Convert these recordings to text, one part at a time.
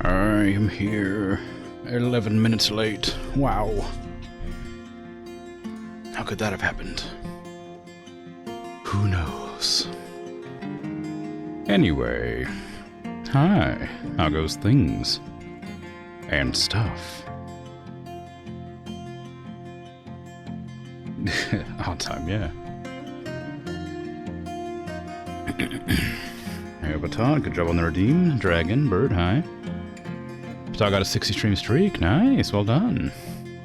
I am here. 11 minutes late. Wow. How could that have happened? Who knows? Anyway. Hi. How goes things? And stuff. Odd time, yeah. Hey, Baton, good job on the redeem. Dragon, Bird, hi. Baton got a 60 stream streak. Nice, well done.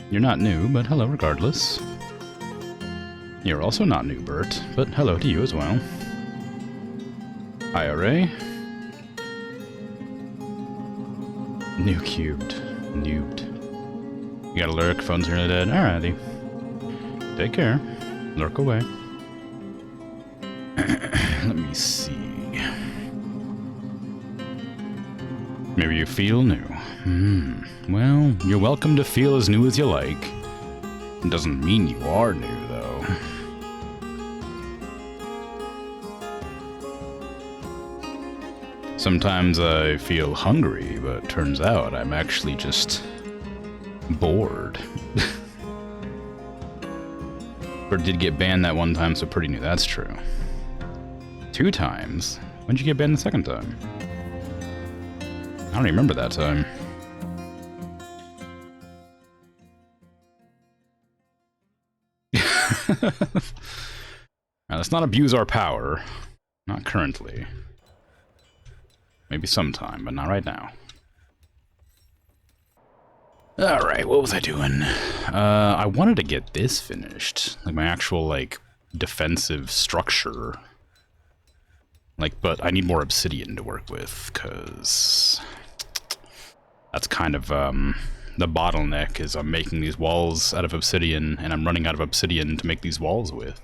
You're not new, but hello regardless. You're also not new, Bert, but hello to you as well. IRA. New cubed. Noobed. You gotta lurk, phone's nearly dead. Alrighty. Take care. Lurk away. Let me see. Maybe you feel new. Well, you're welcome to feel as new as you like. It doesn't mean you are new, though. Sometimes I feel hungry, but turns out I'm actually just bored. But did get banned that one time, so pretty new, that's true. 2 times? When'd you get banned the second time? I don't even remember that time. Now, let's not abuse our power. Not currently. Maybe sometime, but not right now. Alright, what was I doing? I wanted to get this finished. Like, my actual, like, defensive structure. Like, but I need more obsidian to work with, because that's kind of, the bottleneck is I'm making these walls out of obsidian, and I'm running out of obsidian to make these walls with.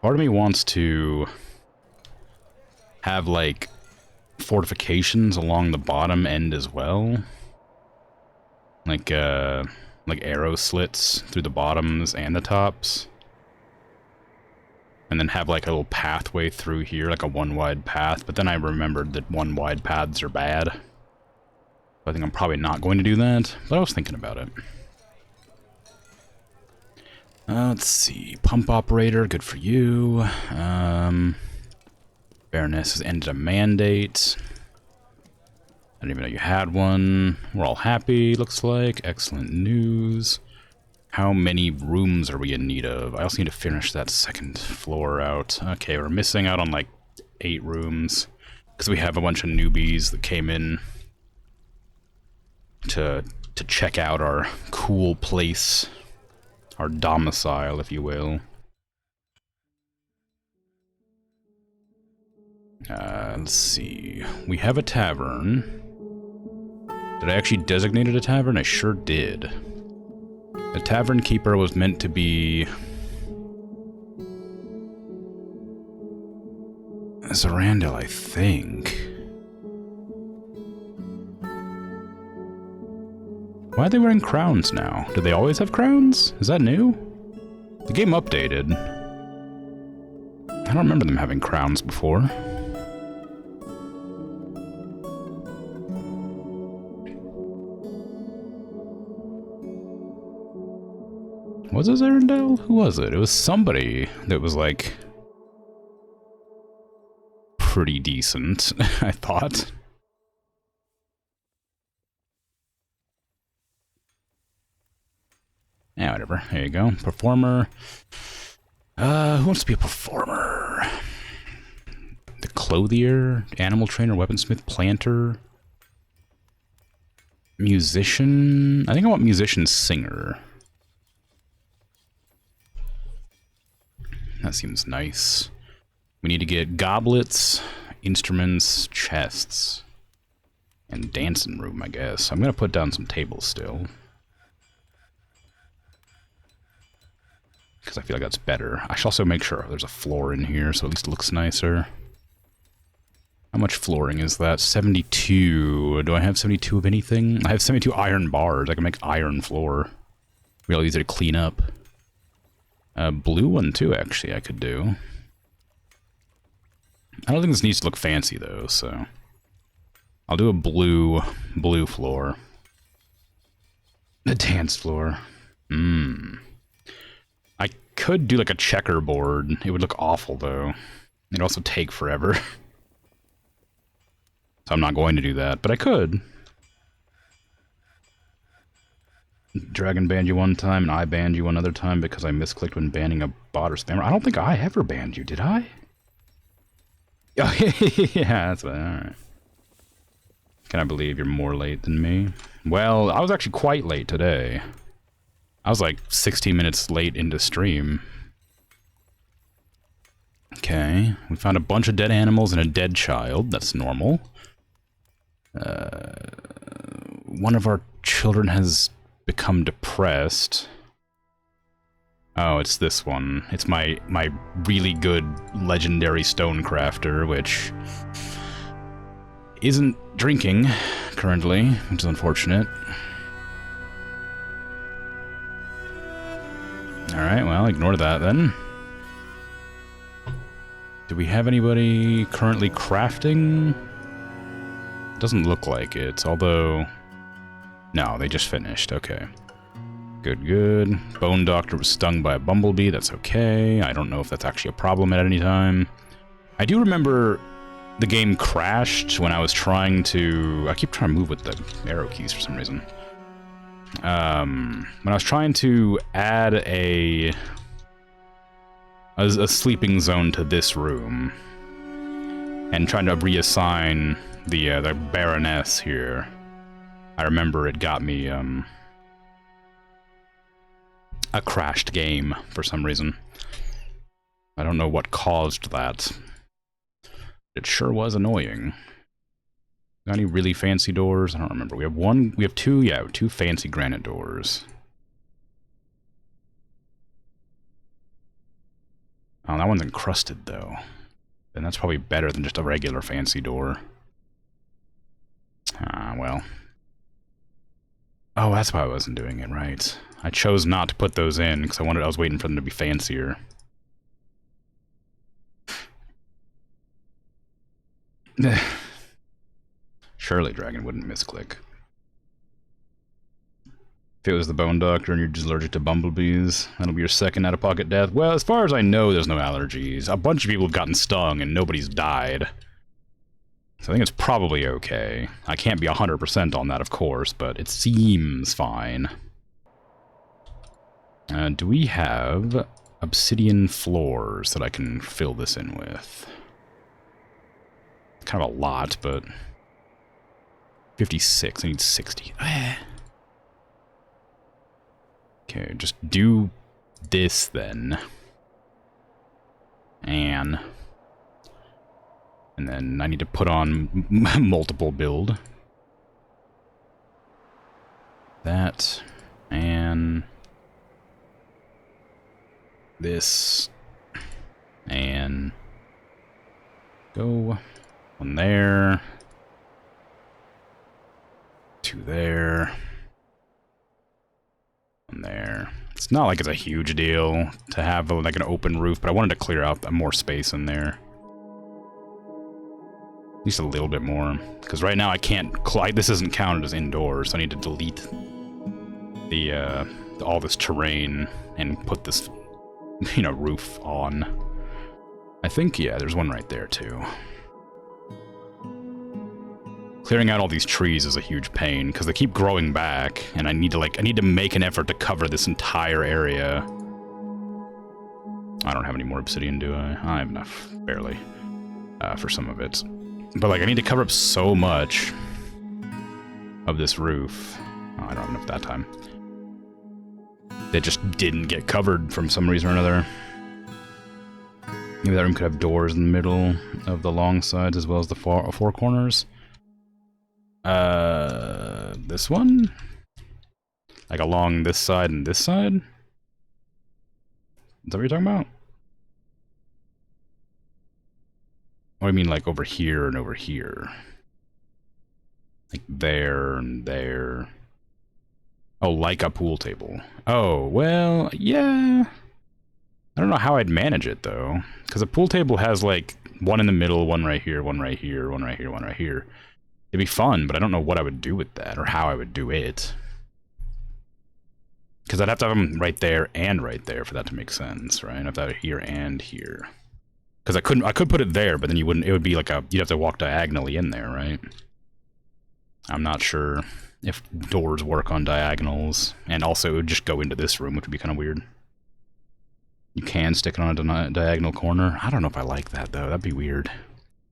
Part of me wants to have, like, fortifications along the bottom end as well. Like arrow slits through the bottoms and the tops. And then have, like, a little pathway through here, like a one-wide path. But then I remembered that one-wide paths are bad. I think I'm probably not going to do that, but I was thinking about it. Let's see. Pump operator, good for you. Baroness has ended a mandate. I didn't even know you had one. We're all happy, looks like. Excellent news. How many rooms are we in need of? I also need to finish that second floor out. Okay, we're missing out on like 8 rooms. Because we have a bunch of newbies that came in to check out our cool place. Our domicile, if you will. Let's see. We have a tavern. Did I actually designate it a tavern? I sure did. The tavern keeper was meant to be Zarandil, I think. Why are they wearing crowns now? Do they always have crowns? Is that new? The game updated. I don't remember them having crowns before. Was it Zarandil? Who was it? It was somebody that was, like, pretty decent, I thought. Yeah, whatever. There you go. Performer. Who wants to be a performer? The clothier, animal trainer, weaponsmith, planter, musician. I think I want musician, singer. That seems nice. We need to get goblets, instruments, chests, and dancing room, I guess. I'm gonna put down some tables still. Because I feel like that's better. I should also make sure there's a floor in here, so at least it looks nicer. How much flooring is that? 72. Do I have 72 of anything? I have 72 iron bars. I can make iron floor. Real easy to clean up. Blue one too, actually, I could do. I don't think this needs to look fancy, though, so... I'll do a blue floor. The dance floor. I could do, like, a checkerboard. It would look awful, though. It'd also take forever. So I'm not going to do that, but I could. Dragon banned you one time, and I banned you another time because I misclicked when banning a bot or spammer. I don't think I ever banned you, did I? Oh, yeah, that's what, alright. Can I believe you're more late than me? Well, I was actually quite late today. I was like 16 minutes late into stream. Okay, we found a bunch of dead animals and a dead child. That's normal. One of our children has become depressed. Oh, it's this one. It's my really good legendary stonecrafter, which isn't drinking currently, which is unfortunate. Alright, well, ignore that then. Do we have anybody currently crafting? Doesn't look like it, although... No, they just finished, okay. Good, good. Bone Doctor was stung by a bumblebee, that's okay. I don't know if that's actually a problem at any time. I do remember the game crashed when I was trying to... I keep trying to move with the arrow keys for some reason. When I was trying to add a sleeping zone to this room, and trying to reassign the Baroness here, I remember it got me a crashed game for some reason. I don't know what caused that. It sure was annoying. Got any really fancy doors? I don't remember. We have two fancy granite doors. Oh, that one's encrusted, though. And that's probably better than just a regular fancy door. Ah, well. Oh, that's why I wasn't doing it, right. I chose not to put those in, because I was waiting for them to be fancier. Surely Dragon wouldn't misclick. If it was the Bone Doctor and you're just allergic to bumblebees, that'll be your second out-of-pocket death. Well, as far as I know, there's no allergies. A bunch of people have gotten stung and nobody's died. So I think it's probably okay. I can't be 100% on that, of course, but it seems fine. Do we have obsidian floors that I can fill this in with? Kind of a lot, but... 56, I need 60. Okay, just do this then. And then I need to put on multiple build. That, and this, and go one there, two there, one there. It's not like it's a huge deal to have like an open roof, but I wanted to clear out more space in there. At least a little bit more, because right now I can't, this isn't counted as indoors, so I need to delete the, all this terrain and put this, you know, roof on. I think, yeah, there's one right there, too. Clearing out all these trees is a huge pain, because they keep growing back, and I need to make an effort to cover this entire area. I don't have any more obsidian, do I? I have enough, barely, for some of it. But, like, I need to cover up so much of this roof. Oh, I don't have enough that time. That just didn't get covered from some reason or another. Maybe that room could have doors in the middle of the long sides as well as the four corners. This one? Like along this side and this side? Is that what you're talking about? What do you mean, like over here and over here? Like there and there. Oh, like a pool table. Oh, well, yeah. I don't know how I'd manage it, though. Because a pool table has, like, one in the middle, one right here, one right here, one right here, one right here. It'd be fun, but I don't know what I would do with that, or how I would do it. Because I'd have to have them right there and right there for that to make sense, right? I'd have to have it here and here. Because I could put it there, but then you wouldn't, it would be like you'd have to walk diagonally in there, right? I'm not sure if doors work on diagonals, and also it would just go into this room, which would be kind of weird. You can stick it on a diagonal corner. I don't know if I like that, though. That'd be weird.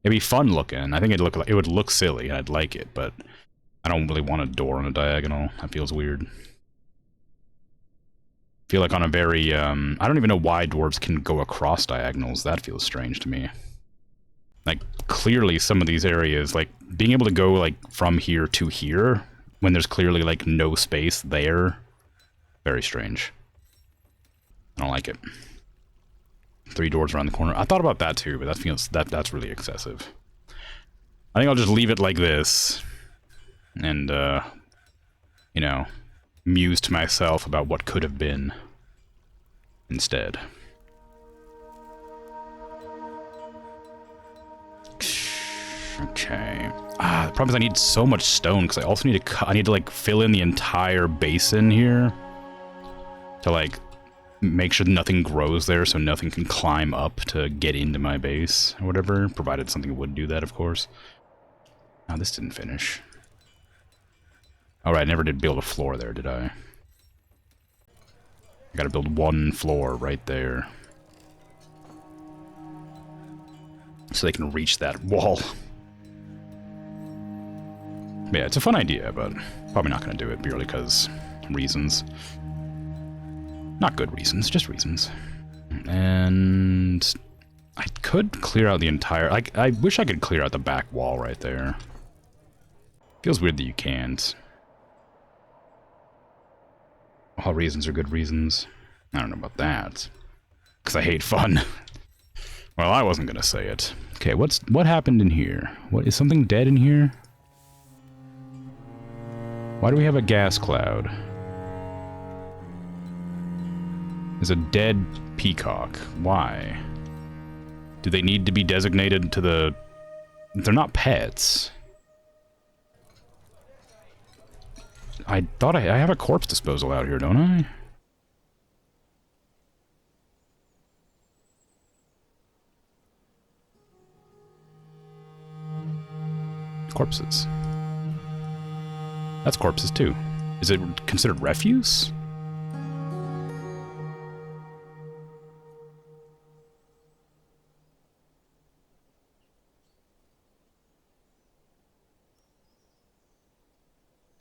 It'd be fun looking. I think it would look silly, and I'd like it, but I don't really want a door on a diagonal. That feels weird. I feel like on a very, I don't even know why dwarves can go across diagonals. That feels strange to me. Like, clearly some of these areas, like, being able to go, like, from here to here, when there's clearly, like, no space there, very strange. I don't like it. 3 doors around the corner. I thought about that too, but that's really excessive. I think I'll just leave it like this, and, you know, muse to myself about what could have been instead. Okay. The problem is I need so much stone, because I also need to I need to, like, fill in the entire basin here to, like, make sure nothing grows there, so nothing can climb up to get into my base or whatever, provided something would do that, of course. Oh, this didn't finish. Alright, I never did build a floor there, did I? I gotta build 1 floor right there, so they can reach that wall. But yeah, it's a fun idea, but probably not gonna do it purely because reasons. Not good reasons, just reasons. And I could clear out the entire... I wish I could clear out the back wall right there. Feels weird that you can't. All reasons are good reasons. I don't know about that. Because I hate fun. Well, I wasn't going to say it. Okay, what happened in here? What, is something dead in here? Why do we have a gas cloud? There's a dead peacock. Why? Do they need to be designated to the... They're not pets. I thought I have a corpse disposal out here, don't I? Corpses. That's corpses too. Is it considered refuse?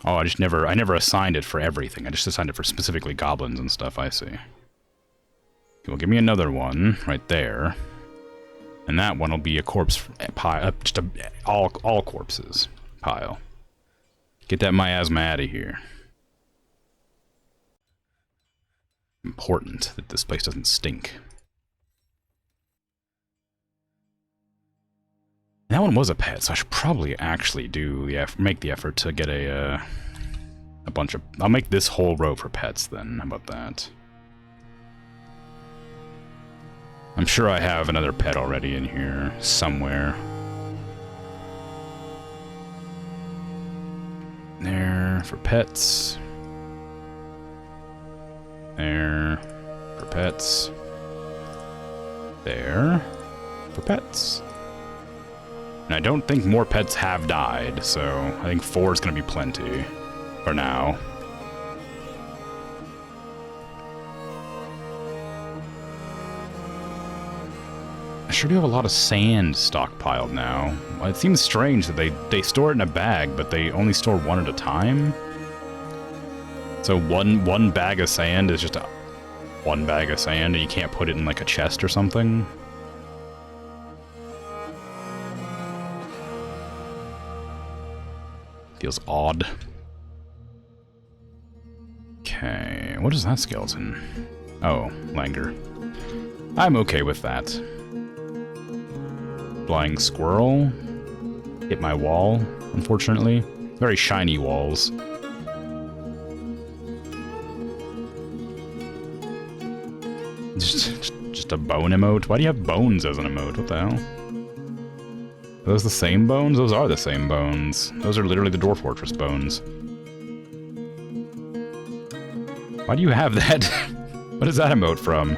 Oh, I never assigned it for everything. I just assigned it for specifically goblins and stuff, I see. Well, give me another one right there. And that one will be a corpse pile, just all corpses pile. Get that miasma out of here. Important that this place doesn't stink. That one was a pet, so I should probably actually make the effort to get a bunch of... I'll make this whole row for pets then. How about that? I'm sure I have another pet already in here somewhere. There for pets. There for pets. There for pets. And I don't think more pets have died, so I think 4 is going to be plenty for now. I sure do have a lot of sand stockpiled now. Well, it seems strange that they store it in a bag, but they only store 1 at a time. So one bag of sand is just one bag of sand, and you can't put it in like a chest or something. Feels odd. Okay, what is that skeleton? Oh, Langer. I'm okay with that. Flying squirrel. Hit my wall, unfortunately. Very shiny walls. Just a bone emote? Why do you have bones as an emote? What the hell? Are those the same bones? Those are the same bones. Those are literally the Dwarf Fortress bones. Why do you have that? What is that emote from?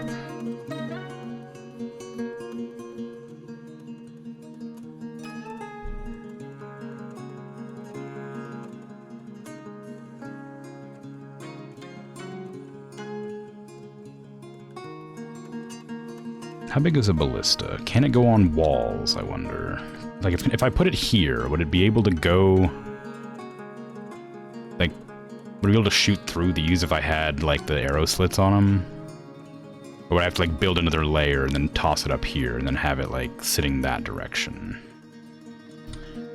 How big is a ballista? Can it go on walls, I wonder? Like, if I put it here, would it be able to go... Like, would it be able to shoot through these if I had, like, the arrow slits on them? Or would I have to, like, build another layer and then toss it up here and then have it, like, sitting that direction?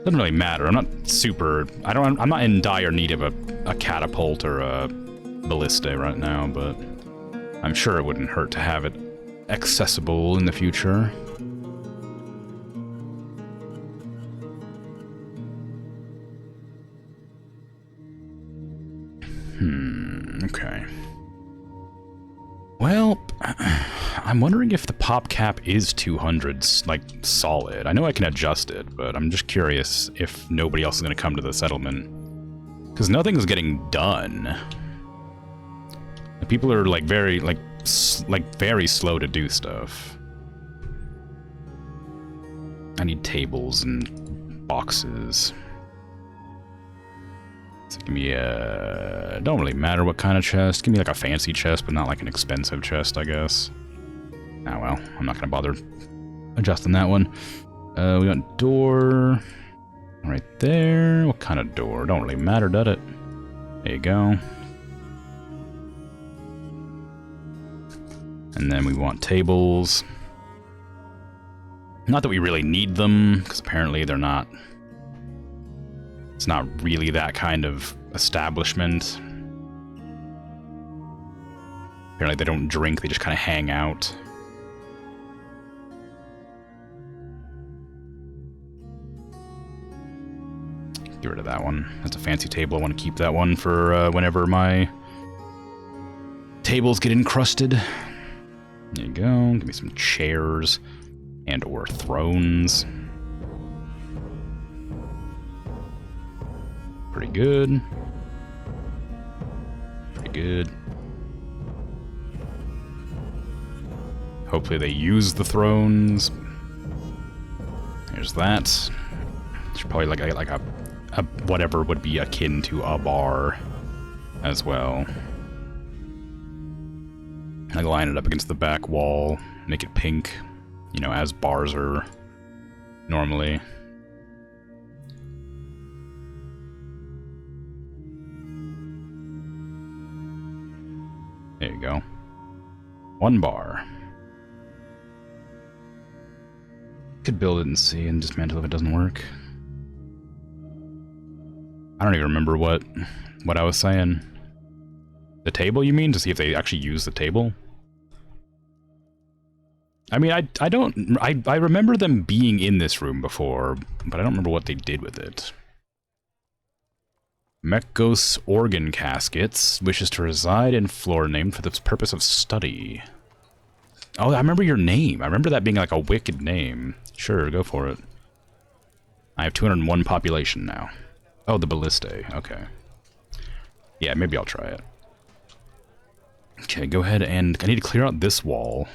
Doesn't really matter. I'm not super... I'm not in dire need of a catapult or a ballista right now, but I'm sure it wouldn't hurt to have it accessible in the future. Okay. Well, I'm wondering if the pop cap is 200, like, solid. I know I can adjust it, but I'm just curious if nobody else is going to come to the settlement. Because nothing's getting done. The people are, like, very very slow to do stuff. I need tables and boxes. So give me a... Don't really matter what kind of chest. Give me like a fancy chest, but not like an expensive chest, I guess. Ah, well, I'm not gonna bother adjusting that one. We got door right there. What kind of door? Don't really matter, does it? There you go. And then we want tables. Not that we really need them, because apparently they're not... It's not really that kind of establishment. Apparently they don't drink, they just kind of hang out. Get rid of that one. That's a fancy table. I want to keep that one for whenever my tables get encrusted. There you go. Give me some chairs and or thrones. Pretty good. Pretty good. Hopefully they use the thrones. There's that. Should probably like a whatever would be akin to a bar as well. I line it up against the back wall, make it pink, you know, as bars are normally. There you go. One bar. Could build it and see and dismantle if it doesn't work. I don't even remember what I was saying. The table, you mean? To see if they actually use the table? I mean, I remember them being in this room before, but I don't remember what they did with it. Mekos organ caskets wishes to reside in floor named for the purpose of study. Oh, I remember your name. I remember that being like a wicked name. Sure, go for it. I have 201 population now. Oh, the ballistae. Okay. Yeah, maybe I'll try it. Okay, go ahead and... I need to clear out this wall.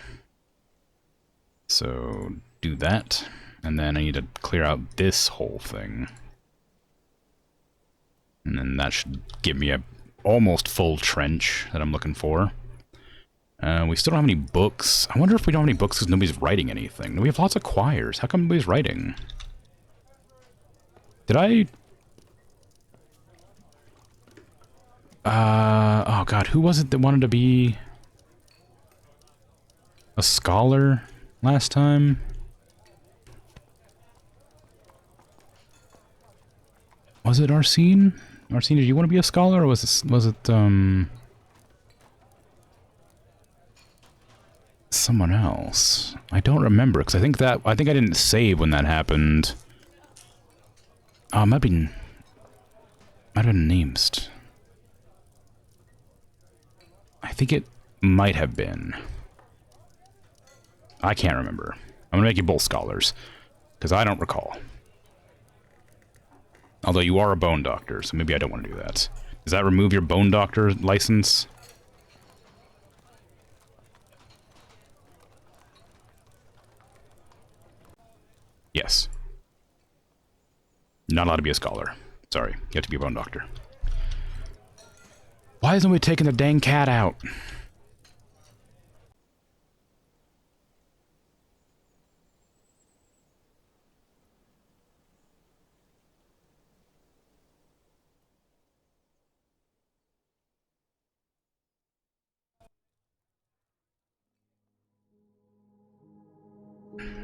So, do that. And then I need to clear out this whole thing. And then that should give me a almost full trench that I'm looking for. We still don't have any books. I wonder if we don't have any books because nobody's writing anything. We have lots of choirs. How come nobody's writing? Did I... oh god, who was it that wanted to be a scholar last time? Was it Arsene? Arsene, did you want to be a scholar, or was it someone else? I don't remember, because I think I didn't save when that happened. Oh, it might have been named. I think it might have been. I can't remember. I'm gonna make you both scholars, because I don't recall. Although you are a bone doctor, so maybe I don't want to do that. Does that remove your bone doctor license? Yes. Not allowed to be a scholar. Sorry, you have to be a bone doctor. Why isn't we taking the dang cat out?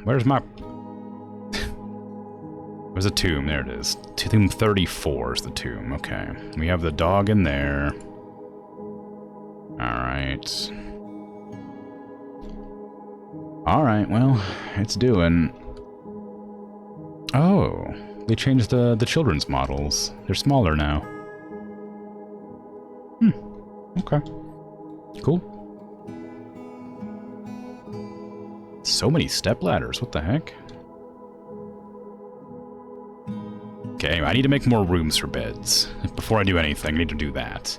Where's my... Where's the tomb? There it is. Tomb 34 is the tomb. Okay. We have the dog in there. Alright. Alright, well, it's doing... Oh, they changed the children's models. They're smaller now. Okay. Cool. So many stepladders, what the heck? Okay, anyway, I need to make more rooms for beds. Before I do anything, I need to do that.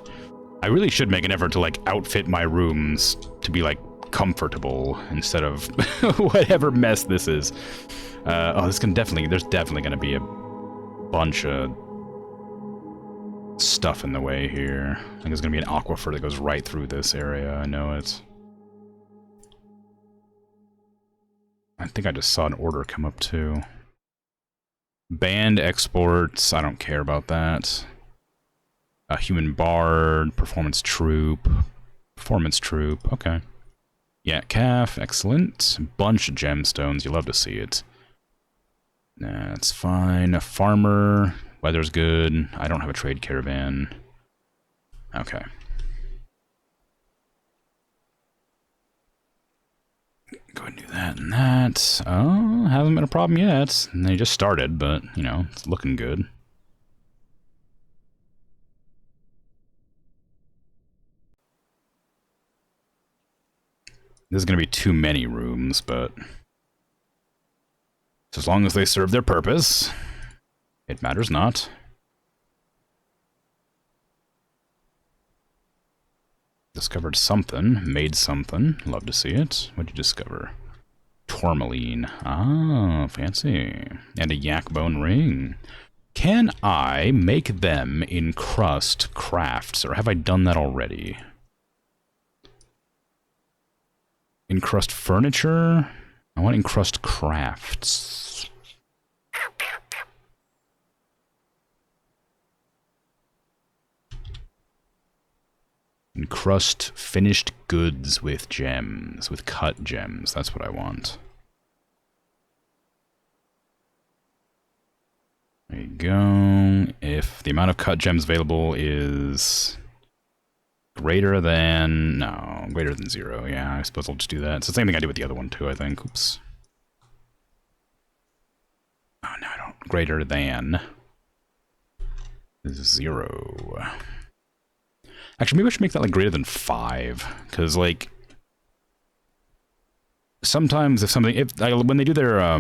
I really should make an effort to, like, outfit my rooms to be, like, comfortable instead of whatever mess this is. Oh, this can definitely, there's definitely gonna be a bunch of stuff in the way here. I think there's gonna be an aquifer that goes right through this area, I know it. I think I just saw an order come up too. Band exports, I don't care about that. A human bard, performance troop, okay. Yeah, calf, excellent. Bunch of gemstones, you love to see it. That's fine. A farmer, weather's good. I don't have a trade caravan. Okay. Go ahead and do that and that. Oh, hasn't been a problem yet. They just started, but, you know, it's looking good. There's going to be too many rooms, but as long as they serve their purpose, it matters not. Discovered something, made something. Love to see it. What'd you discover? Tourmaline. Ah, fancy. And a yak bone ring. Can I make them encrust crafts, or have I done that already? Encrust furniture? I want encrust crafts. Encrust finished goods with gems, with cut gems. That's what I want. There you go. If the amount of cut gems available is greater than... No, greater than 0. Yeah, I suppose I'll just do that. It's the same thing I did with the other one, too, I think. Oops. Oh, no, I don't. Greater than 0. Actually, maybe I should make that, like, greater than 5. Because, like... Sometimes if something... when they do their,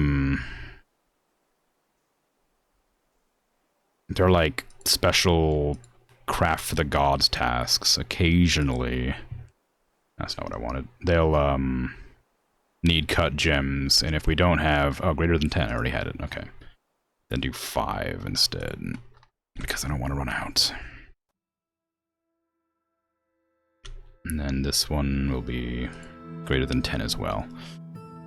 they're like special craft for the gods tasks. Occasionally, that's not what I wanted. They'll need cut gems, and if we don't have greater than 10, I already had it. Okay, then do 5 instead because I don't want to run out. And then this one will be greater than 10 as well.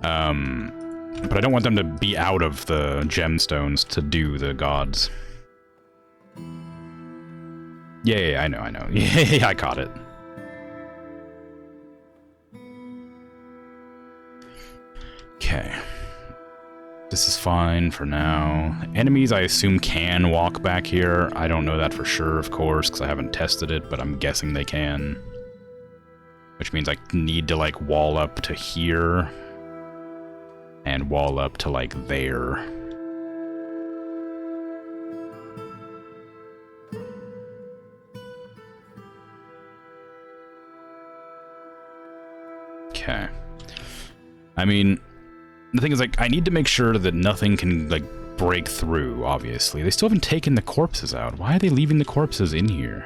But I don't want them to be out of the gemstones to do the gods. Yeah, I know. Yeah, I caught it. Okay. This is fine for now. Enemies, I assume, can walk back here. I don't know that for sure, of course, because I haven't tested it, but I'm guessing they can. Which means I need to, like, wall up to here. And wall up to, like, there. Okay. I mean, the thing is, like, I need to make sure that nothing can, like, break through, obviously. They still haven't taken the corpses out. Why are they leaving the corpses in here?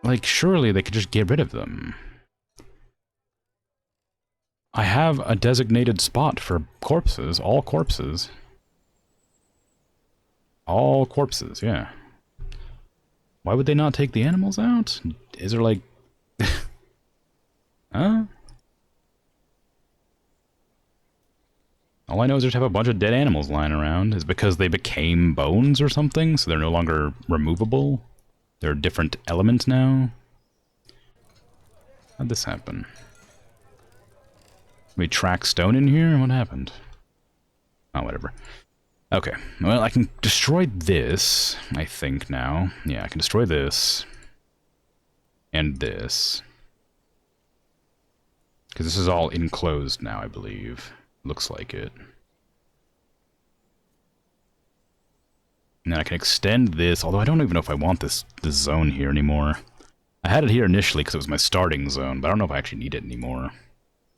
Like, surely they could just get rid of them. I have a designated spot for corpses. All corpses. All corpses, yeah. Why would they not take the animals out? Is there like... huh? All I know is there's have a bunch of dead animals lying around. Is because they became bones or something, so they're no longer removable? They're different elements now? How'd this happen? We track stone in here? What happened? Oh, whatever. Okay, well, I can destroy this, I think, now. Yeah, I can destroy this. And this. Because this is all enclosed now, I believe. Looks like it. And then I can extend this, although I don't even know if I want this zone here anymore. I had it here initially because it was my starting zone, but I don't know if I actually need it anymore.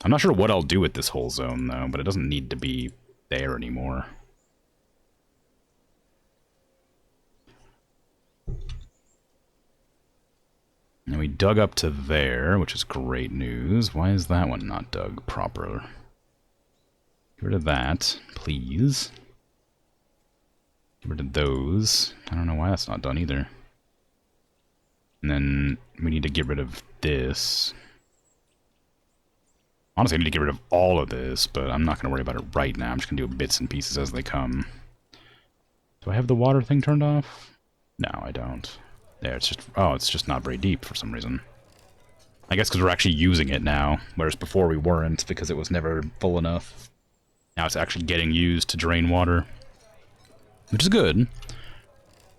I'm not sure what I'll do with this whole zone, though, but it doesn't need to be there anymore. And we dug up to there, which is great news. Why is that one not dug proper? Get rid of that, please. Get rid of those. I don't know why that's not done either. And then we need to get rid of this. Honestly, I need to get rid of all of this, but I'm not going to worry about it right now. I'm just going to do bits and pieces as they come. Do I have the water thing turned off? No, I don't. There, it's just... oh, it's just not very deep for some reason. I guess because we're actually using it now, whereas before we weren't because it was never full enough. Now it's actually getting used to drain water. Which is good.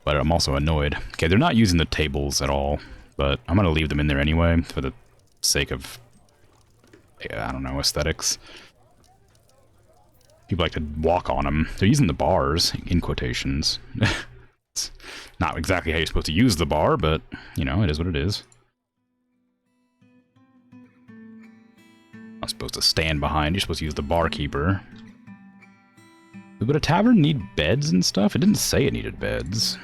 But I'm also annoyed. Okay, they're not using the tables at all, but I'm going to leave them in there anyway for the sake of... I don't know, aesthetics. People like to walk on them. They're using the bars, in quotations. It's not exactly how you're supposed to use the bar, but, you know, it is what it is. Not supposed to stand behind, you're supposed to use the barkeeper. Would a tavern need beds and stuff? It didn't say it needed beds.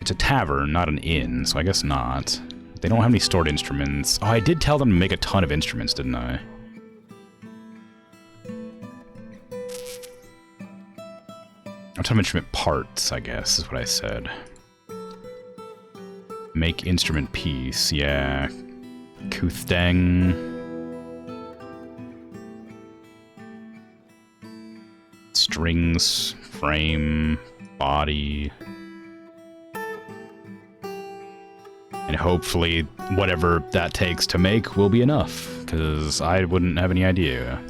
It's a tavern, not an inn, so I guess not. They don't have any stored instruments. Oh, I did tell them to make a ton of instruments, didn't I? A ton of instrument parts, I guess, is what I said. Make instrument piece, yeah. Kuthdeng. Strings, frame, body. And hopefully whatever that takes to make will be enough, because I wouldn't have any idea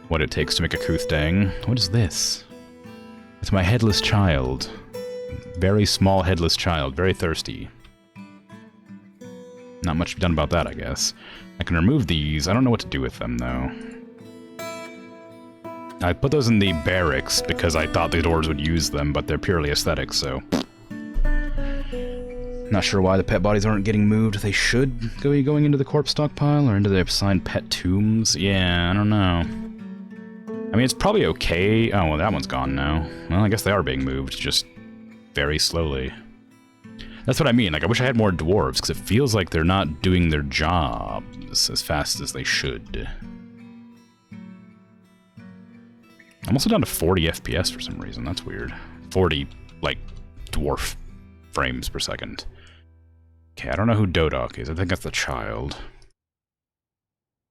what it takes to make a Kuthdeng. What is this? It's my headless child. Very small headless child, very thirsty. Not much to be done about that, I guess. I can remove these. I don't know what to do with them, though. I put those in the barracks because I thought the dwarves would use them, but they're purely aesthetic, so... Not sure why the pet bodies aren't getting moved. They should be going into the corpse stockpile or into the assigned pet tombs. Yeah, I don't know. I mean, it's probably okay. Oh, well, that one's gone now. Well, I guess they are being moved, just very slowly. That's what I mean. Like, I wish I had more dwarves, because it feels like they're not doing their jobs as fast as they should. I'm also down to 40 FPS for some reason. That's weird. 40, like, dwarf frames per second. Okay, I don't know who Dodok is. I think that's the child.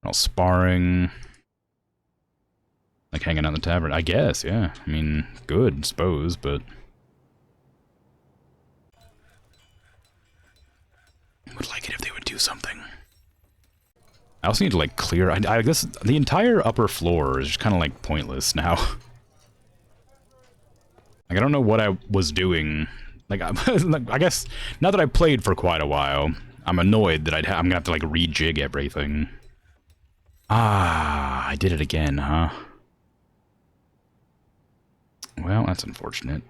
All sparring. Like hanging out in the tavern. I guess, yeah. I mean, good, suppose, but... I would like it if they would do something. I also need to, like, clear... I guess the entire upper floor is just kind of, like, pointless now. Like, I don't know what I was doing. Like, I guess, now that I've played for quite a while, I'm annoyed that I'm gonna have to, like, rejig everything. Ah, I did it again, huh? Well, that's unfortunate.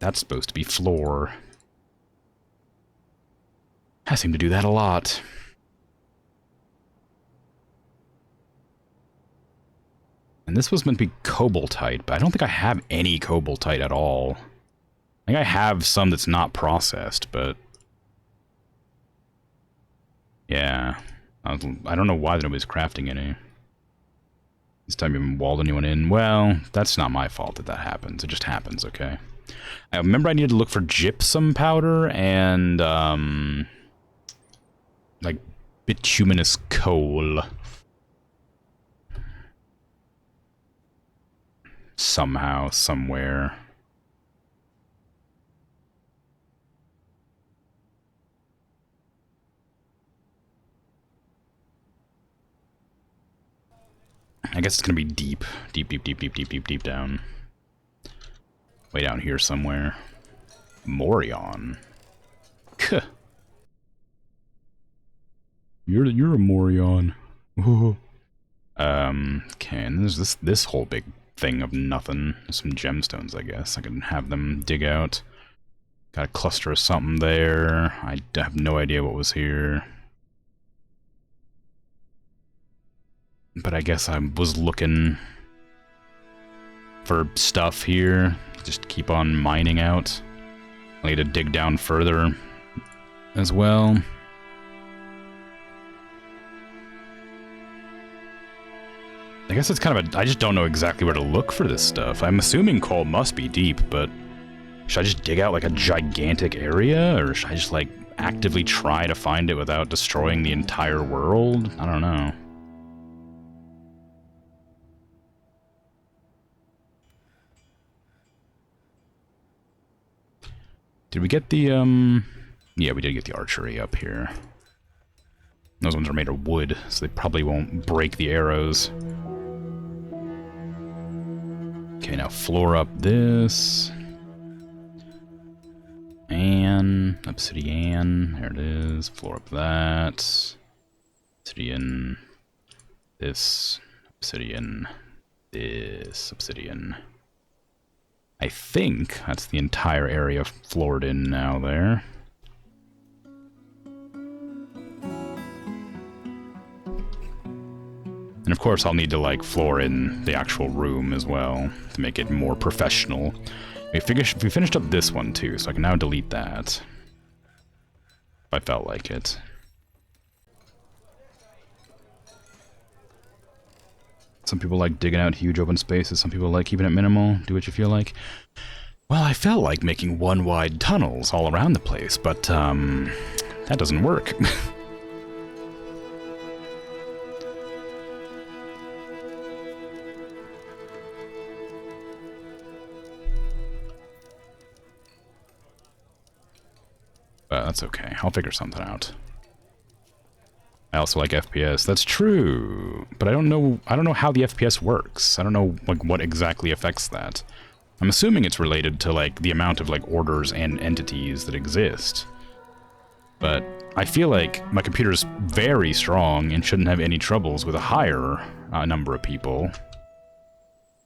That's supposed to be floor. I seem to do that a lot. And this was meant to be cobaltite, but I don't think I have any cobaltite at all. I think I have some that's not processed, but... yeah. I don't know why nobody's crafting any. This time you haven't walled anyone in. Well, that's not my fault that that happens. It just happens, okay? I remember I needed to look for gypsum powder and, like, bituminous coal. Somehow, somewhere. I guess it's gonna be deep. Deep down. Way down here somewhere. Morion. Kuh. You're a Morion. Okay, and there's this whole big thing of nothing. Some gemstones, I guess. I can have them dig out. Got a cluster of something there. I have no idea what was here. But I guess I was looking for stuff here. Just keep on mining out. I need to dig down further as well. I guess it's kind of a... I just don't know exactly where to look for this stuff. I'm assuming coal must be deep, but... should I just dig out like a gigantic area? Or should I just like actively try to find it without destroying the entire world? I don't know. Did we get the, yeah, we did get the archery up here. Those ones are made of wood, so they probably won't break the arrows. Okay, now floor up this. And obsidian, there it is. Floor up that. Obsidian. This. Obsidian. This. Obsidian. I think that's the entire area floored in now there. And of course I'll need to like floor in the actual room as well to make it more professional. We finished up this one too, so I can now delete that. If I felt like it. Some people like digging out huge open spaces, some people like keeping it minimal, do what you feel like. Well, I felt like making one wide tunnels all around the place, but that doesn't work. But that's okay, I'll figure something out. I also like FPS. That's true, but I don't know how the FPS works. I don't know like what exactly affects that. I'm assuming it's related to like the amount of like orders and entities that exist. But I feel like my computer's very strong and shouldn't have any troubles with a higher number of people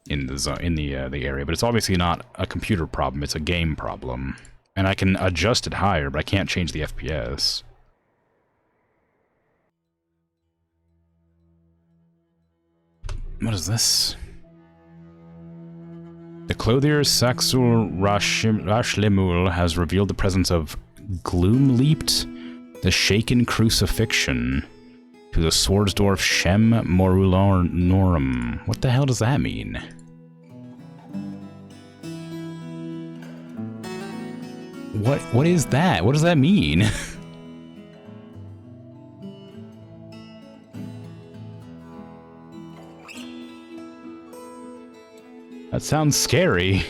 in the area. But it's obviously not a computer problem; it's a game problem, and I can adjust it higher, but I can't change the FPS. What is this? The clothier Saxul Rashlemul has revealed the presence of Gloomleaped, the shaken crucifixion, to the swords dwarf Shem Morulornorum. What the hell does that mean? What is that? What does that mean? That sounds scary.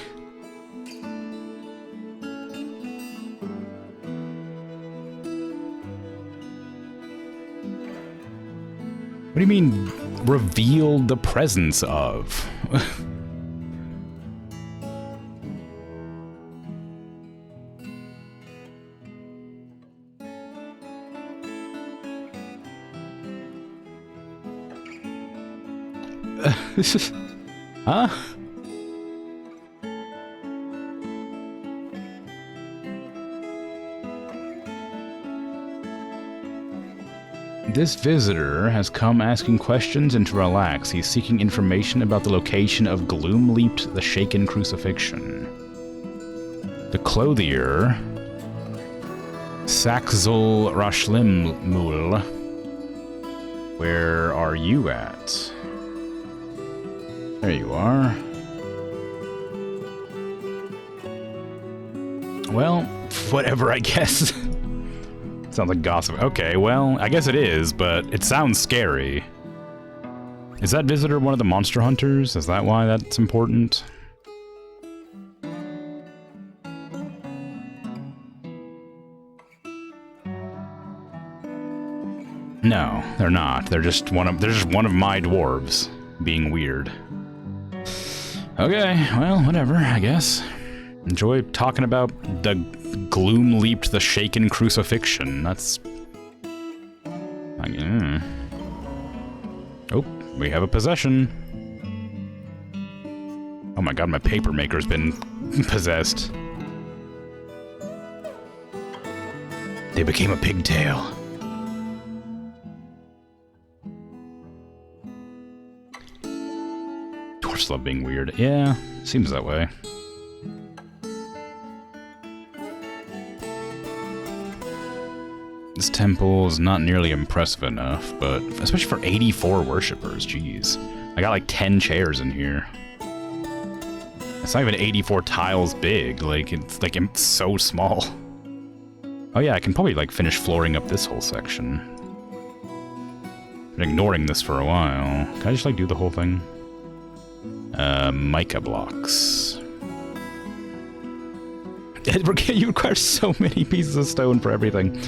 What do you mean, revealed the presence of? Huh? This visitor has come asking questions and to relax. He's seeking information about the location of Gloom-Leaped the Shaken Crucifixion. The clothier, Saxel Rashlimmul. Where are you at? There you are. Well, whatever, I guess. Sounds like gossip. Okay, well, I guess it is, but it sounds scary. Is that visitor one of the monster hunters? Is that why that's important? No, they're not. They're just one of my dwarves being weird. Okay, well, whatever, I guess. Enjoy talking about the Gloom-Leaped the Shaken Crucifixion. That's... Oh, we have a possession. Oh my god, my paper maker's been possessed. They became a pigtail. Dwarfs love being weird. Yeah, seems that way. This temple is not nearly impressive enough, but especially for 84 worshippers, jeez. I got like 10 chairs in here. It's not even 84 tiles big, it's so small. Oh yeah, I can probably like finish flooring up this whole section. Been ignoring this for a while. Can I just like do the whole thing? Mica blocks. You require so many pieces of stone for everything.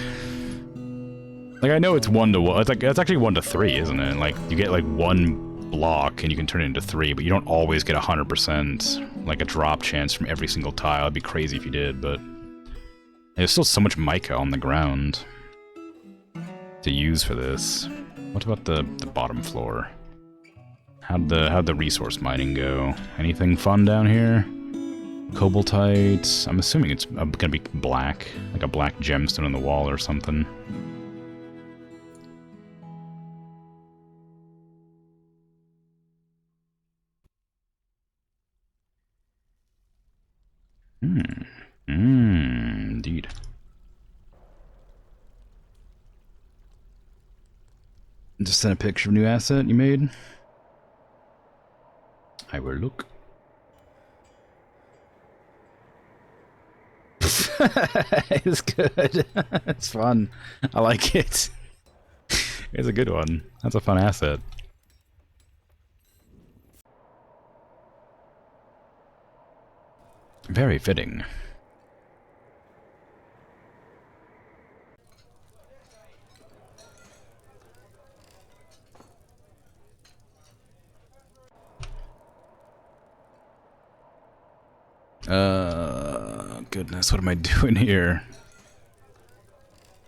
Like, I know it's 1 to 1. It's actually 1 to 3, isn't it? Like, you get like 1 block and you can turn it into 3, but you don't always get 100%, like a drop chance from every single tile. It'd be crazy if you did, but there's still so much mica on the ground to use for this. What about the bottom floor? How'd the resource mining go? Anything fun down here? Cobaltite. I'm assuming it's gonna be black, like a black gemstone on the wall or something. Indeed. Just send a picture of a new asset you made. I will look. It's good. It's fun. I like it. It's a good one. That's a fun asset. Very fitting. Goodness, what am I doing here?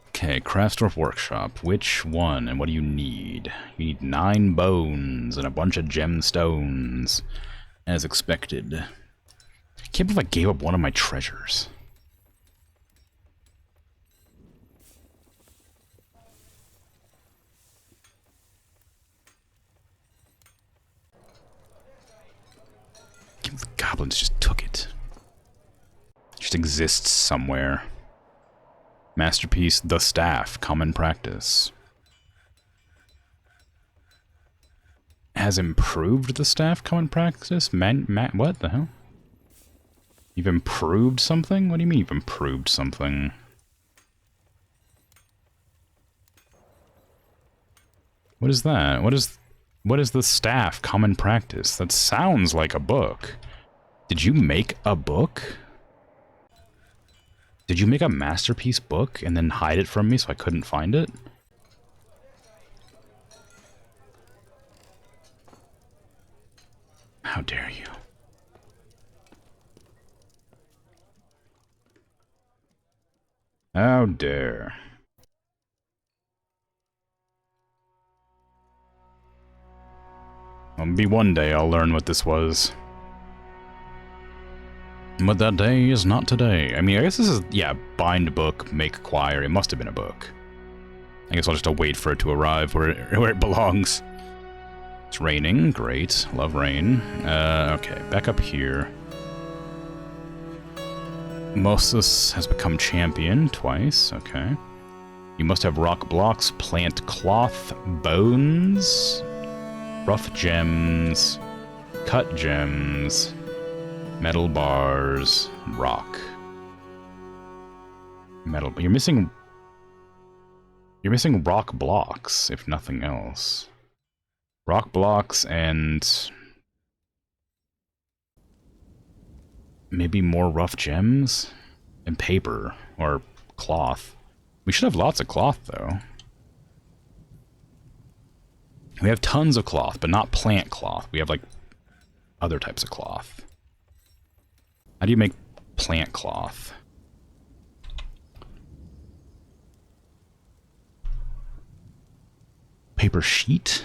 Okay, Craftsdorf Workshop. Which one and what do you need? You need 9 bones and a bunch of gemstones, as expected. I can't believe I gave up one of my treasures. The goblins just took it. It just exists somewhere. Masterpiece, the staff, common practice. Has improved the staff, common practice? What the hell? You've improved something? What do you mean you've improved something? What is that? What is the staff, common practice? That sounds like a book. Did you make a book? Did you make a masterpiece book and then hide it from me so I couldn't find it? How dare you? How dare. Maybe one day I'll learn what this was. But that day is not today. I mean, I guess this is, yeah, bind book, make choir. It must have been a book. I guess I'll just wait for it to arrive where it belongs. It's raining. Great. Love rain. Okay, back up here. Moses has become champion twice. Okay. You must have rock blocks, plant cloth, bones, rough gems, cut gems, metal bars, rock. Metal. You're missing rock blocks, if nothing else. Rock blocks and maybe more rough gems and paper or cloth. We should have lots of cloth, though. We have tons of cloth, but not plant cloth. We have, like, other types of cloth. How do you make plant cloth? Paper sheet?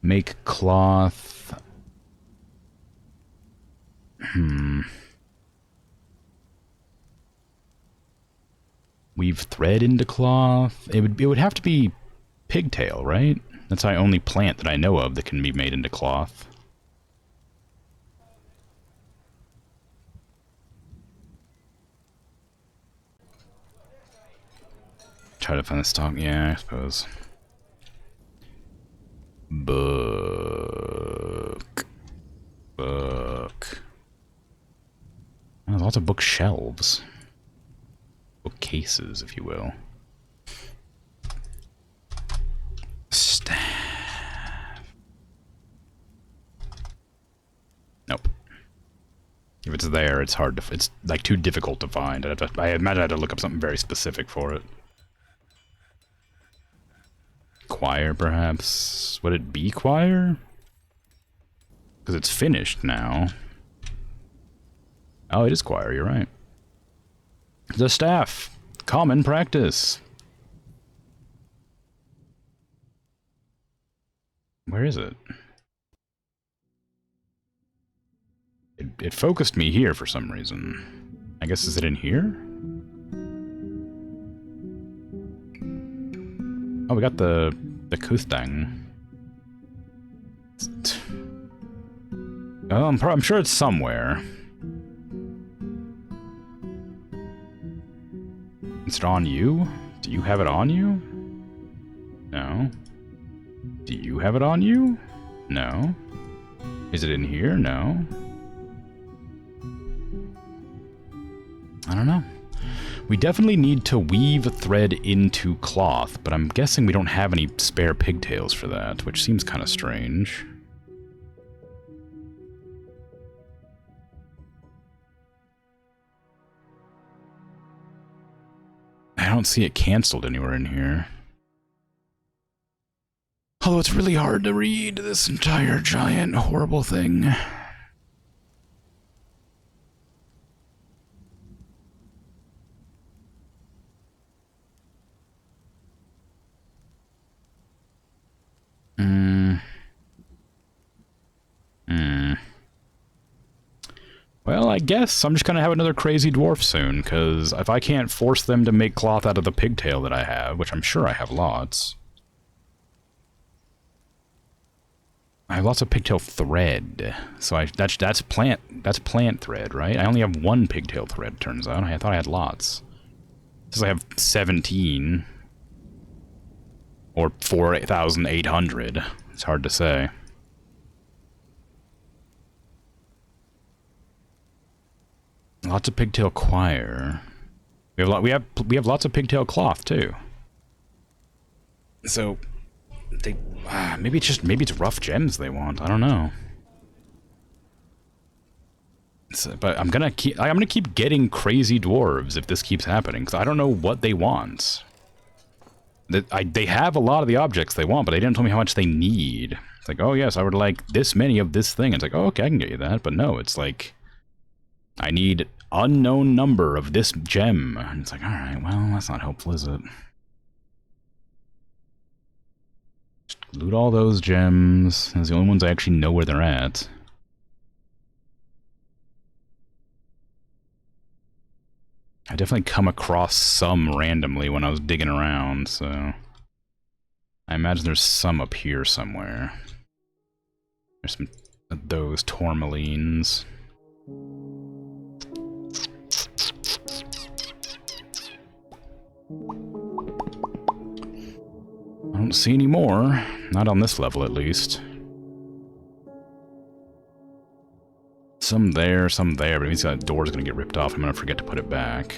Make cloth... Weave thread into cloth. It would have to be pigtail, right? That's the only plant that I know of that can be made into cloth. Try to find the stock. Yeah, I suppose. Book. Oh, lots of bookshelves. Bookcases, if you will. Staff. Nope. If it's there, it's hard to... It's, like, too difficult to find. I imagine I had to look up something very specific for it. Choir, perhaps? Would it be choir? Because it's finished now. Oh, it is choir, you're right. The staff. Common practice. Where is it? It focused me here for some reason. I guess, is it in here? Oh, we got the Kustang. Oh, I'm sure it's somewhere. Is it on you? Do you have it on you? No. Do you have it on you? No. Is it in here? No. I don't know. We definitely need to weave a thread into cloth, but I'm guessing we don't have any spare pigtails for that, which seems kind of strange. I don't see it canceled anywhere in here. Although it's really hard to read this entire giant horrible thing. Well, I guess I'm just gonna have another crazy dwarf soon, because if I can't force them to make cloth out of the pigtail that I have, which I'm sure I have lots. I have lots of pigtail thread, so that's plant thread, right? I only have one pigtail thread, turns out. I thought I had lots. Since I have 17 or 4,800, it's hard to say. Lots of pigtail choir. We have lots of pigtail cloth too. So they maybe it's rough gems they want. I don't know. But I'm gonna keep getting crazy dwarves if this keeps happening, because I don't know what they want. They have a lot of the objects they want, but they didn't tell me how much they need. It's like, oh yes, I would like this many of this thing. It's like, oh okay, I can get you that, but no, it's like, I need unknown number of this gem. And it's like, alright, well, that's not helpful, is it? Just loot all those gems. Those are the only ones I actually know where they're at. 'Cause I definitely come across some randomly when I was digging around, so... I imagine there's some up here somewhere. There's some of those tourmalines. I don't see any more. Not on this level, at least. Some there, but it means that door's gonna get ripped off. I'm gonna forget to put it back.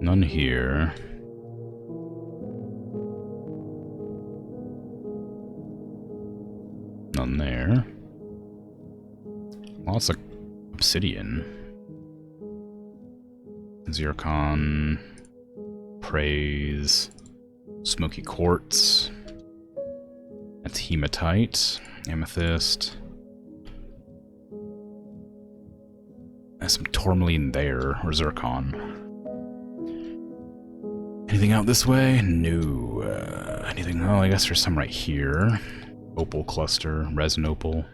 None here. None there. Lots of obsidian. Zircon. Praise. Smoky quartz. That's hematite. Amethyst. There's some tourmaline there, or zircon. Anything out this way? No. Anything? Oh, I guess there's some right here. Opal cluster, resin opal.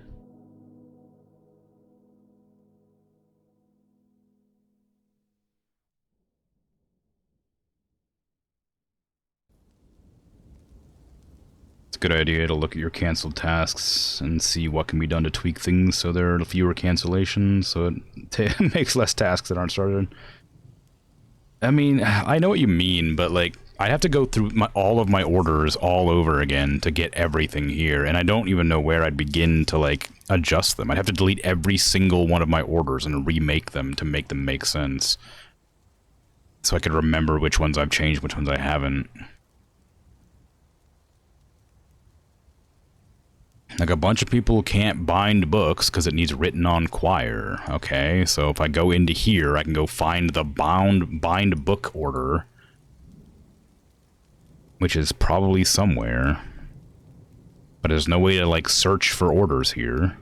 It's a good idea to look at your canceled tasks and see what can be done to tweak things so there are fewer cancellations, so it makes less tasks that aren't started. I mean, I know what you mean, but like, I have to go through all of my orders all over again to get everything here, and I don't even know where I'd begin to like adjust them. I'd have to delete every single one of my orders and remake them to make them make sense. So I could remember which ones I've changed, which ones I haven't. Like, a bunch of people can't bind books because it needs written on quire. Okay, so if I go into here, I can go find the bind book order, which is probably somewhere. But there's no way to, like, search for orders here.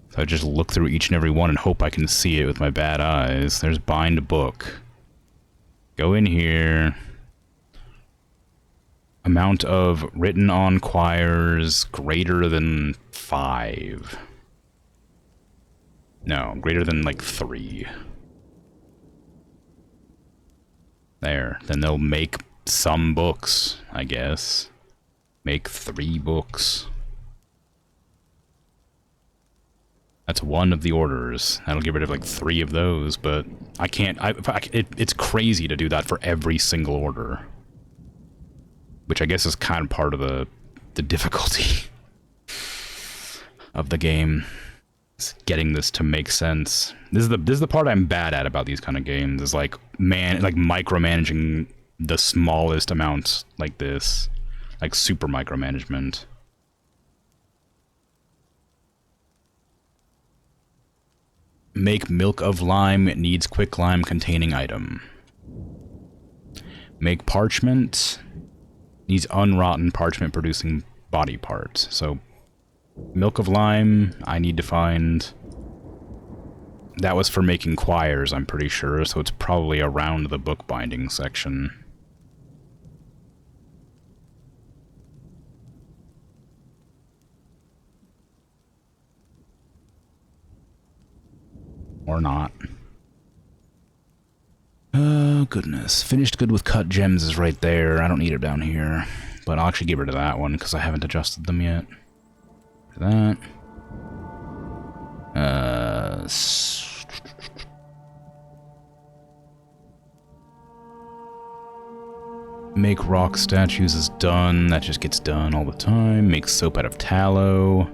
So I just look through each and every one and hope I can see it with my bad eyes. There's bind book. Go in here. Amount of written on quires greater than 5. No, greater than like 3. There. Then they'll make some books, I guess. Make 3 books. That's one of the orders. That'll get rid of like 3 of those, but I can't... it's crazy to do that for every single order. Which I guess is kind of part of the difficulty of the game. Is getting this to make sense. This is the part I'm bad at about these kind of games, is like micromanaging the smallest amounts like this. Like super micromanagement. Make milk of lime, it needs quick lime containing item. Make parchment. Needs unrotten parchment producing body parts. So, milk of lime, I need to find... That was for making quires, I'm pretty sure, so it's probably around the bookbinding section. Or not. Oh, goodness. Finished good with cut gems is right there. I don't need it down here. But I'll actually get rid of that one, because I haven't adjusted them yet. That. Make rock statues is done. That just gets done all the time. Make soap out of tallow.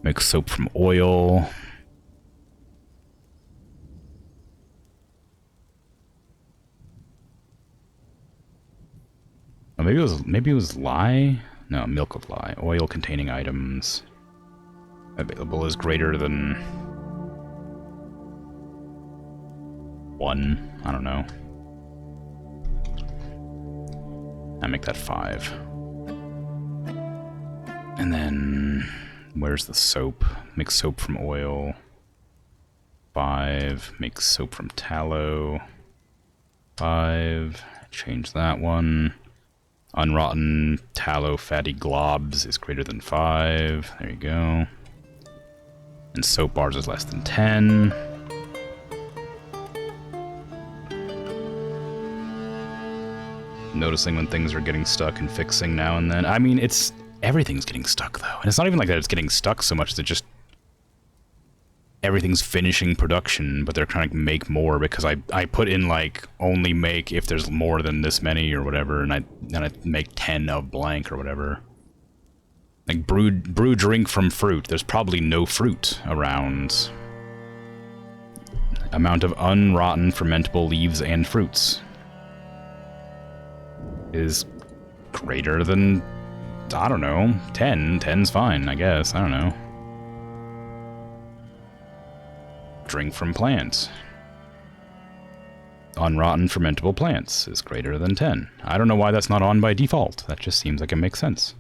Make soap from oil. Oh, maybe it was lye? No, milk of lye. Oil containing items. Available is greater than 1. I don't know. I make that 5. And then where's the soap? Make soap from oil. 5. Make soap from tallow. 5. Change that one. Unrotten tallow fatty globs is greater than 5. There you go. And soap bars is less than 10. Noticing when things are getting stuck and fixing now and then. I mean, everything's getting stuck though. And it's not even like that it's getting stuck so much that just everything's finishing production, but they're trying to make more because I put in like only make if there's more than this many or whatever, and I make 10 of blank or whatever. Like brew drink from fruit. There's probably no fruit around. Amount of unrotten fermentable leaves and fruits is greater than, I don't know, 10. 10's fine, I guess. I don't know. Drink from plants. Unrotten fermentable plants is greater than 10. I don't know why that's not on by default. That just seems like it makes sense.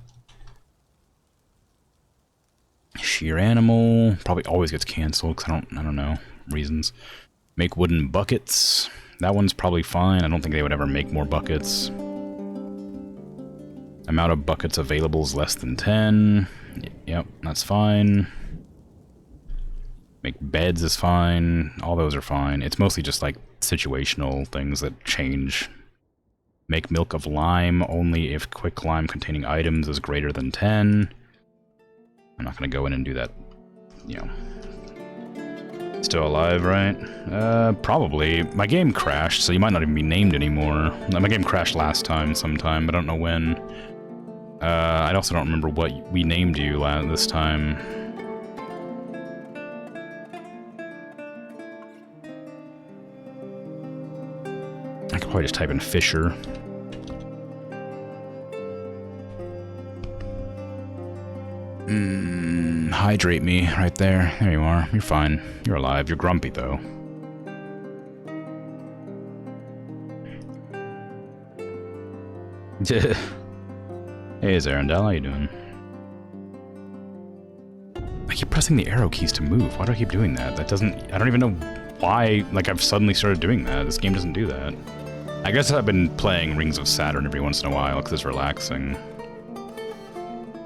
Sheer animal probably always gets canceled because I don't know reasons. Make wooden buckets. That one's probably fine. I don't think they would ever make more buckets. Amount of buckets available is less than 10. Yep, that's fine. Make beds is fine. All those are fine. It's mostly just like situational things that change. Make milk of lime only if quick lime containing items is greater than 10. I'm not going to go in and do that, you know. Still alive, right? Probably. My game crashed, so you might not even be named anymore. My game crashed last time sometime, but I don't know when. I also don't remember what we named you this time. I could probably just type in Fisher. Hydrate me right there. There you are. You're fine. You're alive. You're grumpy, though. Hey, Zarandel, how you doing? I keep pressing the arrow keys to move. Why do I keep doing that? That doesn't... I don't even know why, like, I've suddenly started doing that. This game doesn't do that. I guess I've been playing Rings of Saturn every once in a while, because it's relaxing.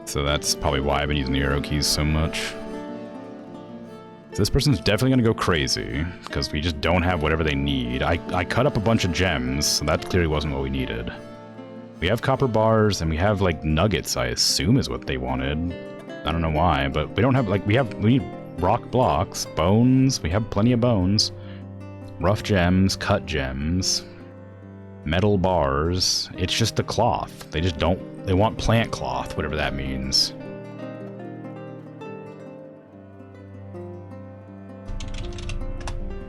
So that's probably why I've been using the arrow keys so much. So this person's definitely gonna go crazy, because we just don't have whatever they need. I cut up a bunch of gems, so that clearly wasn't what we needed. We have copper bars, and we have, like, nuggets, I assume is what they wanted. I don't know why, but we don't have, like, we need rock blocks, bones, we have plenty of bones. Rough gems, cut gems, metal bars. It's just the cloth. They just don't, they want plant cloth, whatever that means.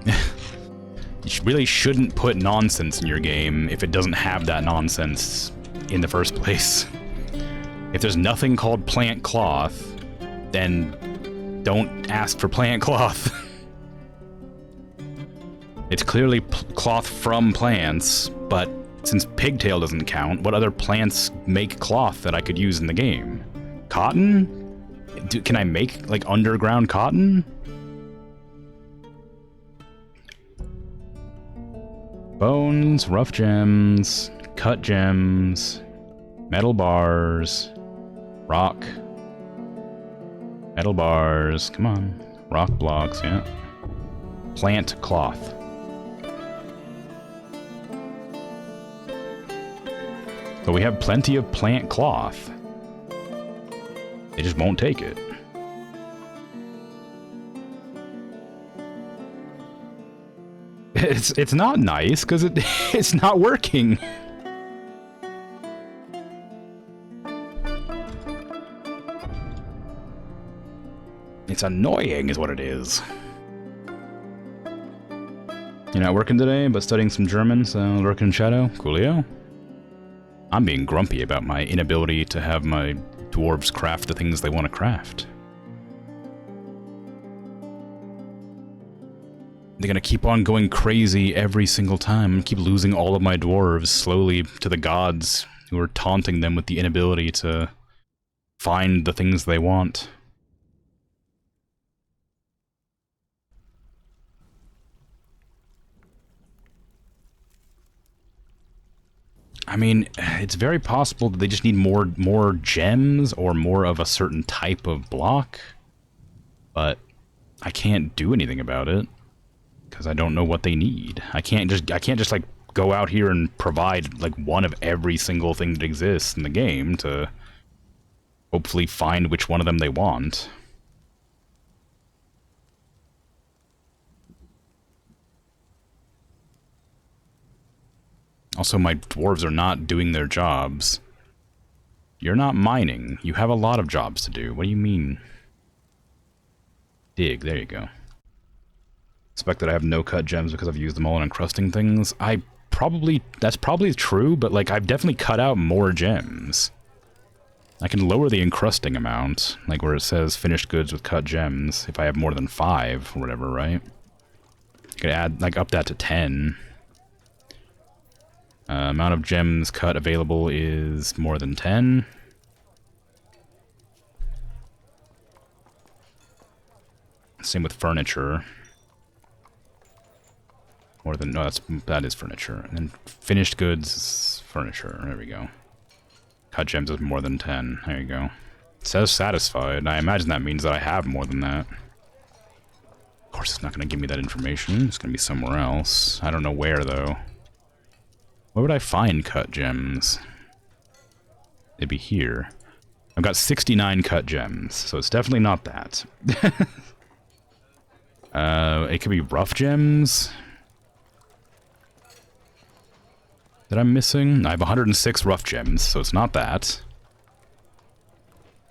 You really shouldn't put nonsense in your game if it doesn't have that nonsense in the first place. If there's nothing called plant cloth, then don't ask for plant cloth. It's clearly cloth from plants, but since pigtail doesn't count, what other plants make cloth that I could use in the game? Cotton? Can I make, like, underground cotton? Bones, rough gems, cut gems, metal bars, rock, metal bars, come on, rock blocks, yeah. Plant cloth. But we have plenty of plant cloth. They just won't take it. It's not nice, because it's not working. It's annoying is what it is. You're not working today, but studying some German, so lurking in shadow? Coolio. I'm being grumpy about my inability to have my dwarves craft the things they want to craft. They're gonna keep on going crazy every single time, keep losing all of my dwarves slowly to the gods who are taunting them with the inability to find the things they want. I mean, it's very possible that they just need more gems or more of a certain type of block. But I can't do anything about it because I don't know what they need. I can't just like go out here and provide like one of every single thing that exists in the game to hopefully find which one of them they want. Also, my dwarves are not doing their jobs. You're not mining. You have a lot of jobs to do. What do you mean? Dig. There you go. Expect that I have no cut gems because I've used them all in encrusting things. That's probably true, but like I've definitely cut out more gems. I can lower the encrusting amount, like where it says finished goods with cut gems, if I have more than 5 or whatever, right? I could add, like, up that to 10. Amount of gems cut available is more than 10. Same with furniture. More than, no, that is furniture. And then finished goods is furniture. There we go. Cut gems is more than 10. There you go. It says satisfied. I imagine that means that I have more than that. Of course, it's not going to give me that information. It's going to be somewhere else. I don't know where, though. Where would I find cut gems? It'd be here. I've got 69 cut gems, so it's definitely not that. It could be rough gems that I'm missing. I have 106 rough gems, so it's not that.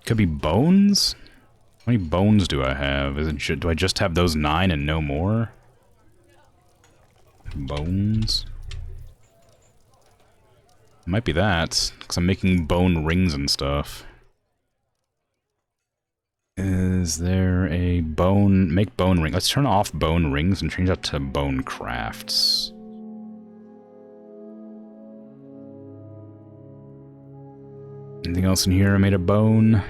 Could be bones? How many bones do I have? Do I just have those 9 and no more? Bones? It might be that, because I'm making bone rings and stuff. Is there a bone... Make bone ring. Let's turn off bone rings and change that to bone crafts. Anything else in here made of bone?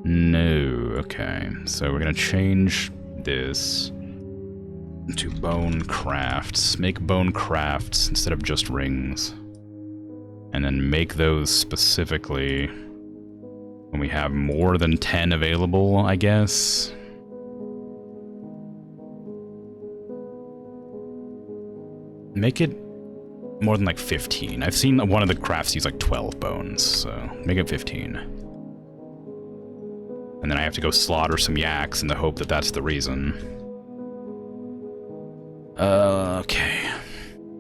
No. Okay. So we're gonna change this to bone crafts. Make bone crafts instead of just rings. And then make those specifically when we have more than 10 available, I guess. Make it more than like 15. I've seen one of the crafts use like 12 bones, so make it 15. And then I have to go slaughter some yaks in the hope that that's the reason. Okay.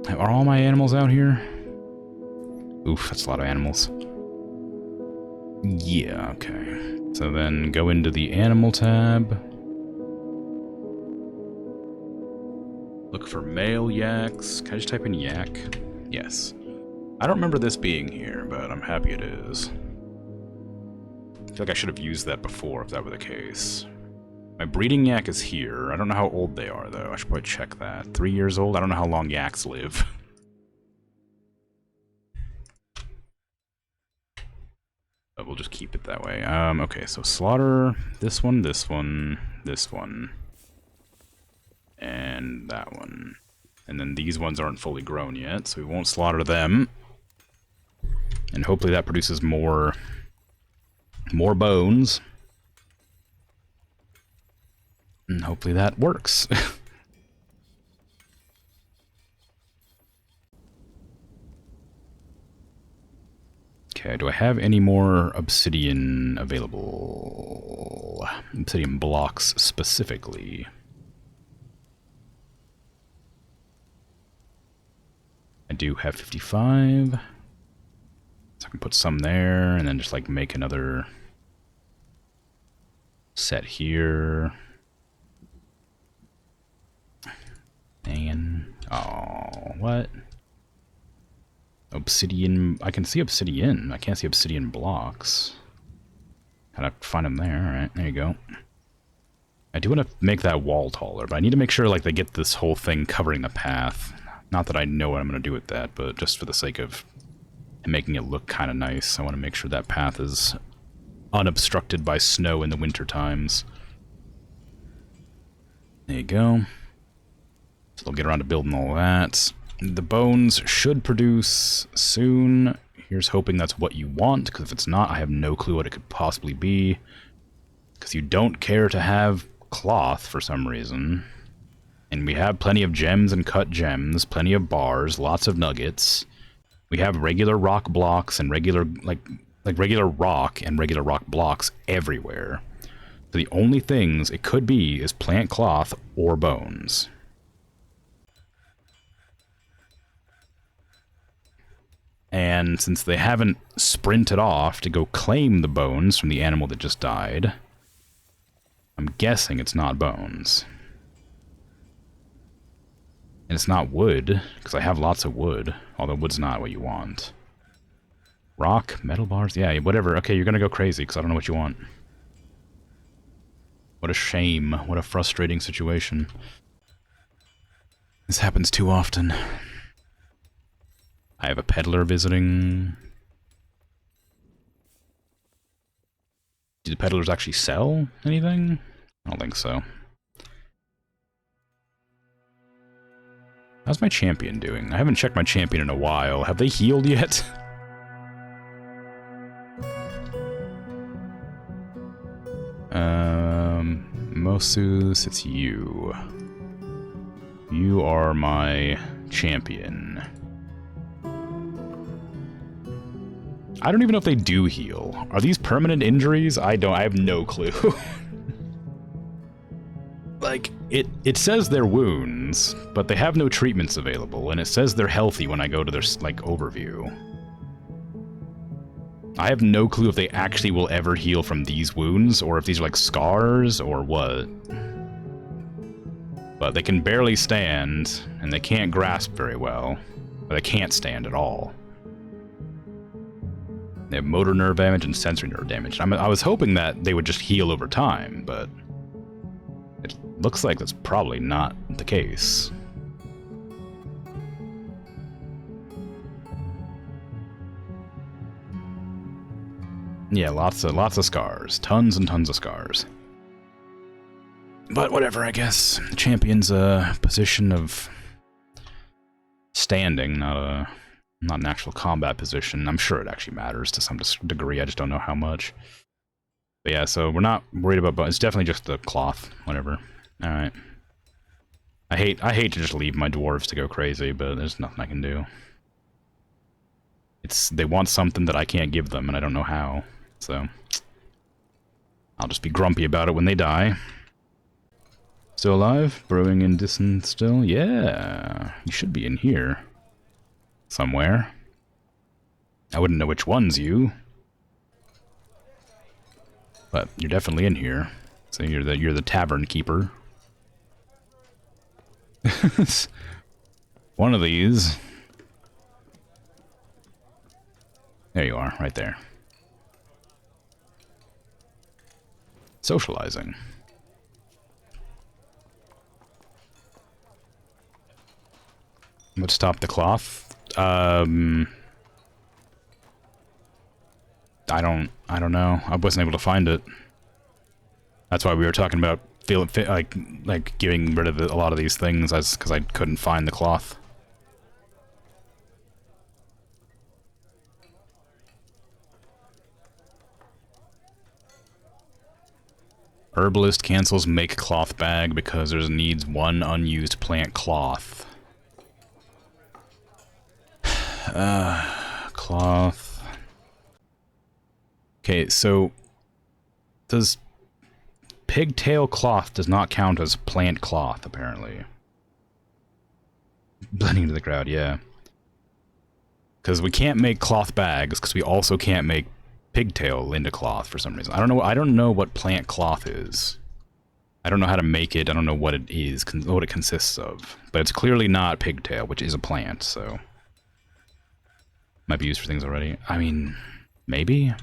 Are all my animals out here? Oof, that's a lot of animals. Yeah, okay. So then go into the animal tab. Look for male yaks. Can I just type in yak? Yes. I don't remember this being here, but I'm happy it is. I feel like I should have used that before if that were the case. My breeding yak is here. I don't know how old they are, though. I should probably check that. 3 years old? I don't know how long yaks live. But we'll just keep it that way. Okay, so slaughter this one, this one, this one. And that one. And then these ones aren't fully grown yet, so we won't slaughter them. And hopefully that produces more bones. And hopefully that works. Okay, do I have any more obsidian available? Obsidian blocks specifically. I do have 55. So I can put some there and then just like make another set here. And oh, what? Obsidian. I can see obsidian. I can't see obsidian blocks. Gotta find them there. Alright, there you go. I do want to make that wall taller, but I need to make sure like they get this whole thing covering the path. Not that I know what I'm going to do with that, but just for the sake of making it look kind of nice, I want to make sure that path is unobstructed by snow in the winter times. There you go. So they'll get around to building all that. The bones should produce soon. Here's hoping that's what you want, because if it's not, I have no clue what it could possibly be. Because you don't care to have cloth for some reason. And we have plenty of gems and cut gems, plenty of bars, lots of nuggets. We have regular rock blocks and regular, like regular rock and regular rock blocks everywhere. So the only things it could be is plant cloth or bones. And since they haven't sprinted off to go claim the bones from the animal that just died, I'm guessing it's not bones. And it's not wood, because I have lots of wood, although wood's not what you want. Rock, metal bars, yeah, whatever. Okay, you're gonna go crazy, because I don't know what you want. What a shame. What a frustrating situation. This happens too often. I have a peddler visiting. Do the peddlers actually sell anything? I don't think so. How's my champion doing? I haven't checked my champion in a while. Have they healed yet? Mosus, it's you. You are my champion. I don't even know if they do heal. Are these permanent injuries? I have no clue. Like, it says they're wounds, but they have no treatments available, and it says they're healthy when I go to their, like, overview. I have no clue if they actually will ever heal from these wounds, or if these are, like, scars, or what. But they can barely stand, and they can't grasp very well. Or they can't stand at all. They have motor nerve damage and sensory nerve damage. I was hoping that they would just heal over time, but it looks like that's probably not the case. Yeah, lots of scars. Tons and tons of scars. But whatever, I guess. The champion's a position of standing, not an actual combat position. I'm sure it actually matters to some degree, I just don't know how much. But yeah, so we're not worried about... It's definitely just the cloth, whatever. Alright. I hate to just leave my dwarves to go crazy, but there's nothing I can do. They want something that I can't give them, and I don't know how. So I'll just be grumpy about it when they die. Still alive? Brewing in distance still? Yeah, you should be in here. Somewhere. I wouldn't know which one's you. But you're definitely in here. So you're the tavern keeper. One of these. There you are, right there. Socializing. Let's stop the cloth. I don't know. I wasn't able to find it. That's why we were talking about like getting rid of a lot of these things, because I couldn't find the cloth. Herbalist cancels make cloth bag because there needs one unused plant cloth. Cloth. Okay, so does pigtail cloth does not count as plant cloth, apparently. Blending into the crowd, yeah. Because we can't make cloth bags, because we also can't make pigtail into cloth for some reason. I don't know what plant cloth is. I don't know how to make it. I don't know what it is, what it consists of. But it's clearly not pigtail, which is a plant, so might be used for things already. I mean, maybe. I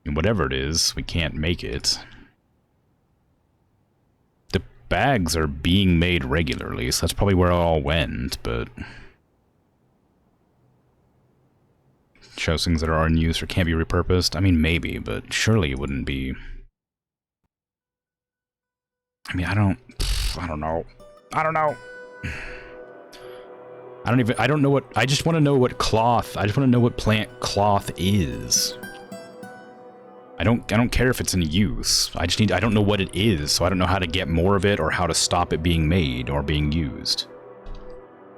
mean, whatever it is, we can't make it. The bags are being made regularly, so that's probably where it all went, but shows things that are unused or can't be repurposed. I mean, maybe, but surely it wouldn't be. I mean, I don't know. I don't know. I don't know what, I just want to know what cloth, I just want to know what plant cloth is. I don't care if it's in use. I don't know what it is, so I don't know how to get more of it or how to stop it being made or being used.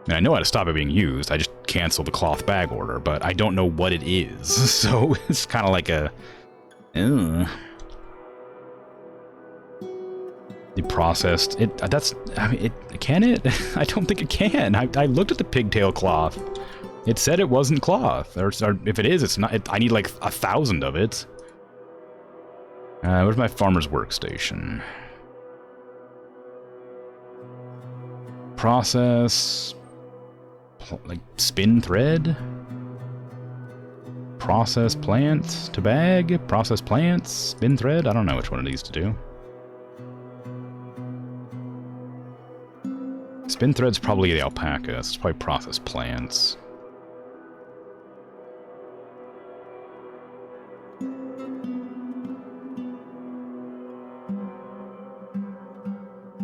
I mean, I know how to stop it being used, I just cancel the cloth bag order, but I don't know what it is, so it's kind of like a... The processed... I mean, can it? I don't think it can. I looked at the pigtail cloth. It said it wasn't cloth, or if it is, it's not... I need like 1,000 of it. Where's my farmer's workstation? Process... like spin thread? Process plant to bag? Process plants? Spin thread? I don't know which one of these to do. Spin thread's probably the alpaca. It's probably process plants.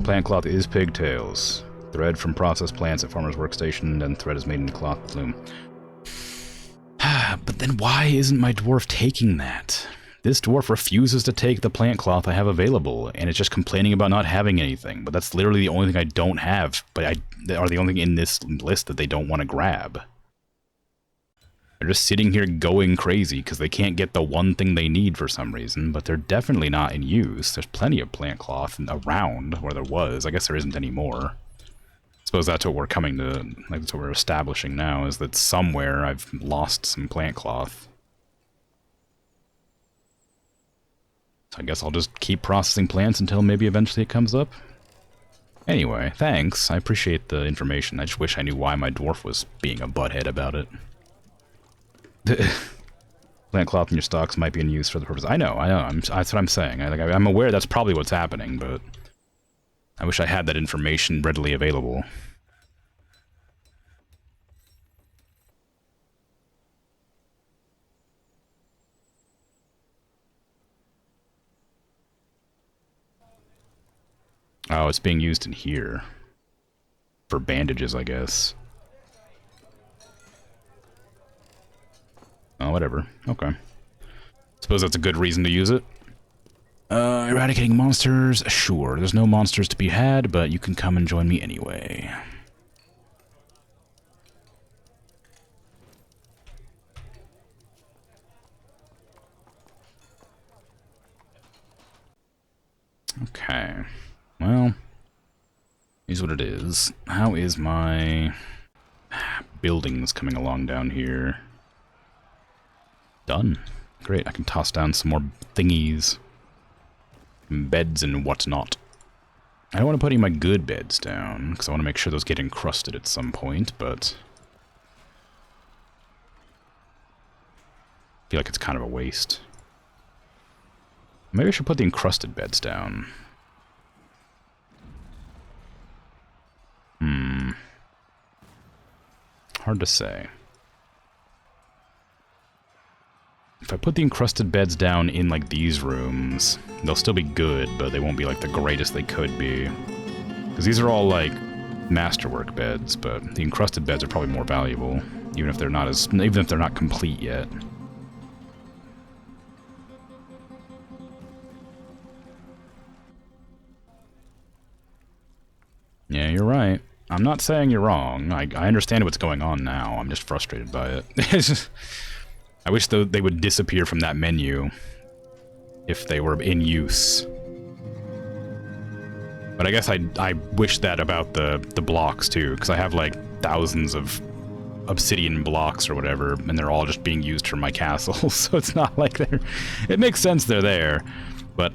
Plant cloth is pigtails. Thread from processed plants at farmer's workstation, and thread is made into cloth plume. But then why isn't my dwarf taking that? This dwarf refuses to take the plant cloth I have available, and it's just complaining about not having anything. But that's literally the only thing I don't have, are the only thing in this list that they don't want to grab. They're just sitting here going crazy because they can't get the one thing they need for some reason, but they're definitely not in use. There's plenty of plant cloth around where there was. I guess there isn't any more. I suppose that's what we're coming to, like that's what we're establishing now, is that somewhere I've lost some plant cloth. So I guess I'll just keep processing plants until maybe eventually it comes up. Anyway, thanks. I appreciate the information. I just wish I knew why my dwarf was being a butthead about it. Plant cloth in your stocks might be in use for the purpose. I know. That's what I'm saying. I'm aware that's probably what's happening, but I wish I had that information readily available. Oh, it's being used in here. For bandages, I guess. Oh, whatever. Okay. Suppose that's a good reason to use it. Eradicating monsters? Sure, there's no monsters to be had, but you can come and join me anyway. Okay. Well, here's what it is. How is my buildings coming along down here? Done. Great, I can toss down some more thingies. Beds and whatnot. I don't want to put any of my good beds down, because I want to make sure those get encrusted at some point, but I feel like it's kind of a waste. Maybe I should put the encrusted beds down. Hard to say. If I put the encrusted beds down in, like, these rooms, they'll still be good, but they won't be, like, the greatest they could be. Because these are all, like, masterwork beds, but the encrusted beds are probably more valuable, even if they're not complete yet. Yeah, you're right. I'm not saying you're wrong. I understand what's going on now. I'm just frustrated by it. I wish they would disappear from that menu if they were in use. But I guess I wish that about the blocks too, because I have like thousands of obsidian blocks or whatever, and they're all just being used for my castle, so it's not like they're... It makes sense they're there, but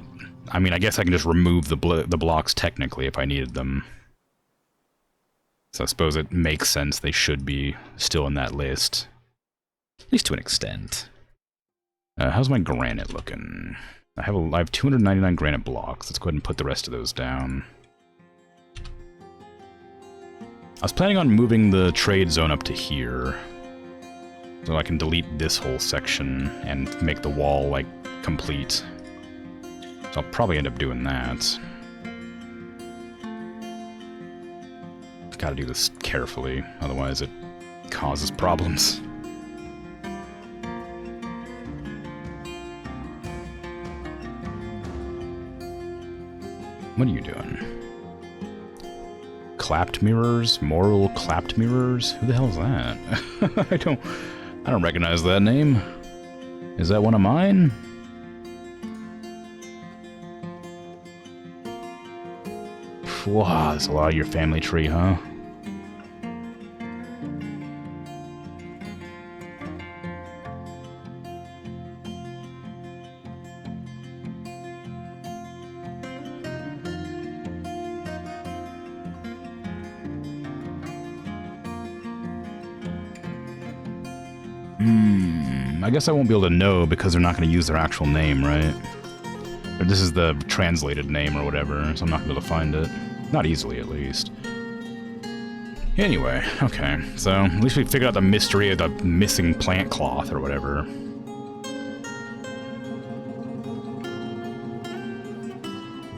I mean, I guess I can just remove the blocks technically if I needed them. So I suppose it makes sense they should be still in that list. At least to an extent. How's my granite looking? I have 299 granite blocks. Let's go ahead and put the rest of those down. I was planning on moving the trade zone up to here, so I can delete this whole section and make the wall, like, complete. So I'll probably end up doing that. Gotta do this carefully, otherwise it causes problems. What are you doing? Clapped mirrors? Moral clapped mirrors? Who the hell is that? I don't recognize that name. Is that one of mine? Wow, that's a lot of your family tree, huh? I guess I won't be able to know because they're not going to use their actual name, right? Or this is the translated name or whatever, so I'm not going to be able to find it. Not easily, at least. Anyway, okay. So, at least we figured out the mystery of the missing plant cloth or whatever.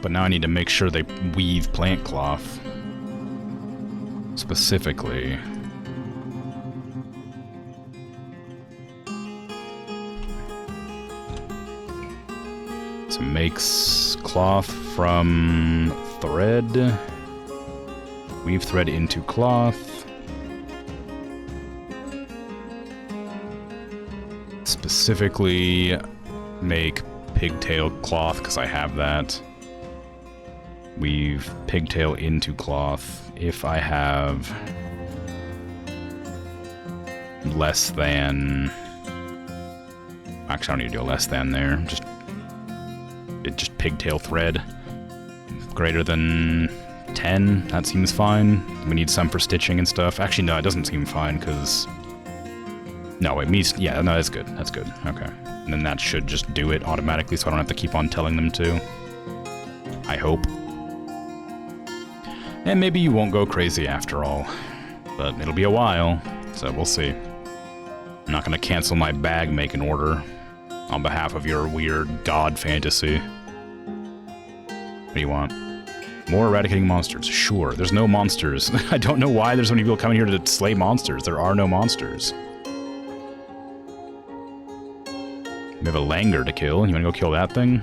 But now I need to make sure they weave plant cloth. Specifically. So makes cloth from thread. Weave thread into cloth. Specifically make pigtail cloth because I have that. Weave pigtail into cloth if I have less than... Actually, I don't need to do a less than there. Just pigtail thread. Greater than 10, that seems fine. We need some for stitching and stuff. Actually, no, it doesn't seem fine, because... No, wait, yeah, no, that's good. That's good. Okay. And then that should just do it automatically, so I don't have to keep on telling them to. I hope. And maybe you won't go crazy after all. But it'll be a while, so we'll see. I'm not gonna cancel my bag making order on behalf of your weird god fantasy. What do you want? More eradicating monsters. Sure, there's no monsters. I don't know why there's so many people coming here to slay monsters. There are no monsters. We have a langur to kill. You wanna go kill that thing?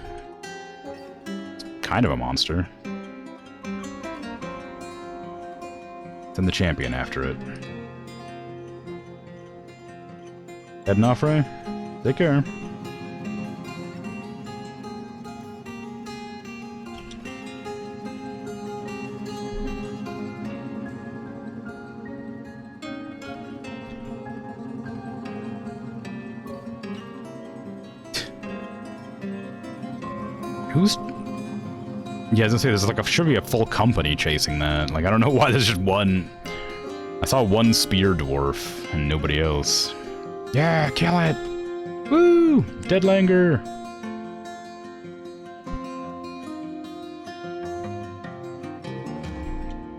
It's kind of a monster. Send the champion after it. Heading off, Ray? Take care. Who's... Yeah, I was gonna say, there's like should be a full company chasing that. Like, I don't know why there's just one... I saw one spear dwarf and nobody else. Yeah, kill it! Woo! Dead langur!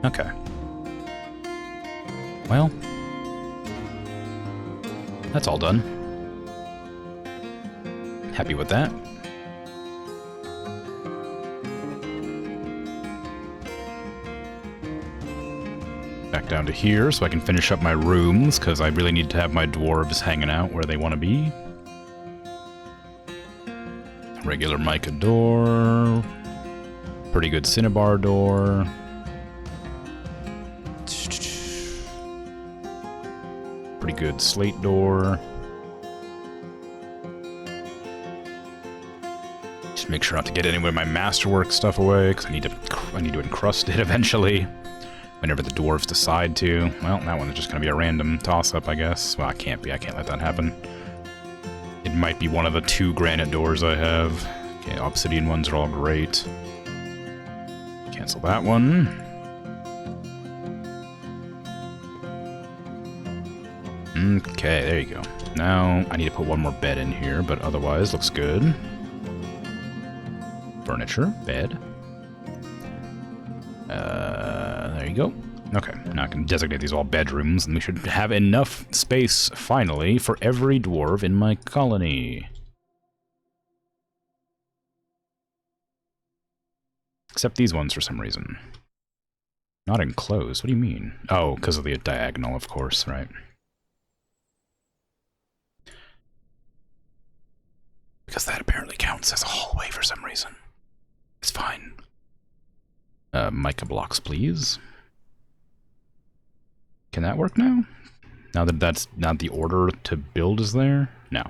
Okay. Well... That's all done. Happy with that. Back down to here so I can finish up my rooms, because I really need to have my dwarves hanging out where they want to be. Regular mica door. Pretty good cinnabar door. Pretty good slate door. Just make sure not to get any of my masterwork stuff away, because I need to encrust it eventually. Whenever the dwarves decide to. Well, that one's just going to be a random toss-up, I guess. Well, I can't let that happen. It might be one of the 2 granite doors I have. Okay, obsidian ones are all great. Cancel that one. Okay, there you go. Now, I need to put one more bed in here, but otherwise, looks good. Furniture, bed. There you go. Okay, now I can designate these all bedrooms, and we should have enough space, finally, for every dwarf in my colony. Except these ones for some reason. Not enclosed. What do you mean? Oh, because of the diagonal, of course, right. Because that apparently counts as a hallway for some reason. It's fine. Mica blocks, please. Can that work now? Now that that's not the order to build is there? No.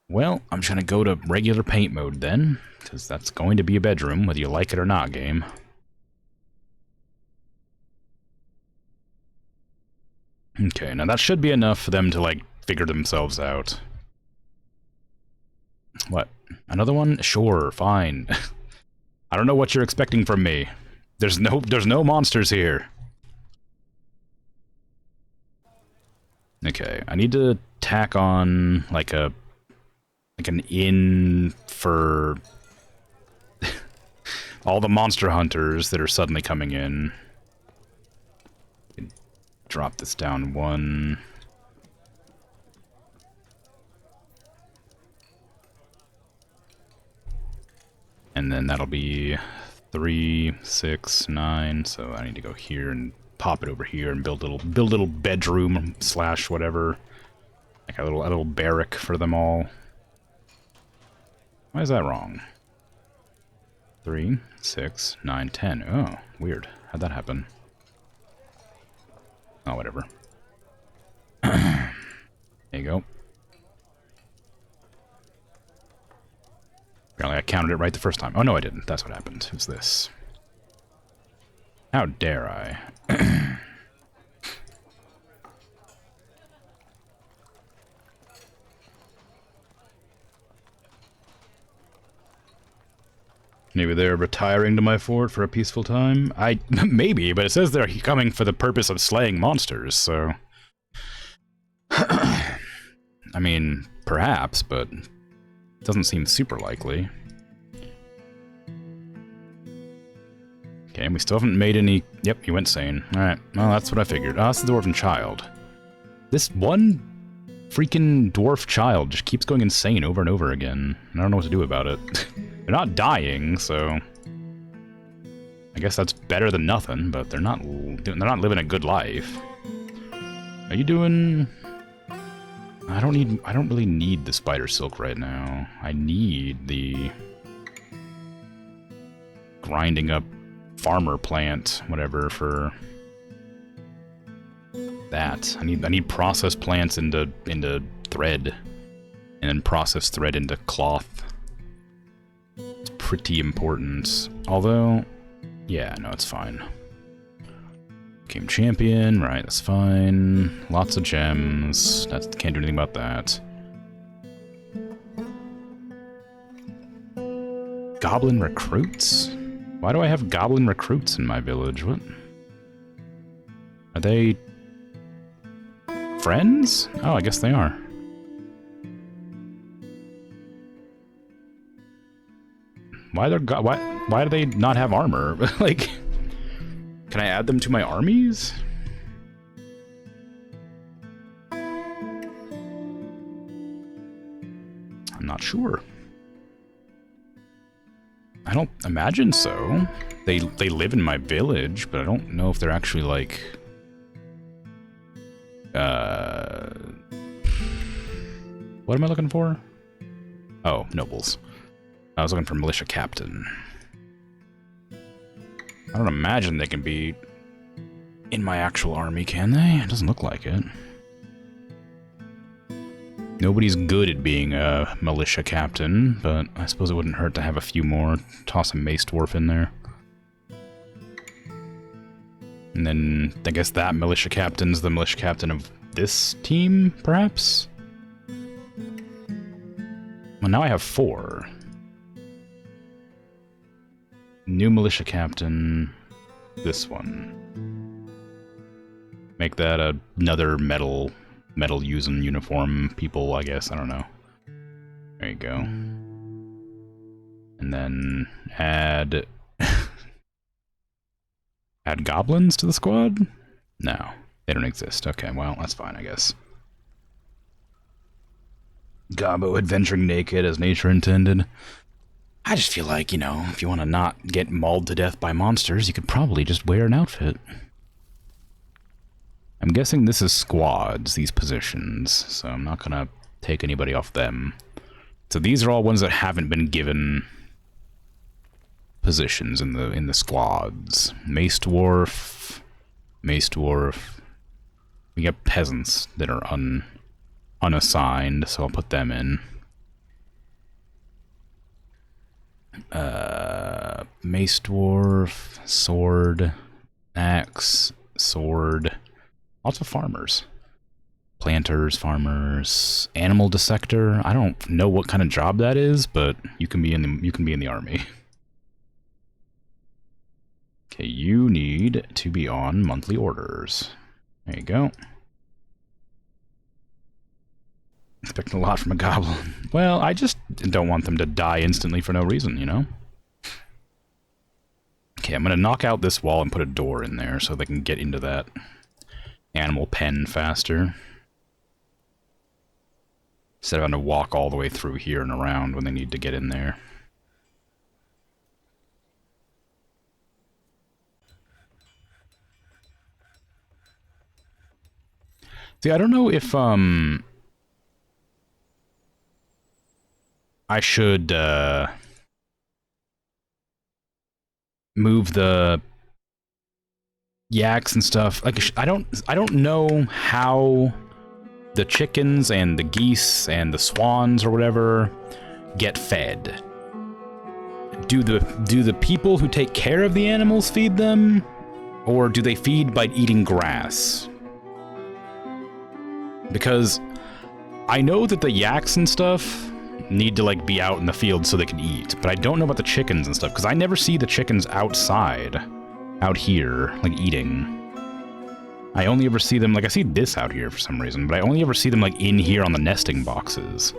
Well, I'm just gonna go to regular paint mode then, because that's going to be a bedroom, whether you like it or not, game. Okay, now that should be enough for them to, like, figure themselves out. What? Another one? Sure, fine. I don't know what you're expecting from me. There's no monsters here. Okay, I need to tack on, like, an inn for all the monster hunters that are suddenly coming in. Drop this down one. And then that'll be 3, 6, 9. So I need to go here and pop it over here and build a little bedroom slash whatever, like a little barrack for them all. Why is that wrong? 3, 6, 9, 10. Oh, weird. How'd that happen? Oh, whatever. There you go. Apparently I counted it right the first time. Oh, no, I didn't. That's what happened. Who's this? How dare I? Maybe they're retiring to my fort for a peaceful time? Maybe, but it says they're coming for the purpose of slaying monsters, so... I mean, perhaps, but... it doesn't seem super likely. Okay, and we still haven't made any... Yep, he went sane. Alright, well, that's what I figured. Oh, it's the Dwarven Child. This one freaking dwarf child just keeps going insane over and over again. I don't know what to do about it. They're not dying, so... I guess that's better than nothing, but they're not living a good life. Are you doing... I don't really need the spider silk right now. I need the... grinding up farmer plant, whatever, for... that. I need processed plants into thread. And then processed thread into cloth. It's pretty important. Although, yeah, no, it's fine. Became champion, right, that's fine. Lots of gems. Can't do anything about that. Goblin recruits? Why do I have goblin recruits in my village? What? Are they... friends? Oh, I guess they are. Why do they not have armor? Like, can I add them to my armies? I'm not sure. I don't imagine so. They live in my village, but I don't know if they're actually like... what am I looking for? Oh, nobles. I was looking for militia captain. I don't imagine they can be in my actual army, can they? It doesn't look like it. Nobody's good at being a militia captain, but I suppose it wouldn't hurt to have a few more. Toss a mace dwarf in there. And then I guess that militia captain's the militia captain of this team, perhaps? Well, now I have 4. New militia captain. This one. Make that another metal using uniform people, I guess. I don't know. There you go. And then add... add goblins to the squad? No, they don't exist. Okay, well, that's fine, I guess. Gobbo adventuring naked as nature intended. I just feel like, you know, if you want to not get mauled to death by monsters, you could probably just wear an outfit. I'm guessing this is squads, these positions, so I'm not gonna take anybody off them. So these are all ones that haven't been given positions in the squads. Mace Dwarf, Mace Dwarf. We got peasants that are unassigned, so I'll put them in. Mace Dwarf, sword, axe, sword. Lots of farmers. Planters, farmers, animal dissector. I don't know what kind of job that is, but you can be in the army. Okay, you need to be on monthly orders. There you go. Expecting a lot from a goblin. Well, I just don't want them to die instantly for no reason, you know? Okay, I'm gonna knock out this wall and put a door in there so they can get into that animal pen faster. Instead of having to walk all the way through here and around when they need to get in there. See, I don't know if, I should, move the yaks and stuff. Like, I don't know how the chickens and the geese and the swans or whatever get fed. Do the people who take care of the animals feed them? Or do they feed by eating grass? Because I know that the yaks and stuff need to, like, be out in the field so they can eat, but I don't know about the chickens and stuff, because I never see the chickens outside, out here, like, eating. I only ever see them, like, I see this out here for some reason, but I only ever see them, like, in here on the nesting boxes,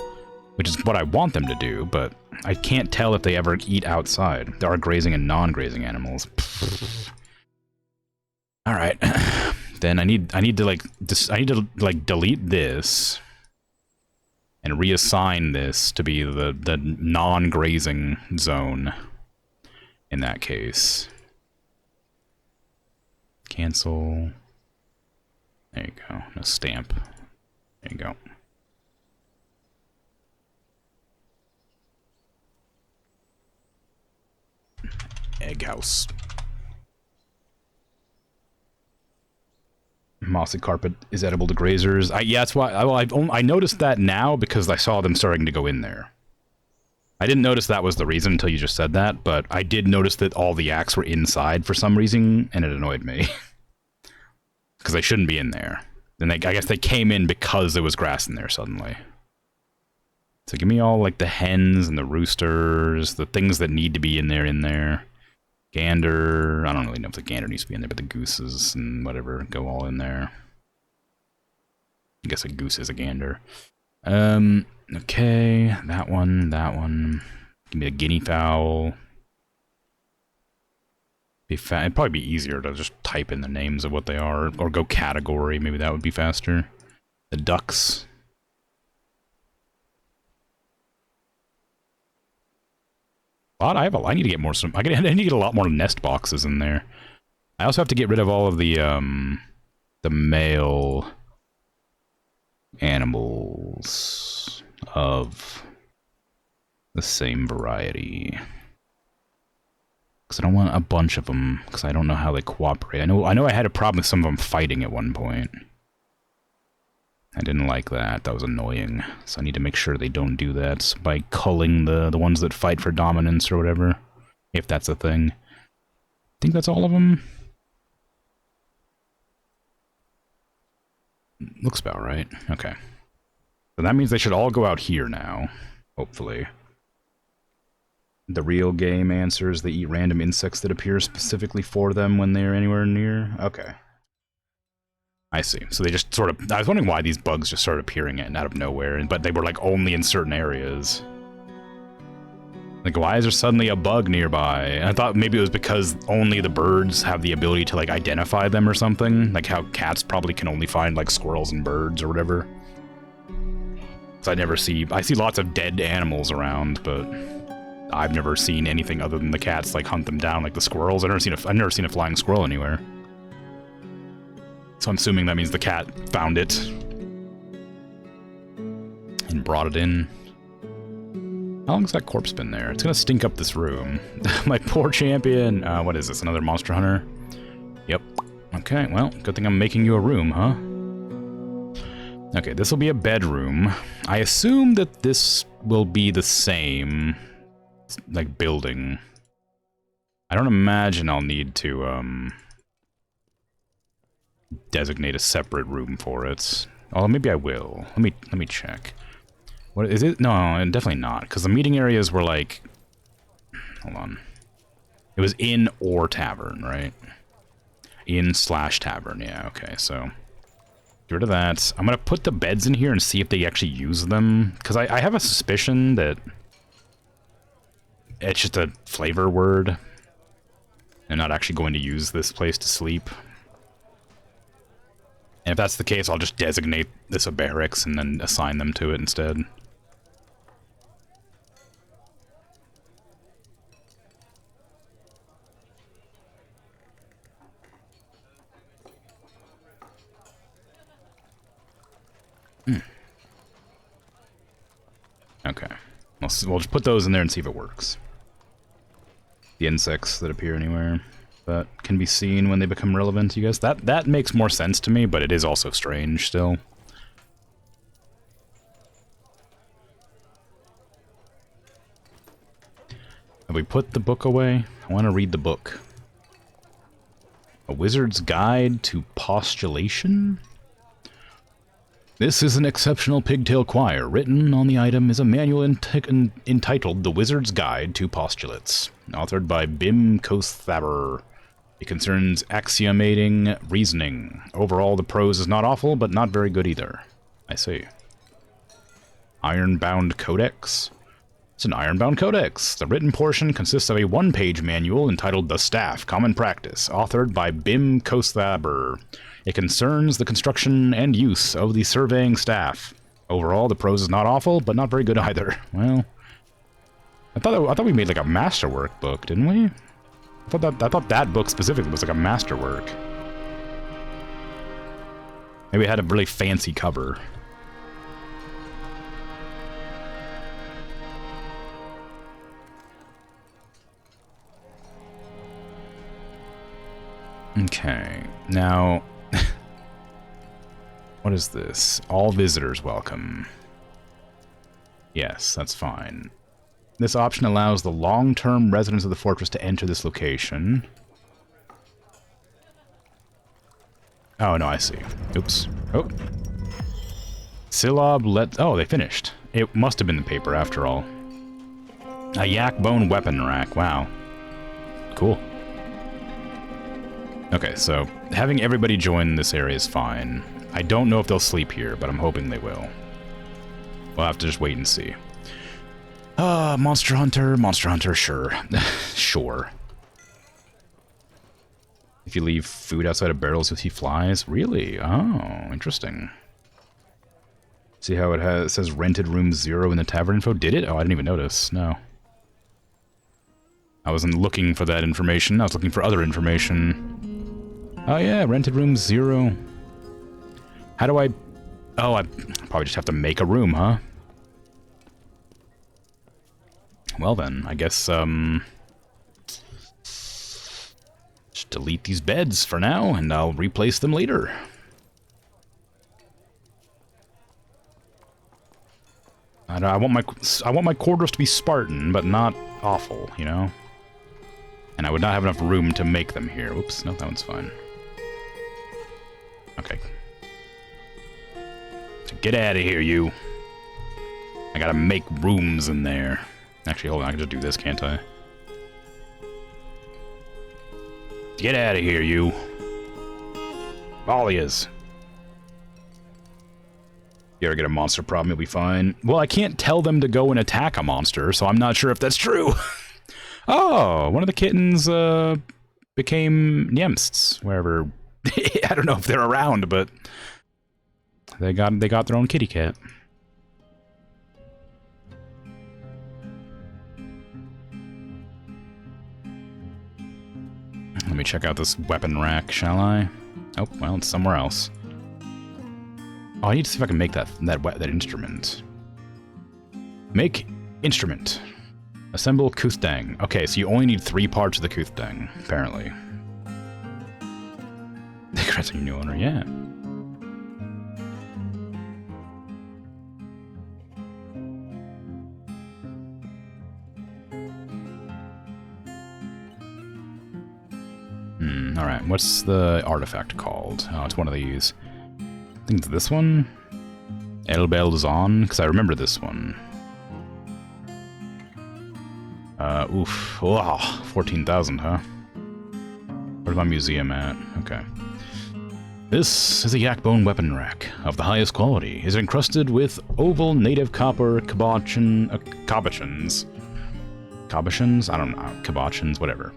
which is what I want them to do, but I can't tell if they ever eat outside. There are grazing and non-grazing animals. Alright. Then I need to, like, delete this and reassign this to be the non-grazing zone in that case. Cancel. There you go. No stamp. There you go. Egg house. Mossy carpet is edible to grazers. Yeah, that's why. I noticed that now because I saw them starting to go in there. I didn't notice that was the reason until you just said that, but I did notice that all the yaks were inside for some reason, and it annoyed me. Because they shouldn't be in there. And I guess they came in because there was grass in there suddenly. So give me all, like, the hens and the roosters, the things that need to be in there. Gander, I don't really know if the gander needs to be in there, but the gooses and whatever go all in there. I guess a goose is a gander. Okay, that one. Give me a guinea fowl. It'd probably be easier to just type in the names of what they are, or go category, maybe that would be faster. The ducks. I need to get more. I need to get a lot more nest boxes in there. I also have to get rid of all of the male animals of the same variety. Because I don't want a bunch of them. Because I don't know how they cooperate. I know I had a problem with some of them fighting at one point. I didn't like that. That was annoying. So I need to make sure they don't do that by culling the ones that fight for dominance or whatever. If that's a thing. I think that's all of them. Looks about right. Okay. So that means they should all go out here now. Hopefully. The real game answers, they eat random insects that appear specifically for them when they're anywhere near. Okay. I see. So they just sort of... I was wondering why these bugs just started appearing out of nowhere, but they were, like, only in certain areas. Like, why is there suddenly a bug nearby? I thought maybe it was because only the birds have the ability to, like, identify them or something. Like how cats probably can only find, like, squirrels and birds or whatever. So I never see... I see lots of dead animals around, but... I've never seen anything other than the cats like hunt them down like the squirrels. I've never seen a flying squirrel anywhere. So I'm assuming that means the cat found it and brought it in. How long's that corpse been there? It's gonna stink up this room. My poor champion. What is this? Another monster hunter? Yep. Okay, well, good thing I'm making you a room, huh? Okay, this will be a bedroom. I assume that this will be the same, like, building. I don't imagine I'll need to, designate a separate room for it. Oh, maybe I will. Let me check. What is it? No, definitely not, because the meeting areas were like... Hold on. It was inn or tavern, right? Inn/tavern, yeah, okay, so... Get rid of that. I'm gonna put the beds in here and see if they actually use them, because I have a suspicion that... It's just a flavor word. They're not actually going to use this place to sleep. And if that's the case, I'll just designate this a barracks and then assign them to it instead. Okay. We'll just put those in there and see if it works. The insects that appear anywhere that can be seen when they become relevant, you guys. That makes more sense to me, but it is also strange still. Have we put the book away? I want to read the book. A Wizard's Guide to Postulation? This is an exceptional pigtail choir. Written on the item is a manual entitled The Wizard's Guide to Postulates, authored by Bim Kosthaber. It concerns axiomating reasoning. Overall, the prose is not awful, but not very good either. I see. Ironbound Codex? It's an Ironbound Codex. The written portion consists of a one-page manual entitled The Staff, Common Practice, authored by Bim Kosthaber. It concerns the construction and use of the surveying staff. Overall, the prose is not awful, but not very good either. Well, I thought we made like a masterwork book, didn't we? I thought that book specifically was like a masterwork. Maybe it had a really fancy cover. Okay, now... What is this? All visitors welcome. Yes, that's fine. This option allows the long-term residents of the fortress to enter this location. Oh, no, I see. Oops. Oh. Silob let... Oh, they finished. It must have been the paper after all. A yak bone weapon rack. Wow. Cool. Okay, so having everybody join this area is fine. I don't know if they'll sleep here, but I'm hoping they will. We'll have to just wait and see. Monster Hunter, sure. Sure. If you leave food outside of barrels, you'll see flies? Really? Oh, interesting. See how it says rented room 0 in the tavern info? Did it? Oh, I didn't even notice. No. I wasn't looking for that information. I was looking for other information. Oh yeah, rented room 0. How do I... Oh, I probably just have to make a room, huh? Well then, I guess, just delete these beds for now, and I'll replace them later. I want my quarters to be Spartan, but not awful, you know? And I would not have enough room to make them here. Oops, no, that one's fine. Okay. So get out of here, you. I gotta make rooms in there. Actually, hold on, I can just do this, can't I? Get out of here, you. All he is. You ever get a monster problem, you'll be fine. Well, I can't tell them to go and attack a monster, so I'm not sure if that's true. Oh, one of the kittens became Nyemsts, wherever. I don't know if they're around, but they got their own kitty cat. Let me check out this weapon rack, shall I? Oh, well, it's somewhere else. Oh, I need to see if I can make that instrument. Make instrument. Assemble Kuthdang. Okay, so you only need 3 parts of the Kuthdang, apparently. Congrats on your new owner, yeah. Alright, what's the artifact called? Oh, it's one of these. I think it's this one? El Belzon, because I remember this one. Oof. Wow, 14,000, huh? Where's my museum at? Okay. This is a yak-bone weapon rack of the highest quality. It is encrusted with oval native copper cabochons. Cabochons? I don't know. Cabochons, whatever.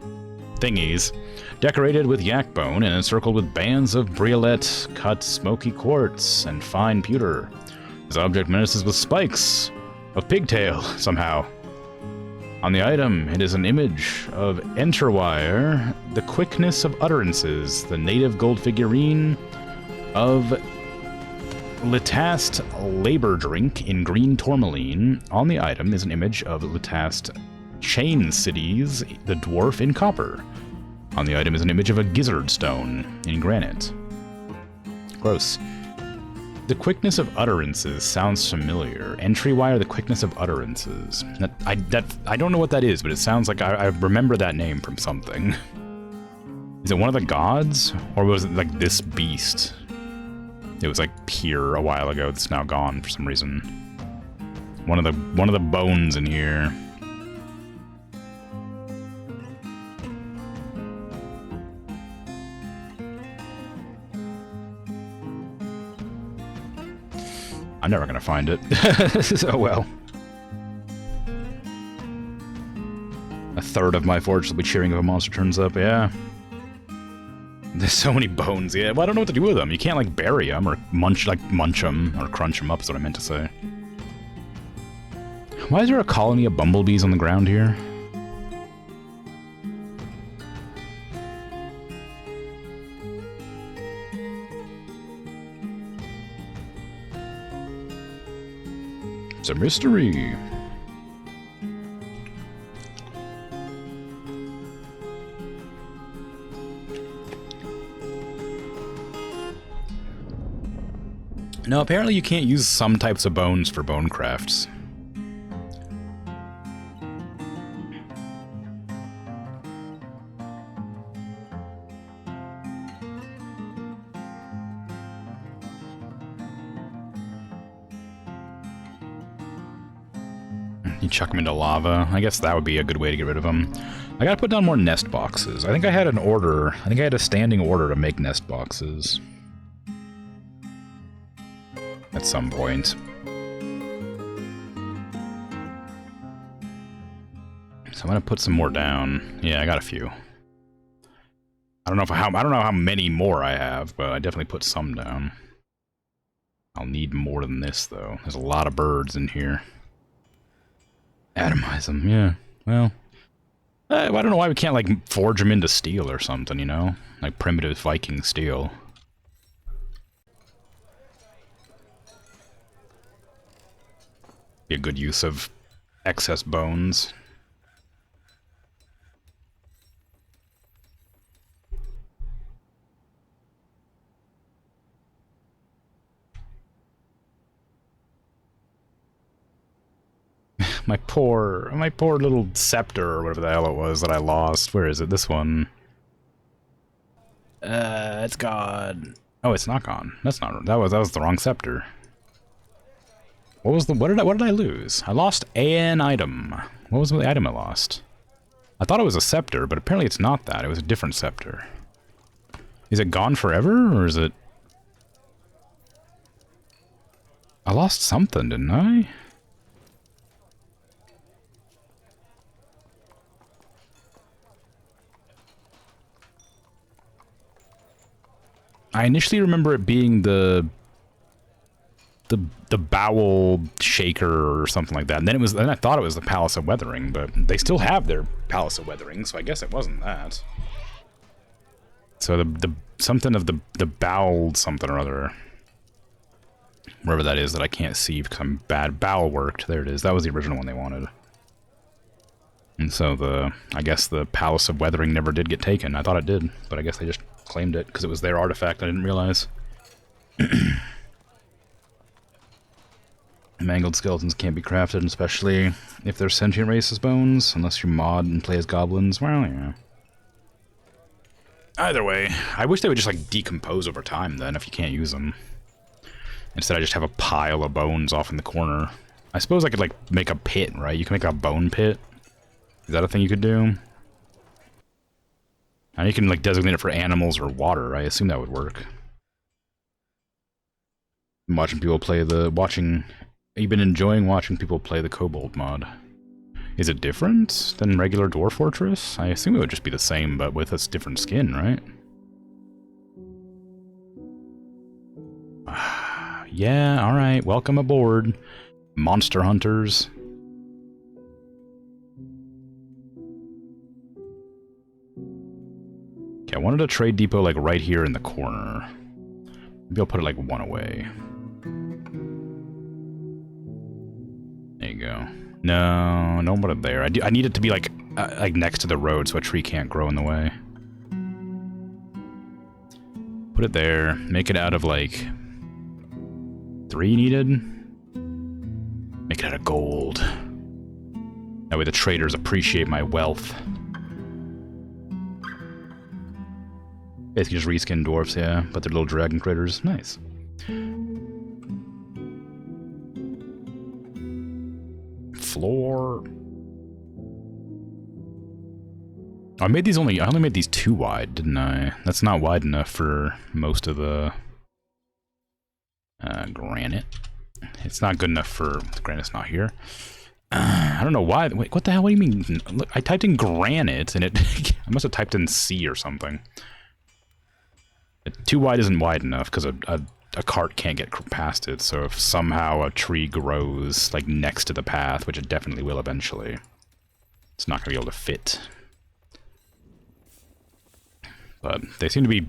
Thingies. Decorated with yak bone and encircled with bands of briolette, cut smoky quartz, and fine pewter. This object menaces with spikes of pigtail, somehow. On the item, it is an image of Enterwire, the quickness of utterances, the native gold figurine of Litast labor drink in green tourmaline. On the item is an image of Litast chain cities, the dwarf in copper. On the item is an image of a gizzard stone in granite. Gross. The quickness of utterances sounds familiar. Entry wire, the quickness of utterances. I don't know what that is, but it sounds like I remember that name from something. Is it one of the gods? Or was it like this beast? It was like here a while ago that's now gone for some reason. One of the bones in here. I'm never gonna find it. Oh well. A third of my forge will be cheering if a monster turns up, yeah. There's so many bones, yeah. Well, I don't know what to do with them. You can't, like, bury them or munch them or crunch them up is what I meant to say. Why is there a colony of bumblebees on the ground here? It's a mystery. No, apparently you can't use some types of bones for bone crafts. You chuck them into lava. I guess that would be a good way to get rid of them. I gotta put down more nest boxes. I think I had an order. I think I had a standing order to make nest boxes. At some point. So I'm gonna put some more down. Yeah, I got a few. I don't know how many more I have, but I definitely put some down. I'll need more than this though. There's a lot of birds in here. Atomize them, yeah. Well, I don't know why we can't like forge them into steel or something, you know? Like primitive Viking steel. Be a good use of excess bones. my poor little scepter or whatever the hell it was that I lost. Where is it? This one. It's gone. Oh, it's not gone. That's not. That was the wrong scepter. What did I lose? I lost an item. What was the item I lost? I thought it was a scepter, but apparently it's not that. It was a different scepter. Is it gone forever, or is it... I lost something, didn't I? I initially remember it being the bowel shaker or something like that. And then I thought it was the Palace of Weathering, but they still have their Palace of Weathering, so I guess it wasn't that. So the something of the bowel something or other, wherever that is that I can't see because I'm bad. Bowel worked. There it is. That was the original one they wanted. And so I guess the Palace of Weathering never did get taken. I thought it did, but I guess they just claimed it because it was their artifact. I didn't realize. Mangled skeletons can't be crafted, especially if they're sentient races bones, unless you mod and play as goblins. Well, yeah. Either way, I wish they would just, like, decompose over time, then, if you can't use them. Instead, I just have a pile of bones off in the corner. I suppose I could, like, make a pit, right? You can make a bone pit. Is that a thing you could do? And you can, like, designate it for animals or water. I assume that would work. I'm watching people play You've been enjoying watching people play the Kobold mod. Is it different than regular Dwarf Fortress? I assume it would just be the same, but with a different skin, right? Yeah, alright, welcome aboard, monster hunters. Okay, I wanted a trade depot, like, right here in the corner. Maybe I'll put it, like, one away. There you go. No, don't put it there. I need it to be, like next to the road so a tree can't grow in the way. Put it there. Make it out of, like, 3 needed. Make it out of gold. That way the traders appreciate my wealth. Basically just reskin dwarfs, yeah. But they're little dragon critters. Nice. Floor. I only made these 2 wide, didn't I? That's not wide enough for most of the granite. It's not good enough for granite's not here. I don't know why. Wait, what the hell? What do you mean? Look, I typed in granite and it I must have typed in C or something. 2 wide isn't wide enough because a cart can't get past it, so if somehow a tree grows, like, next to the path, which it definitely will eventually, it's not going to be able to fit. But they seem to be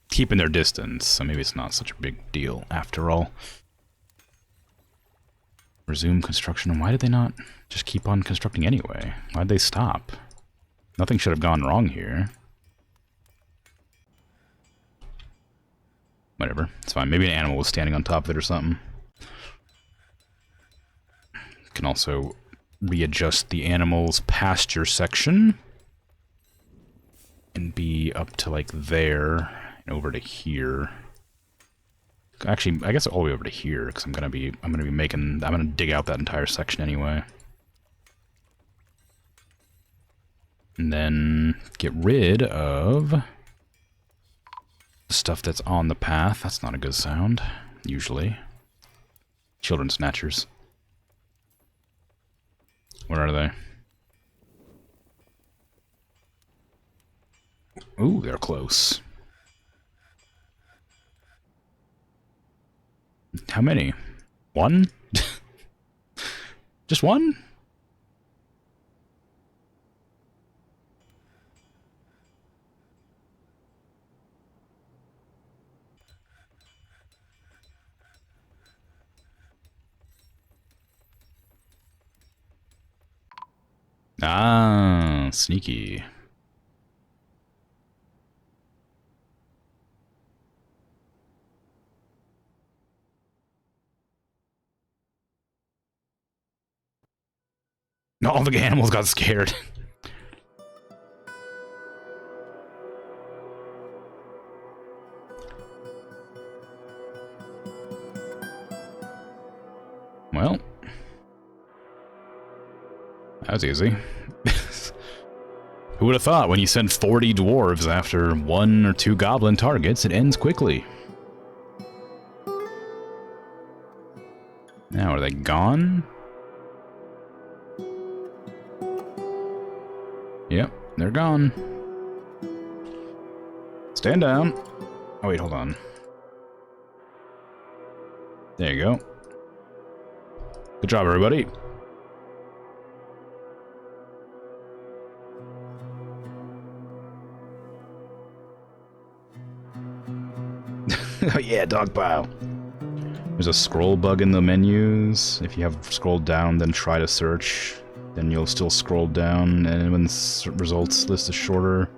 keeping their distance, so maybe it's not such a big deal after all. Resume construction. Why did they not just keep on constructing anyway? Why'd they stop? Nothing should have gone wrong here. Whatever, it's fine. Maybe an animal was standing on top of it or something. Can also readjust the animal's pasture section. And be up to, like, there and over to here. Actually, I guess all the way over to here, because I'm gonna dig out that entire section anyway. And then get rid of stuff that's on the path. That's not a good sound, usually. Children snatchers. Where are they? Ooh, they're close. How many? 1? Just 1? Ah, sneaky. All the animals got scared. Well, that was easy. Who would have thought when you send 40 dwarves after 1 or 2 goblin targets, it ends quickly? Now, are they gone? Yep, they're gone. Stand down. Oh wait, hold on. There you go. Good job, everybody. Oh yeah, dog pile. There's a scroll bug in the menus. If you have scrolled down, then try to search, then you'll still scroll down, and when the results list is shorter,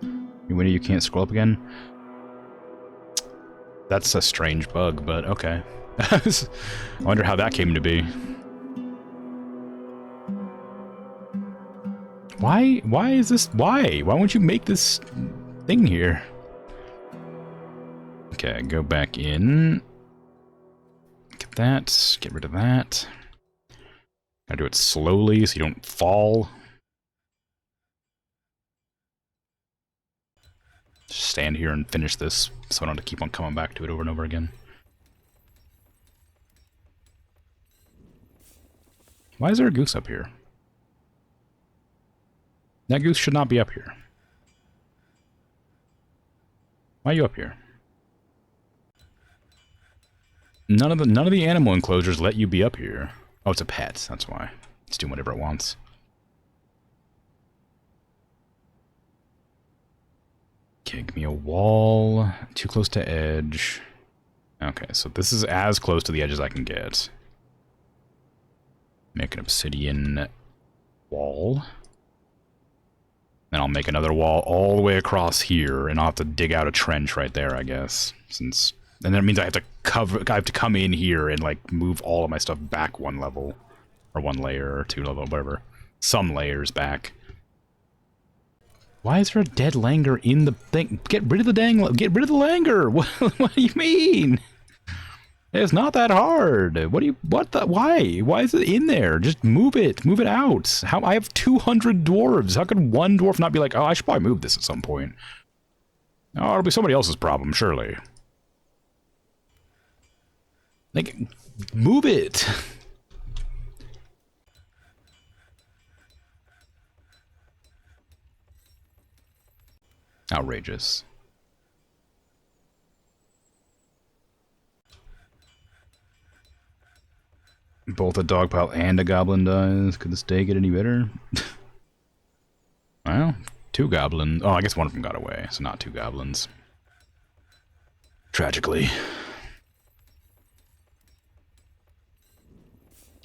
you can't scroll up again. That's a strange bug, but okay. I wonder how that came to be. Why is this? Why won't you make this thing here? Okay, go back in. Get that. Get rid of that. Gotta do it slowly so you don't fall. Just stand here and finish this so I don't have to keep on coming back to it over and over again. Why is there a goose up here? That goose should not be up here. Why are you up here? None of the animal enclosures let you be up here. Oh, it's a pet, that's why. It's doing whatever it wants. Okay, give me a wall. Too close to edge. Okay, so this is as close to the edge as I can get. Make an obsidian wall. Then I'll make another wall all the way across here, and I'll have to dig out a trench right there, I guess. And that means I have to come in here and like move all of my stuff back one level, or one layer, or two level, whatever. Some layers back. Why is there a dead langur in the thing? Get rid of the langur! What do you mean? It's not that hard. Why? Why is it in there? Just move it out. I have 200 dwarves. How could one dwarf not be like, oh, I should probably move this at some point? Oh, it'll be somebody else's problem, surely. Like, move it. Outrageous. Both a dog pile and a goblin dies. Could this day get any better? Well, 2 goblins. Oh, I guess one of them got away, so not 2 goblins. Tragically.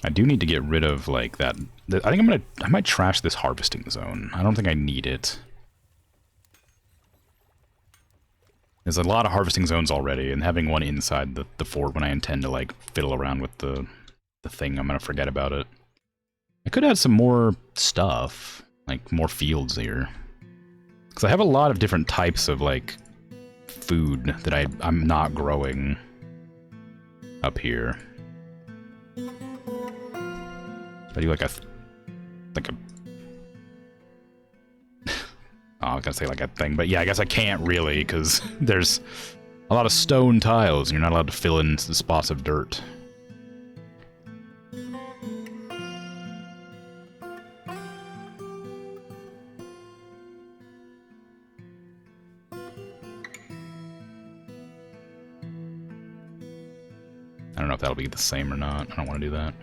I do need to get rid of, like, that... I think I might trash this harvesting zone. I don't think I need it. There's a lot of harvesting zones already, and having one inside the fort when I intend to, like, fiddle around with the thing, I'm gonna forget about it. I could add some more stuff, like more fields here. Because I have a lot of different types of, like, food that I'm not growing up here. I do like a oh, I was gonna say like a thing, but yeah, I guess I can't really, because there's a lot of stone tiles, and you're not allowed to fill in the spots of dirt. I don't know if that'll be the same or not. I don't want to do that.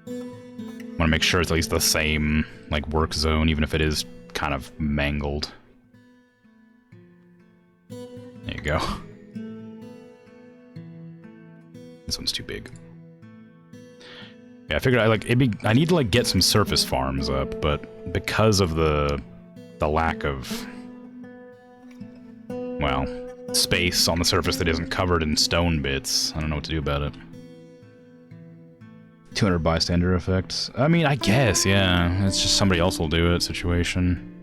I want to make sure it's at least the same, like, work zone, even if it is kind of mangled. There you go. This one's too big. Yeah, I figured I need to, like, get some surface farms up, but because of the lack of, well, space on the surface that isn't covered in stone bits, I don't know what to do about it. 200 bystander effects. I mean, I guess, yeah. It's just somebody else will do it situation.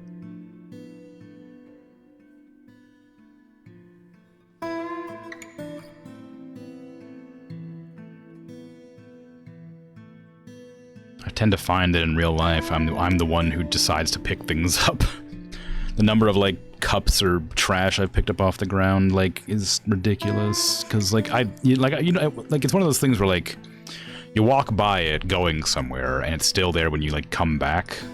I tend to find that in real life, I'm the one who decides to pick things up. The number of, like, cups or trash I've picked up off the ground, like, is ridiculous. Because, like, it's one of those things where, like, you walk by it going somewhere, and it's still there when you, like, come back. So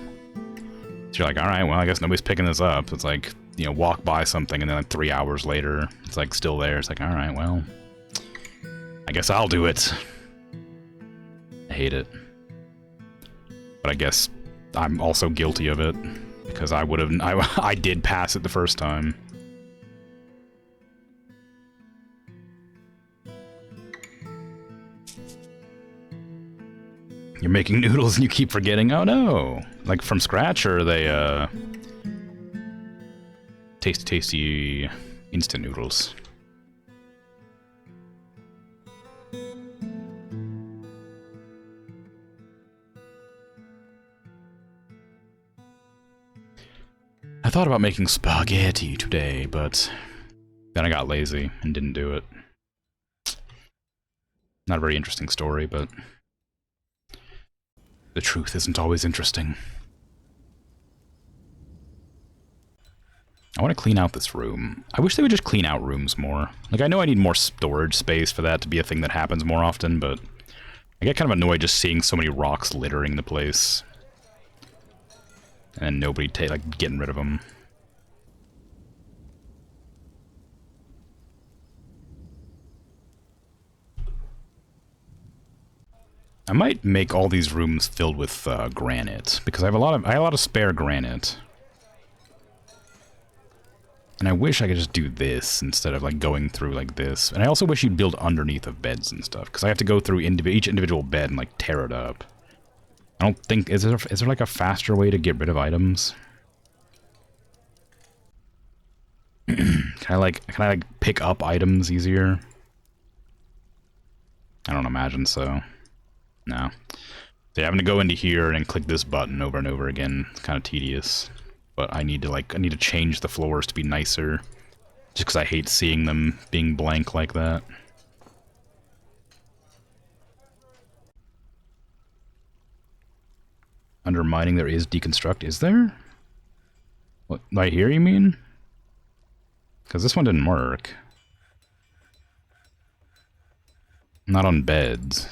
you're like, alright, well, I guess nobody's picking this up. It's like, you know, walk by something, and then, like, 3 hours later, it's, like, still there. It's like, alright, well, I guess I'll do it. I hate it. But I guess I'm also guilty of it, because I did pass it the first time. You're making noodles and you keep forgetting. Oh no! Like from scratch, or are they tasty, tasty instant noodles? I thought about making spaghetti today, but then I got lazy and didn't do it. Not a very interesting story, but the truth isn't always interesting. I want to clean out this room. I wish they would just clean out rooms more. Like, I know I need more storage space for that to be a thing that happens more often, but I get kind of annoyed just seeing so many rocks littering the place. And nobody like getting rid of them. I might make all these rooms filled with granite because I have a lot of spare granite. And I wish I could just do this instead of like going through like this. And I also wish you'd build underneath of beds and stuff because I have to go through each individual bed and like tear it up. I don't think is there like a faster way to get rid of items? Can I like pick up items easier? I don't imagine so. No. So having to go into here and click this button over and over again, it's kind of tedious. But I need to change the floors to be nicer. Just because I hate seeing them being blank like that. Under mining there is deconstruct, is there? What, right here you mean? Because this one didn't work. Not on beds.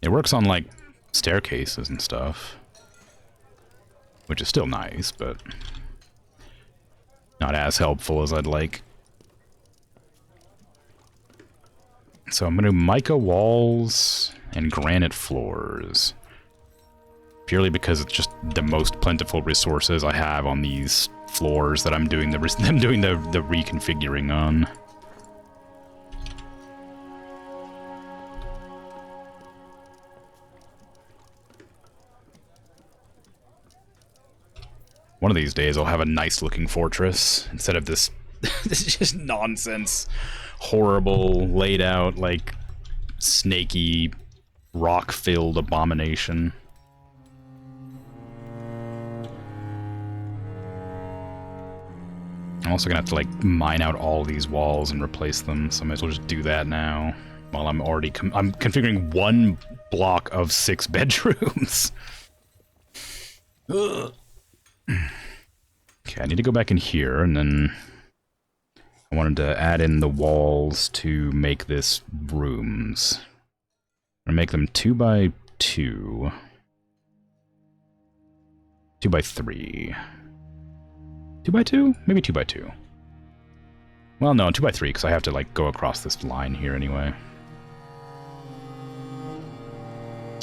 It works on, like, staircases and stuff. Which is still nice, but not as helpful as I'd like. So I'm going to do mica walls and granite floors. Purely because it's just the most plentiful resources I have on these floors that I'm doing the reconfiguring on. One of these days I'll have a nice looking fortress instead of this this is just nonsense, horrible, laid out, like, snaky, rock-filled abomination. I'm also gonna have to, like, mine out all these walls and replace them, so I might as well just do that now. While I'm already I'm configuring one block of 6 bedrooms. Ugh. Okay, I need to go back in here, and then I wanted to add in the walls to make this rooms. I'm gonna make them 2 by 2. 2 by 3. 2 by 2? Maybe 2 by 2. Well, no, 2 by 3, because I have to, like, go across this line here anyway.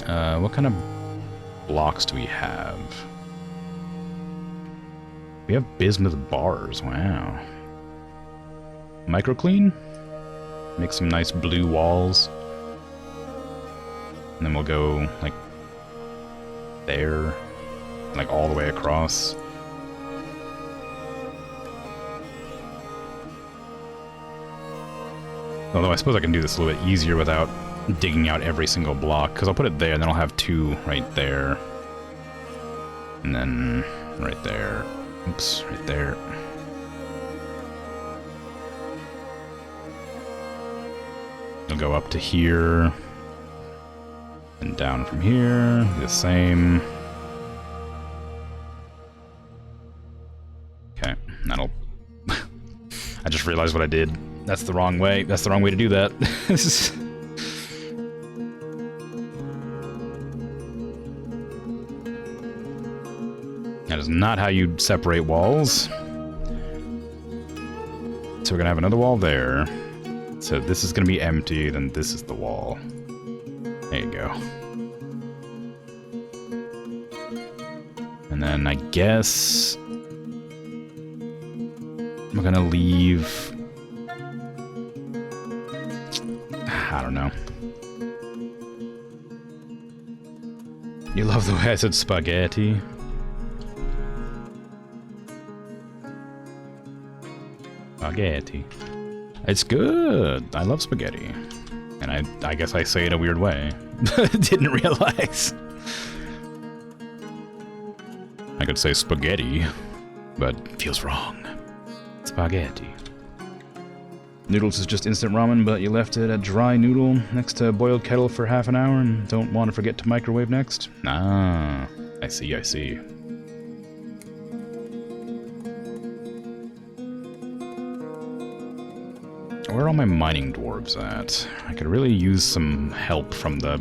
What kind of blocks do we have? We have bismuth bars, wow. Microclean? Make some nice blue walls. And then we'll go, like, there. Like, all the way across. Although I suppose I can do this a little bit easier without digging out every single block, because I'll put it there, and then I'll have 2 right there. And then right there. Oops, right there. It'll go up to here. And down from here. The same. Okay, that'll... I just realized what I did. That's the wrong way. That's the wrong way to do that. That is not how you separate walls. So we're gonna have another wall there. So this is gonna be empty, then this is the wall. There you go. And then I guess We're gonna leave... I don't know. You love the way I said spaghetti? Spaghetti. It's good. I love spaghetti. And I guess I say it a weird way. Didn't realize. I could say spaghetti, but feels wrong. Spaghetti. Noodles is just instant ramen, but you left it at dry noodle next to boiled kettle for half an hour and don't want to forget to microwave next? Ah, I see, I see. Where are all my mining dwarves at? I could really use some help from the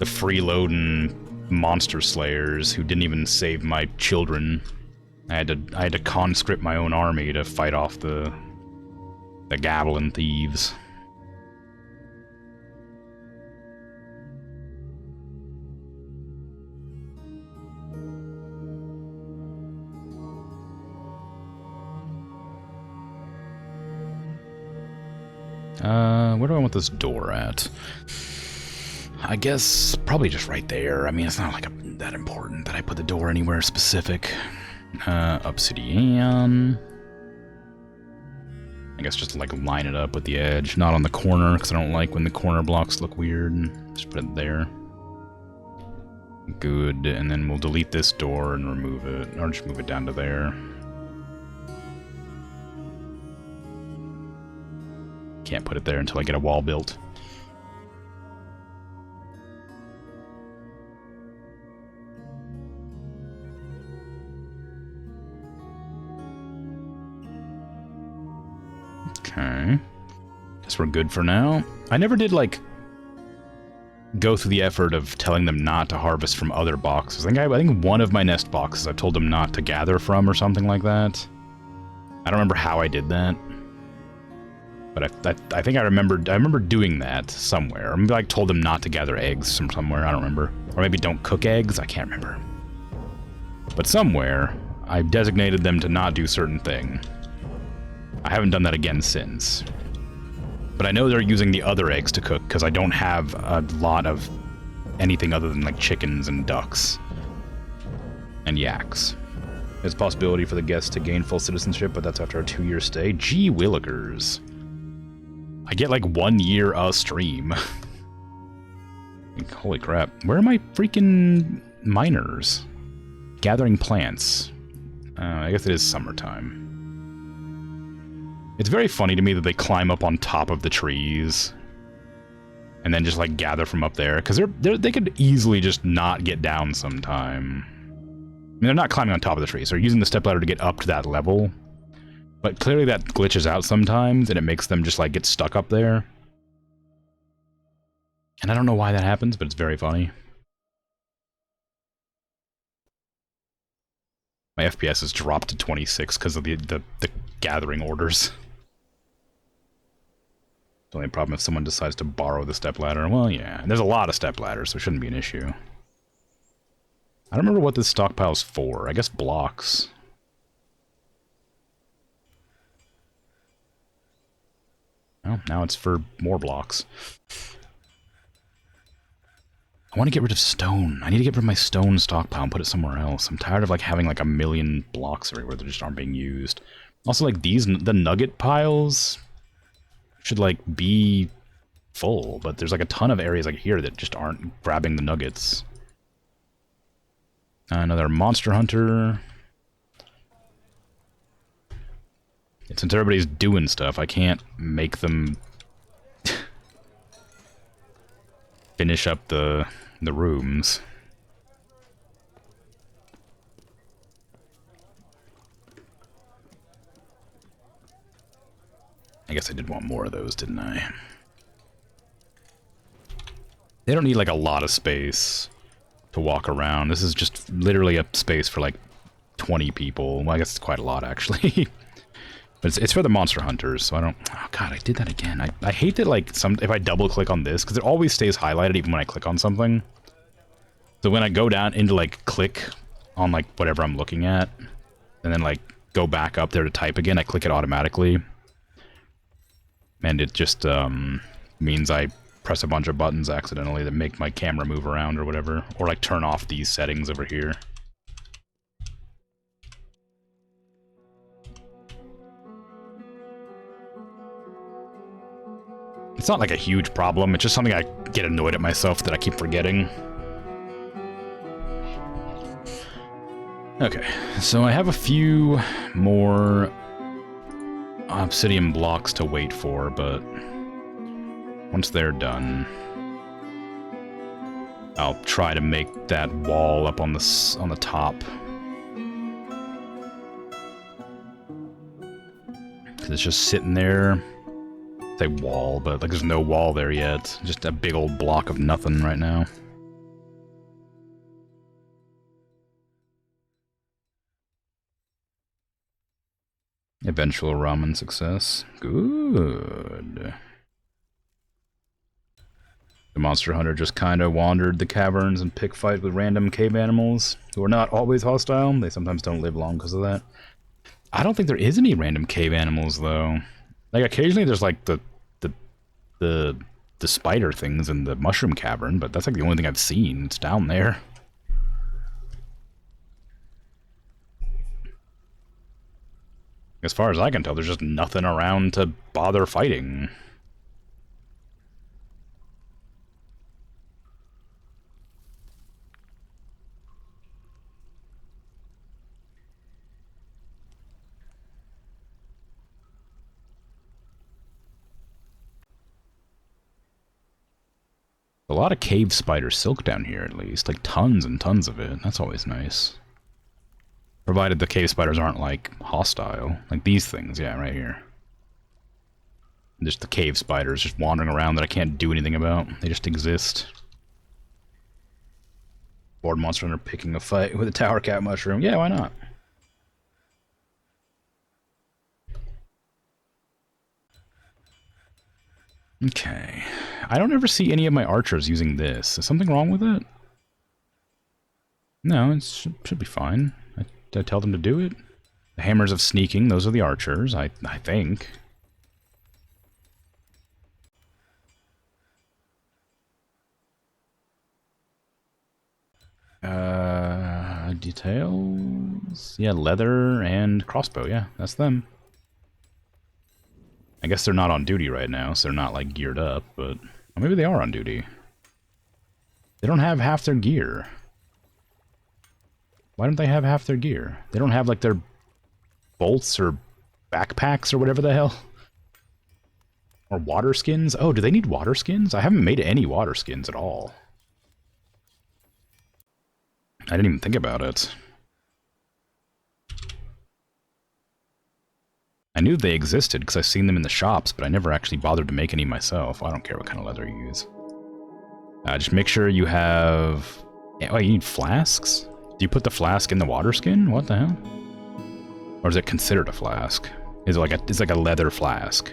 freeloading monster slayers who didn't even save my children. I had to conscript my own army to fight off the goblin thieves. Where do I want this door at? I guess probably just right there. I mean, it's not like that important that I put the door anywhere specific. Obsidian. I guess just like line it up with the edge, not on the corner, because I don't like when the corner blocks look weird. Just put it there. Good, and then we'll delete this door and remove it, or just move it down to there. Can't put it there until I get a wall built. Okay. Guess we're good for now. I never did, like, go through the effort of telling them not to harvest from other boxes. I think one of my nest boxes I told them not to gather from or something like that. I don't remember how I did that. But I think I remember doing that somewhere. I like told them not to gather eggs from somewhere, I don't remember. Or maybe don't cook eggs, I can't remember. But somewhere, I designated them to not do certain thing. I haven't done that again since. But I know they're using the other eggs to cook, because I don't have a lot of anything other than like chickens and ducks. And yaks. There's a possibility for the guests to gain full citizenship, but that's after a 2-year stay. Gee willikers. I get like 1 year a stream. Like, holy crap. Where are my freaking miners? Gathering plants. I guess it is summertime. It's very funny to me that they climb up on top of the trees and then just like gather from up there, because they could easily just not get down sometime. I mean, they're not climbing on top of the trees. They're using the stepladder to get up to that level. But clearly that glitches out sometimes, and it makes them just, like, get stuck up there. And I don't know why that happens, but it's very funny. My FPS has dropped to 26 because of the gathering orders. The only problem if someone decides to borrow the stepladder. Well, yeah, there's a lot of stepladders, so it shouldn't be an issue. I don't remember what this stockpile's for. I guess blocks. Well, now it's for more blocks. I want to get rid of stone. I need to get rid of my stone stockpile and put it somewhere else. I'm tired of like having like a million blocks everywhere that just aren't being used. Also, like the nugget piles should like be full, but there's like a ton of areas like here that just aren't grabbing the nuggets. Another monster hunter. Since everybody's doing stuff, I can't make them finish up the rooms. I guess I did want more of those, didn't I? They don't need like a lot of space to walk around. This is just literally a space for like 20 people. Well, I guess it's quite a lot actually. But it's for the monster hunters, so I don't... Oh god, I did that again. I hate that, like, if I double-click on this, because it always stays highlighted even when I click on something. So when I go down into, like, click on, like, whatever I'm looking at, and then, like, go back up there to type again, I click it automatically. And it just means I press a bunch of buttons accidentally that make my camera move around or whatever. Or like turn off these settings over here. It's not like a huge problem, it's just something I get annoyed at myself that I keep forgetting. Okay, so I have a few more obsidian blocks to wait for, but once they're done, I'll try to make that wall up on the top. Cause it's just sitting there. Say wall, but like there's no wall there yet. Just a big old block of nothing right now. Eventual ramen success. Good. The monster hunter just kind of wandered the caverns and pick fight with random cave animals who are not always hostile. They sometimes don't live long because of that. I don't think there is any random cave animals though. Like occasionally there's like the spider things in the mushroom cavern, but that's like the only thing I've seen. It's down there. As far as I can tell, there's just nothing around to bother fighting. A lot of cave spider silk down here, at least. Like, tons and tons of it. That's always nice. Provided the cave spiders aren't, like, hostile. Like these things, yeah, right here. Just the cave spiders just wandering around that I can't do anything about. They just exist. Board monster hunter picking a fight with a tower cat mushroom. Yeah, why not? Okay. I don't ever see any of my archers using this. Is something wrong with it? No, it should be fine. I tell them to do it. The hammers of sneaking, those are the archers, I think. Details? Yeah, leather and crossbow, yeah, that's them. I guess they're not on duty right now, so they're not, like, geared up, but... Or maybe they are on duty. They don't have half their gear. Why don't they have half their gear? They don't have, like, their bolts or backpacks or whatever the hell? Or water skins? Oh, do they need water skins? I haven't made any water skins at all. I didn't even think about it. I knew they existed because I've seen them in the shops, but I never actually bothered to make any myself. I don't care what kind of leather you use. Just make sure you have... Oh, you need flasks? Do you put the flask in the water skin? What the hell? Or is it considered a flask? Is it like a, it's like a leather flask.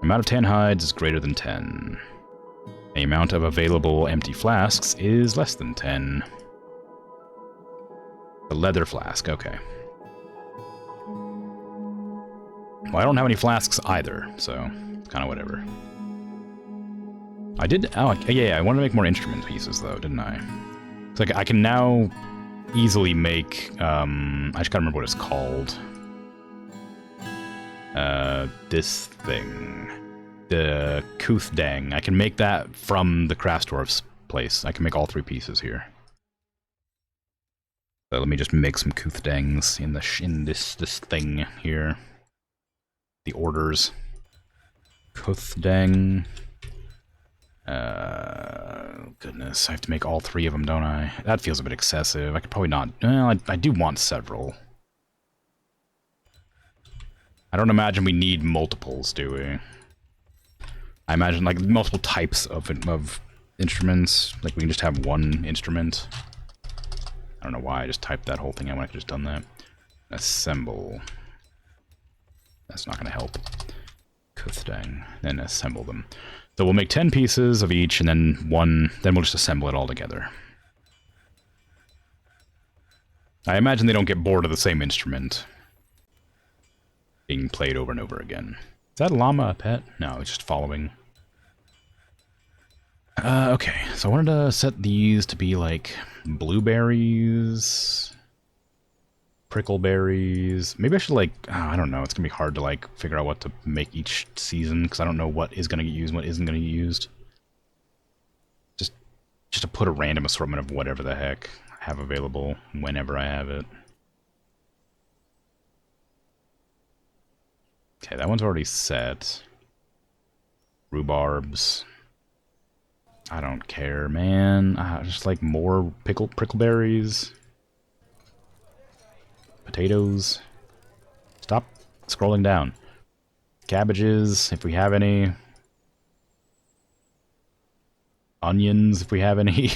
Amount of tan hides is greater than 10. The amount of available empty flasks is less than 10. The leather flask, okay. Well, I don't have any flasks either, so it's kind of whatever. I did... Oh, yeah, I wanted to make more instrument pieces, though, didn't I? It's like, I can now easily make... I just gotta remember what it's called. This thing. The Kuthdang. I can make that from the Craftsdwarf's place. I can make all 3 pieces here. So let me just make some Kuthdangs in this thing here. The orders. Kuthdang. Goodness, I have to make all 3 of them, don't I? That feels a bit excessive. I could probably not... Well, I do want several. I don't imagine we need multiples, do we? I imagine, like, multiple types of instruments. Like, we can just have one instrument. I don't know why I just typed that whole thing out when I could just done that. Assemble. That's not going to help. Kuthdang. Then assemble them. So we'll make 10 pieces of each, and then we'll just assemble it all together. I imagine they don't get bored of the same instrument being played over and over again. Is that llama a pet? No, it's just following. Okay, so I wanted to set these to be like blueberries, prickleberries. Maybe I should like, I don't know, it's gonna be hard to like figure out what to make each season because I don't know what is gonna get used and what isn't gonna get used. Just to put a random assortment of whatever the heck I have available whenever I have it. Okay, that one's already set. Rhubarbs. I don't care, man. Just like more prickleberries. Potatoes. Stop scrolling down. Cabbages, if we have any. Onions, if we have any.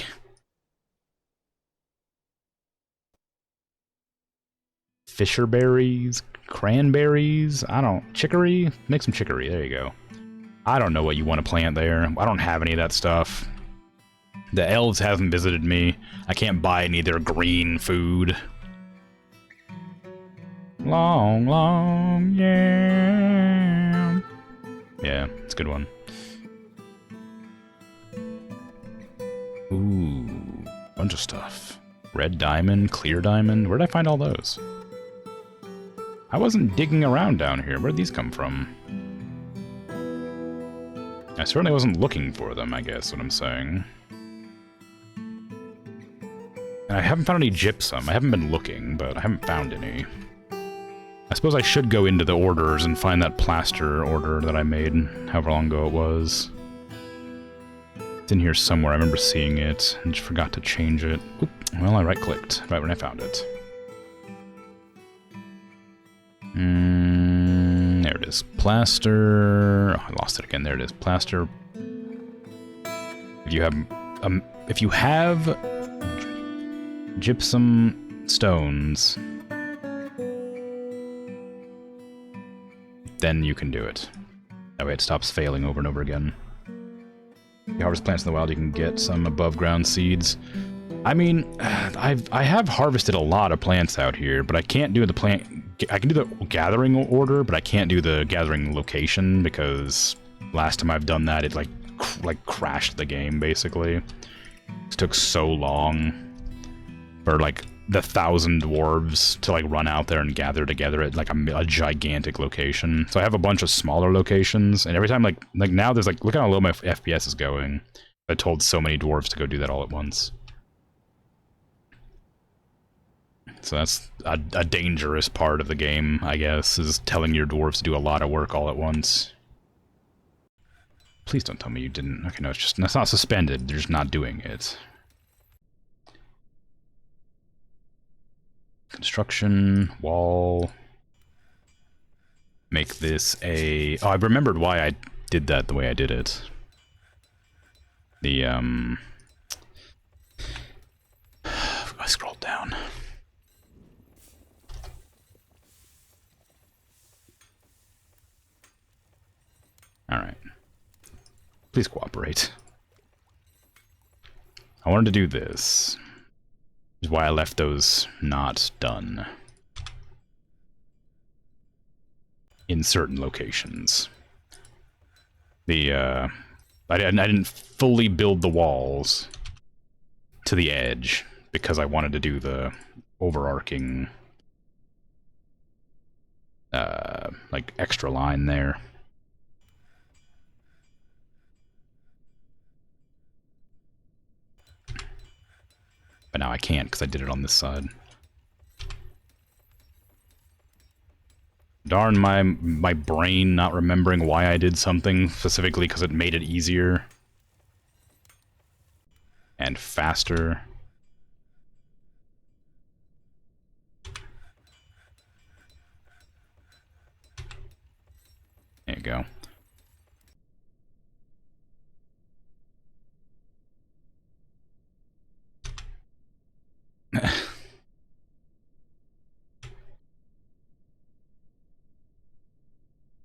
Fisher berries. Cranberries. I don't... Chicory? Make some chicory. There you go. I don't know what you want to plant there. I don't have any of that stuff. The elves haven't visited me. I can't buy any of their green food. Long, long, yeah. Yeah, it's a good one. Ooh, bunch of stuff. Red diamond, clear diamond. Where'd I find all those? I wasn't digging around down here. Where'd these come from? I certainly wasn't looking for them, I guess, what I'm saying. And I haven't found any gypsum. I haven't been looking, but I haven't found any. I suppose I should go into the orders and find that plaster order that I made, however long ago it was. It's in here somewhere. I remember seeing it and just forgot to change it. Oop. Well, I right-clicked right when I found it. There it is. Plaster. Oh, I lost it again. There it is. Plaster. If you have gypsum stones, then you can do it. That way it stops failing over and over again. If you harvest plants in the wild, you can get some above ground seeds. I mean, I have harvested a lot of plants out here, but I can't do the plant... I can do the gathering order, but I can't do the gathering location because last time I've done that, it like crashed the game, basically. It took so long for like the 1,000 dwarves to like run out there and gather together at like a gigantic location. So I have a bunch of smaller locations, and every time like now there's like, look how low my FPS is going. I told so many dwarves to go do that all at once. So that's a dangerous part of the game, I guess, is telling your dwarves to do a lot of work all at once. Please don't tell me you didn't. Okay, no, it's not suspended. They're just not doing it. Construction, wall. Make this a... Oh, I remembered why I did that the way I did it. The, I scrolled down. Alright. Please cooperate. I wanted to do this. Which is why I left those not done. In certain locations. I didn't fully build the walls to the edge because I wanted to do the overarching like extra line there. But now I can't because I did it on this side. Darn my brain not remembering why I did something specifically because it made it easier. And faster. There you go.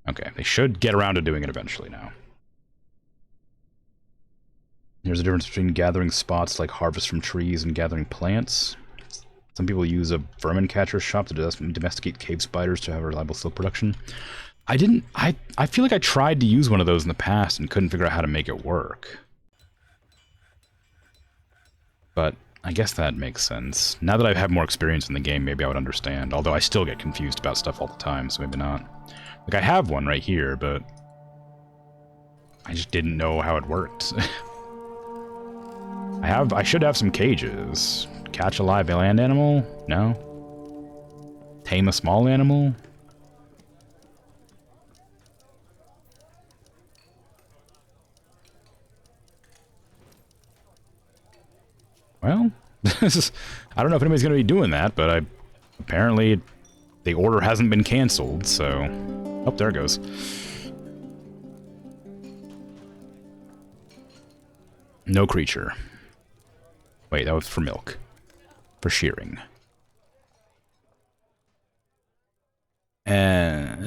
Okay, they should get around to doing it eventually now. There's a difference between gathering spots like harvest from trees and gathering plants. Some people use a vermin catcher shop to domesticate cave spiders to have reliable silk production. I didn't... I feel like I tried to use one of those in the past and couldn't figure out how to make it work. But I guess that makes sense. Now that I have more experience in the game, maybe I would understand. Although I still get confused about stuff all the time, so maybe not. Like, I have one right here, but... I just didn't know how it worked. I should have some cages. Catch a live land animal? No. Tame a small animal? Well, I don't know if anybody's going to be doing that, but apparently the order hasn't been canceled, so... Oh, there it goes. No creature. Wait, that was for milk. For shearing. I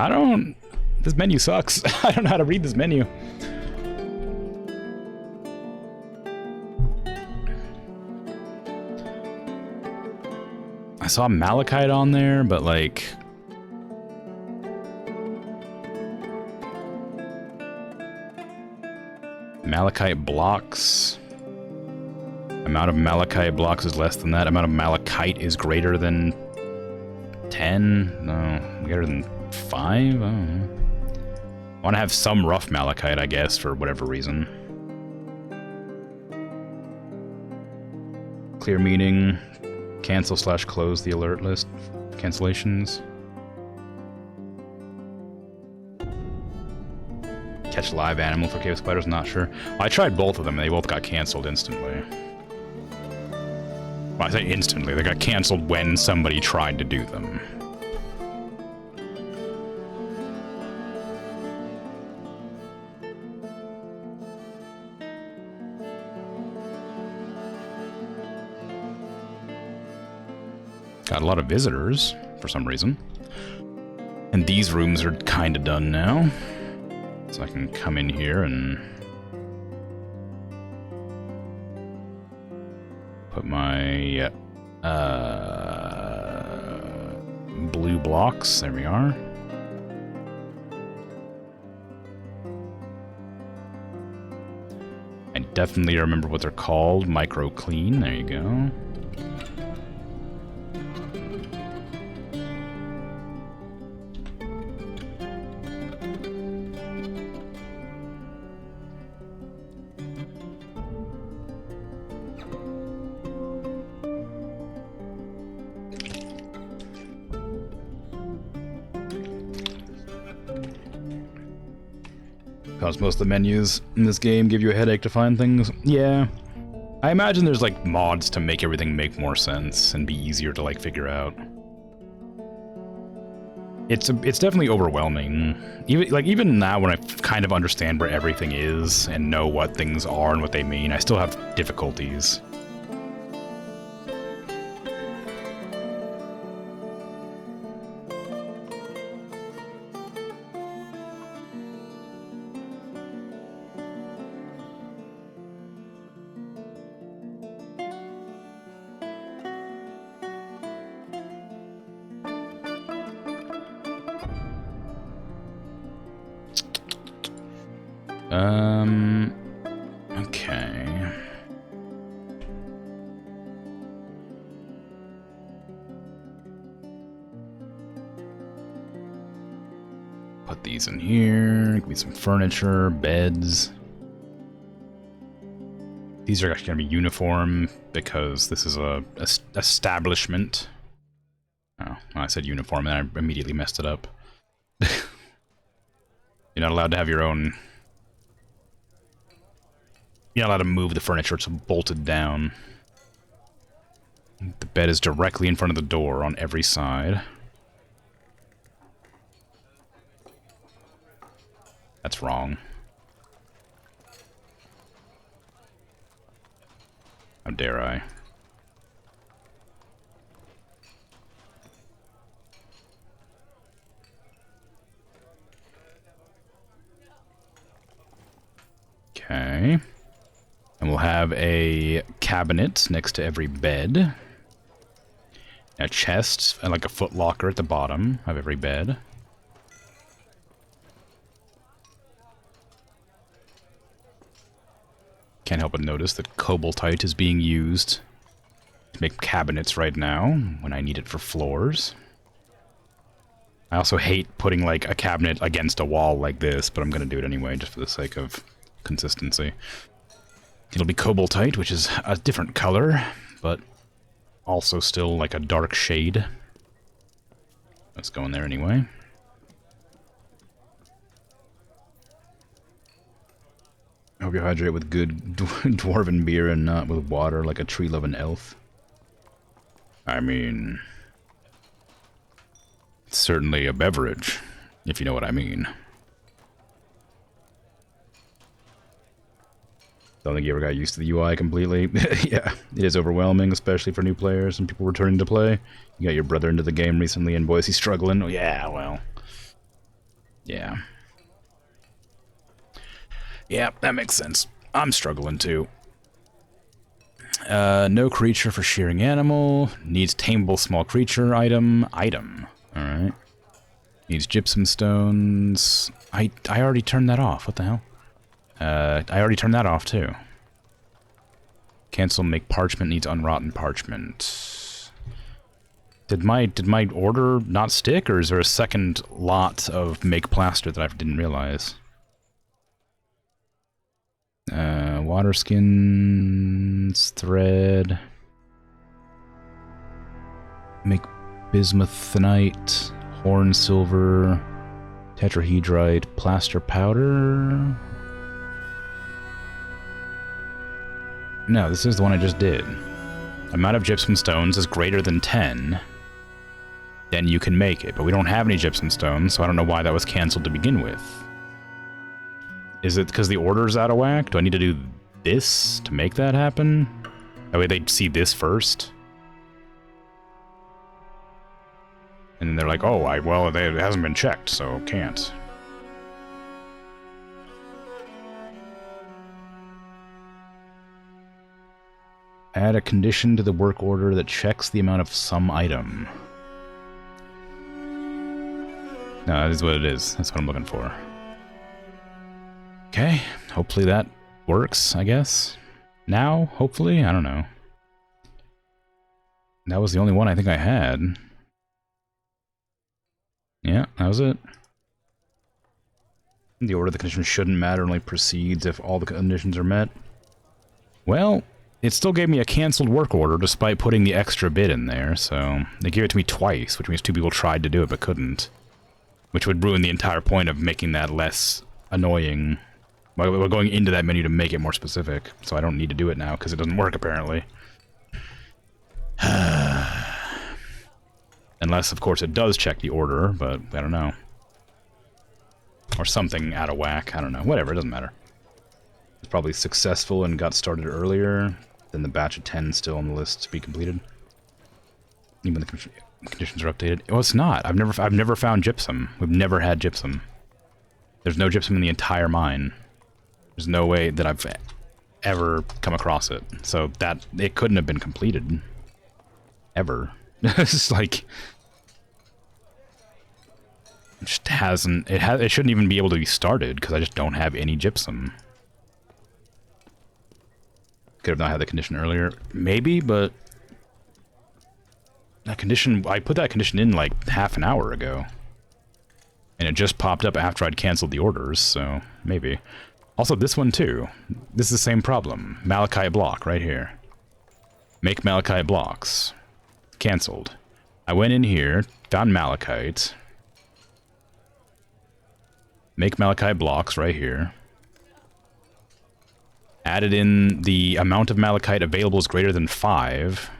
don't... This menu sucks. I don't know how to read this menu. I saw malachite on there, but like... Malachite blocks. Amount of malachite blocks is less than that. Amount of malachite is greater than 10? No, greater than 5? I don't know. I want to have some rough malachite, I guess, for whatever reason. Clear meeting. Cancel/close the alert list. Cancellations. Catch live animal for cave spiders, not sure. Well, I tried both of them, and they both got canceled instantly. Well, I say instantly, they got canceled when somebody tried to do them. Got a lot of visitors, for some reason. And these rooms are kind of done now. So I can come in here and... put my... blue blocks. There we are. I definitely remember what they're called. Micro clean. There you go. Because most of the menus in this game give you a headache to find things. Yeah. I imagine there's like mods to make everything make more sense and be easier to like figure out. It's definitely overwhelming. Even now when I kind of understand where everything is and know what things are and what they mean, I still have difficulties. Okay. Put these in here. Give me some furniture, beds. These are actually going to be uniform because this is a establishment. Oh, I said uniform and I immediately messed it up. You're not allowed to have your own... You're not allowed to move the furniture, it's bolted down. The bed is directly in front of the door on every side. That's wrong. How dare I? Okay. And we'll have a cabinet next to every bed. A chest and like a foot locker at the bottom of every bed. Can't help but notice that cobaltite is being used to make cabinets right now when I need it for floors. I also hate putting like a cabinet against a wall like this, but I'm going to do it anyway just for the sake of consistency. It'll be cobaltite, which is a different color, but also still like a dark shade. Let's go in there anyway. I hope you hydrate with good dwarven beer and not with water like a tree-loving elf. I mean, it's certainly a beverage, if you know what I mean. Don't think you ever got used to the UI completely. Yeah, it is overwhelming, especially for new players and people returning to play. You got your brother into the game recently and Boise struggling. Oh, yeah, well. Yeah. Yeah, that makes sense. I'm struggling too. No creature for shearing animal. Needs tameable small creature item. Alright. Needs gypsum stones. I already turned that off. What the hell? I already turned that off too. Cancel make parchment needs unrotten parchment. Did my order not stick, or is there a second lot of make plaster that I didn't realize? Water skins, thread. Make bismuthinite, horn silver, tetrahedrite, plaster powder. No, this is the one I just did. Amount of gypsum stones is greater than 10. Then you can make it, but we don't have any gypsum stones, so I don't know why that was canceled to begin with. Is it because the order's out of whack? Do I need to do this to make that happen? That way they'd see this first? And then they're like, oh, well, it hasn't been checked, so can't. Add a condition to the work order that checks the amount of some item. No, that is what it is. That's what I'm looking for. Okay, hopefully that works, I guess. Now, hopefully? I don't know. That was the only one I think I had. Yeah, that was it. The order of the condition shouldn't matter, only proceeds if all the conditions are met. Well, it still gave me a cancelled work order despite putting the extra bit in there, so they gave it to me twice, which means two people tried to do it but couldn't. Which would ruin the entire point of making that less annoying. We're going into that menu to make it more specific, so I don't need to do it now because it doesn't work apparently. Unless, of course, it does check the order, but I don't know. Or something out of whack, I don't know. Whatever, it doesn't matter. It's probably successful and got started earlier than the batch of 10 still on the list to be completed. Even when the conditions are updated. Well, it's not. I've never found gypsum. We've never had gypsum. There's no gypsum in the entire mine. There's no way that I've ever come across it. So that it couldn't have been completed. Ever. It's like it just hasn't it shouldn't even be able to be started because I just don't have any gypsum. Could have not had the condition earlier. Maybe, but that condition, I put that condition in like half an hour ago. And it just popped up after I'd canceled the orders, so maybe. Also, this one too. This is the same problem. Malachite block right here. Make malachite blocks. Cancelled. I went in here, found malachite. Make malachite blocks right here. Added in the amount of malachite available is greater than 5.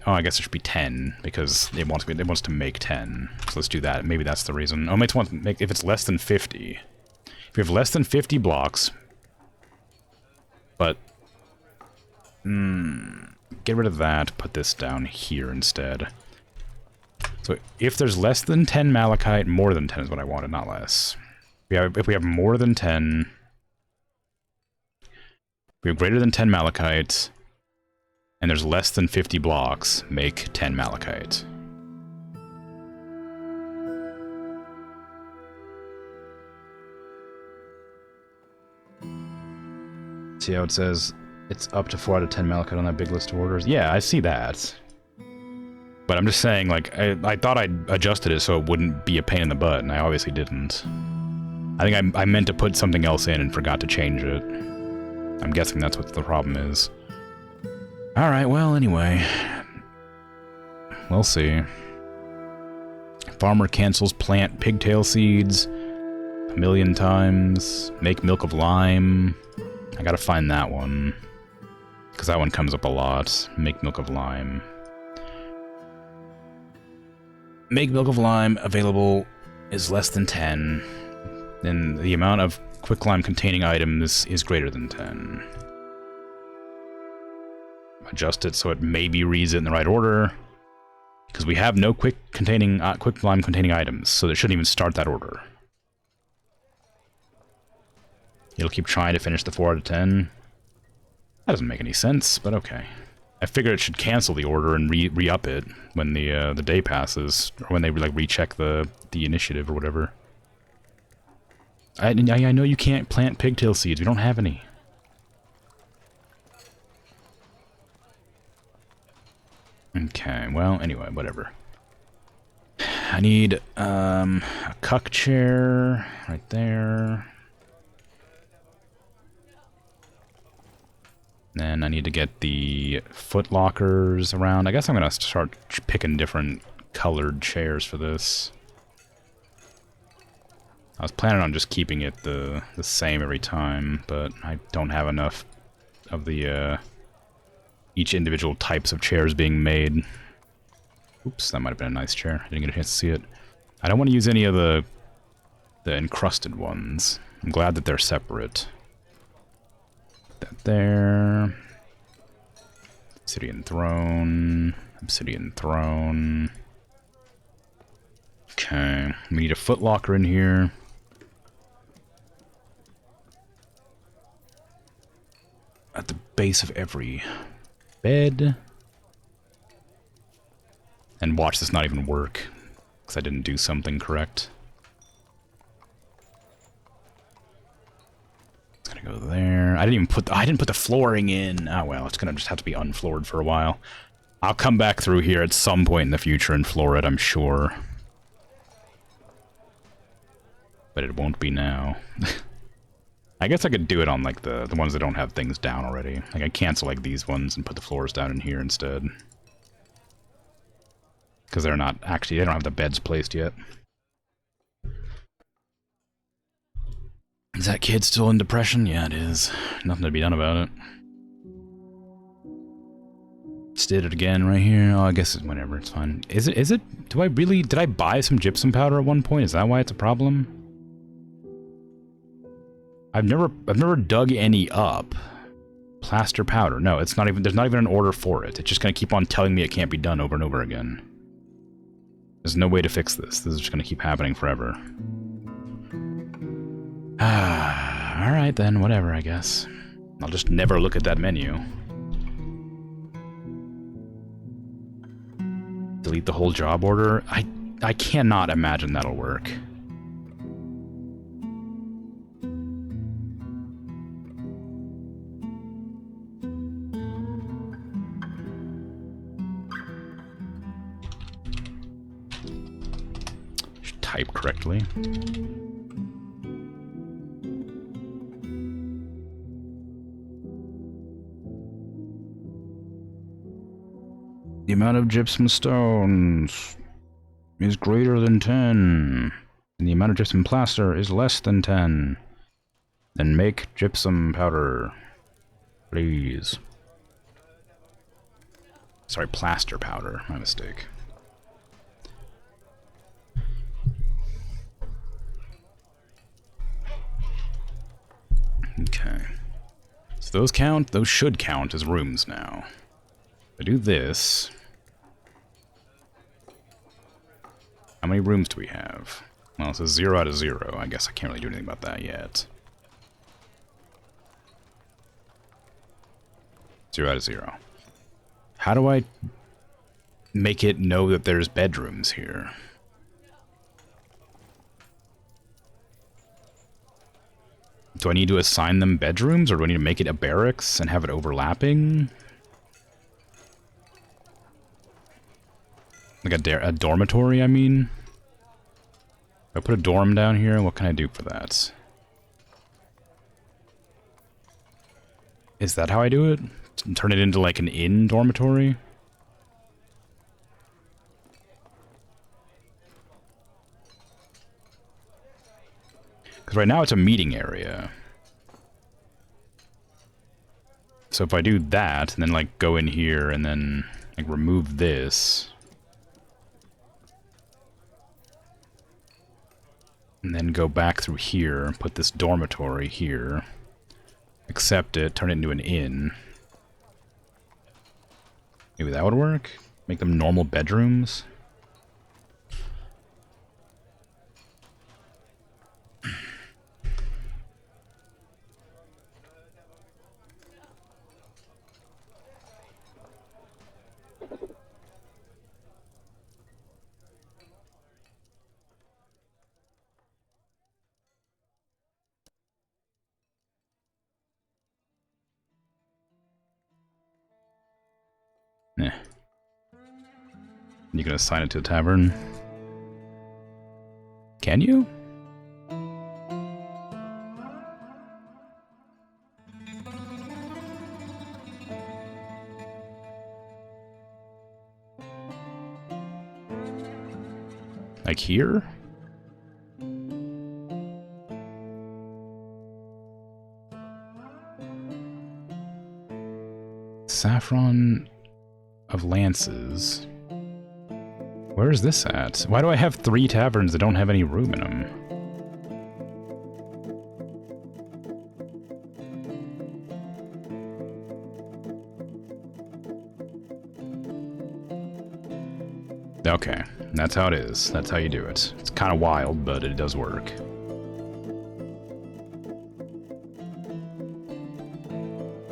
Oh, I guess it should be 10 because it wants to make 10. So let's do that. Maybe that's the reason. Oh, it wants to make if it's less than 50. If you have less than 50 blocks, but get rid of that. Put this down here instead. So if there's less than 10 malachite, more than 10 is what I wanted, not less. If we have more than 10. We have greater than 10 malachite, and there's less than 50 blocks. Make 10 malachite. See how it says it's up to 4 out of 10 malachite on that big list of orders? Yeah, I see that. But I'm just saying, like, I thought I'd adjusted it so it wouldn't be a pain in the butt, and I obviously didn't. I think I meant to put something else in and forgot to change it. I'm guessing that's what the problem is. Alright, well, anyway. We'll see. Farmer cancels plant pigtail seeds 1,000,000 times. Make milk of lime. I gotta find that one. Because that one comes up a lot. Make milk of lime. Make milk of lime available is less than 10. Then the amount of quicklime containing items is greater than 10. Adjust it so it maybe reads it in the right order. Because we have no quicklime containing items, so it shouldn't even start that order. It'll keep trying to finish the 4 out of 10. That doesn't make any sense, but okay. I figured it should cancel the order and re-up it when the day passes, or when they like recheck the initiative or whatever. I know you can't plant pigtail seeds. We don't have any. Okay, well, anyway, whatever. I need a cuck chair right there. Then I need to get the foot lockers around. I guess I'm going to start picking different colored chairs for this. I was planning on just keeping it the same every time, but I don't have enough of the each individual types of chairs being made. Oops, that might have been a nice chair. I didn't get a chance to see it. I don't want to use any of the encrusted ones. I'm glad that they're separate. Put that there. Obsidian throne. Obsidian throne. Okay, we need a footlocker in here. At the base of every bed. And watch this not even work, because I didn't do something correct. It's gonna go there. I didn't put the flooring in. Oh well, it's gonna just have to be unfloored for a while. I'll come back through here at some point in the future and floor it, I'm sure. But it won't be now. I guess I could do it on like the ones that don't have things down already. Like I cancel like these ones and put the floors down in here instead. Because they're not actually, they don't have the beds placed yet. Is that kid still in depression? Yeah, it is. Nothing to be done about it. Just did it again right here. Oh, I guess it's whenever, it's fine. Is it, did I buy some gypsum powder at one point? Is that why it's a problem? I've never dug any up. Plaster powder. No, it's not even, there's not even an order for it. It's just gonna keep on telling me it can't be done over and over again. There's no way to fix this. This is just gonna keep happening forever. Alright then, whatever, I guess. I'll just never look at that menu. Delete the whole job order? I cannot imagine that'll work. Should type correctly. The amount of gypsum stones is greater than 10, and the amount of gypsum plaster is less than 10. Then make gypsum powder, please. Sorry, plaster powder, my mistake. Okay. So those count? Those should count as rooms now. If I do this... How many rooms do we have? Well, it says 0 out of 0. I guess I can't really do anything about that yet. 2 out of 0. How do I make it know that there's bedrooms here? Do I need to assign them bedrooms, or do I need to make it a barracks and have it overlapping? Like a dormitory, I mean? If I put a dorm down here, what can I do for that? Is that how I do it? Turn it into like an inn dormitory? Because right now it's a meeting area. So if I do that, and then like go in here and then like remove this, and then go back through here and put this dormitory here, accept it, turn it into an inn. Maybe that would work? Make them normal bedrooms? Yeah. You can assign it to a tavern. Can you? Like here? Saffron of Lances. Where is this at? Why do I have 3 taverns that don't have any room in them? Okay, that's how it is. That's how you do it. It's kind of wild, but it does work.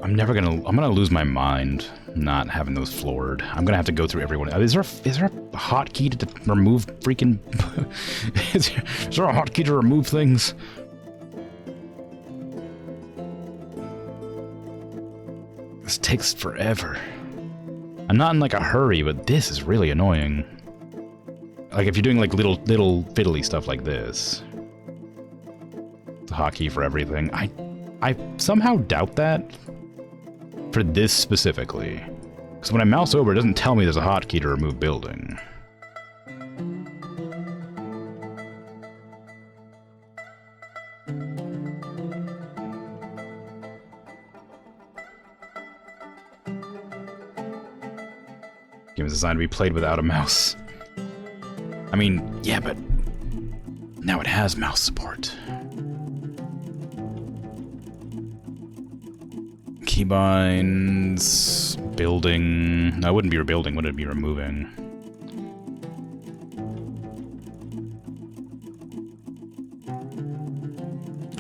I'm gonna lose my mind not having those floored. I'm gonna have to go through everyone. Is there a hotkey to remove freaking... is there a hotkey to remove things? This takes forever. I'm not in like a hurry, but this is really annoying. Like if you're doing like little fiddly stuff like this. It's a hotkey for everything. I somehow doubt that. For this specifically. Because when I mouse over, it doesn't tell me there's a hotkey to remove building. Game is designed to be played without a mouse. I mean, yeah, but now it has mouse support. Keybinds, building. No, it wouldn't be rebuilding, would it be removing?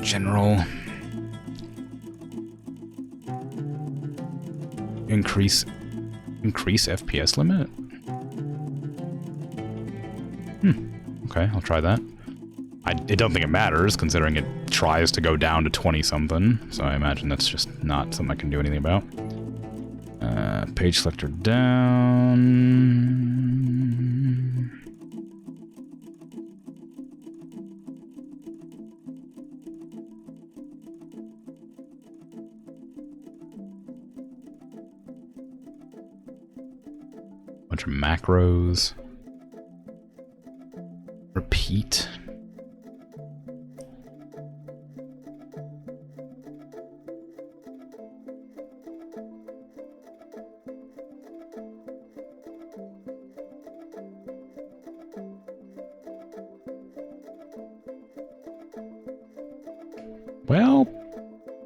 General. Increase FPS limit? Okay, I'll try that. I don't think it matters, considering it tries to go down to 20-something, so I imagine that's just not something I can do anything about. Page selector down... Bunch of macros. Repeat. Well,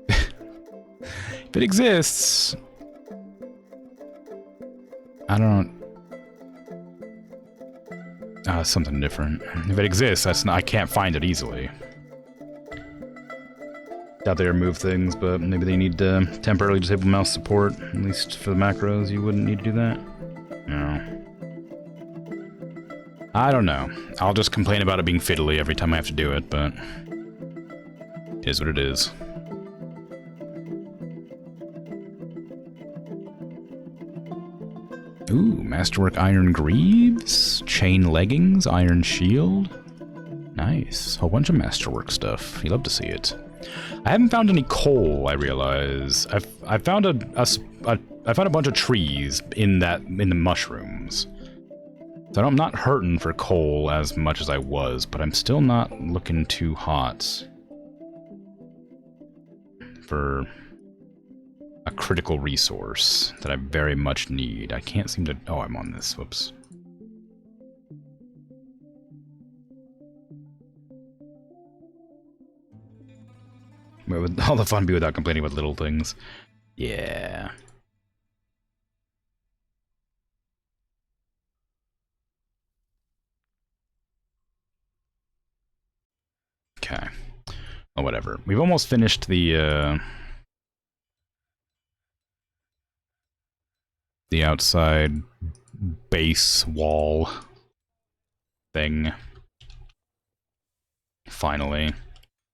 if it exists, I don't. Something different. If it exists, I can't find it easily. Doubt they remove things, but maybe they need to temporarily disable mouse support. At least for the macros, you wouldn't need to do that. No. I don't know. I'll just complain about it being fiddly every time I have to do it, but it is what it is. Ooh, Masterwork Iron Greaves, Chain Leggings, Iron Shield. Nice. A whole bunch of Masterwork stuff. You love to see it. I haven't found any coal, I realize. I found a bunch of trees in the mushrooms. So I'm not hurting for coal as much as I was, but I'm still not looking too hot for a critical resource that I very much need. I can't seem to... Oh, I'm on this. Whoops. Where would all the fun be without complaining about little things? Yeah. Okay. Oh, whatever. We've almost finished the outside base wall thing. Finally.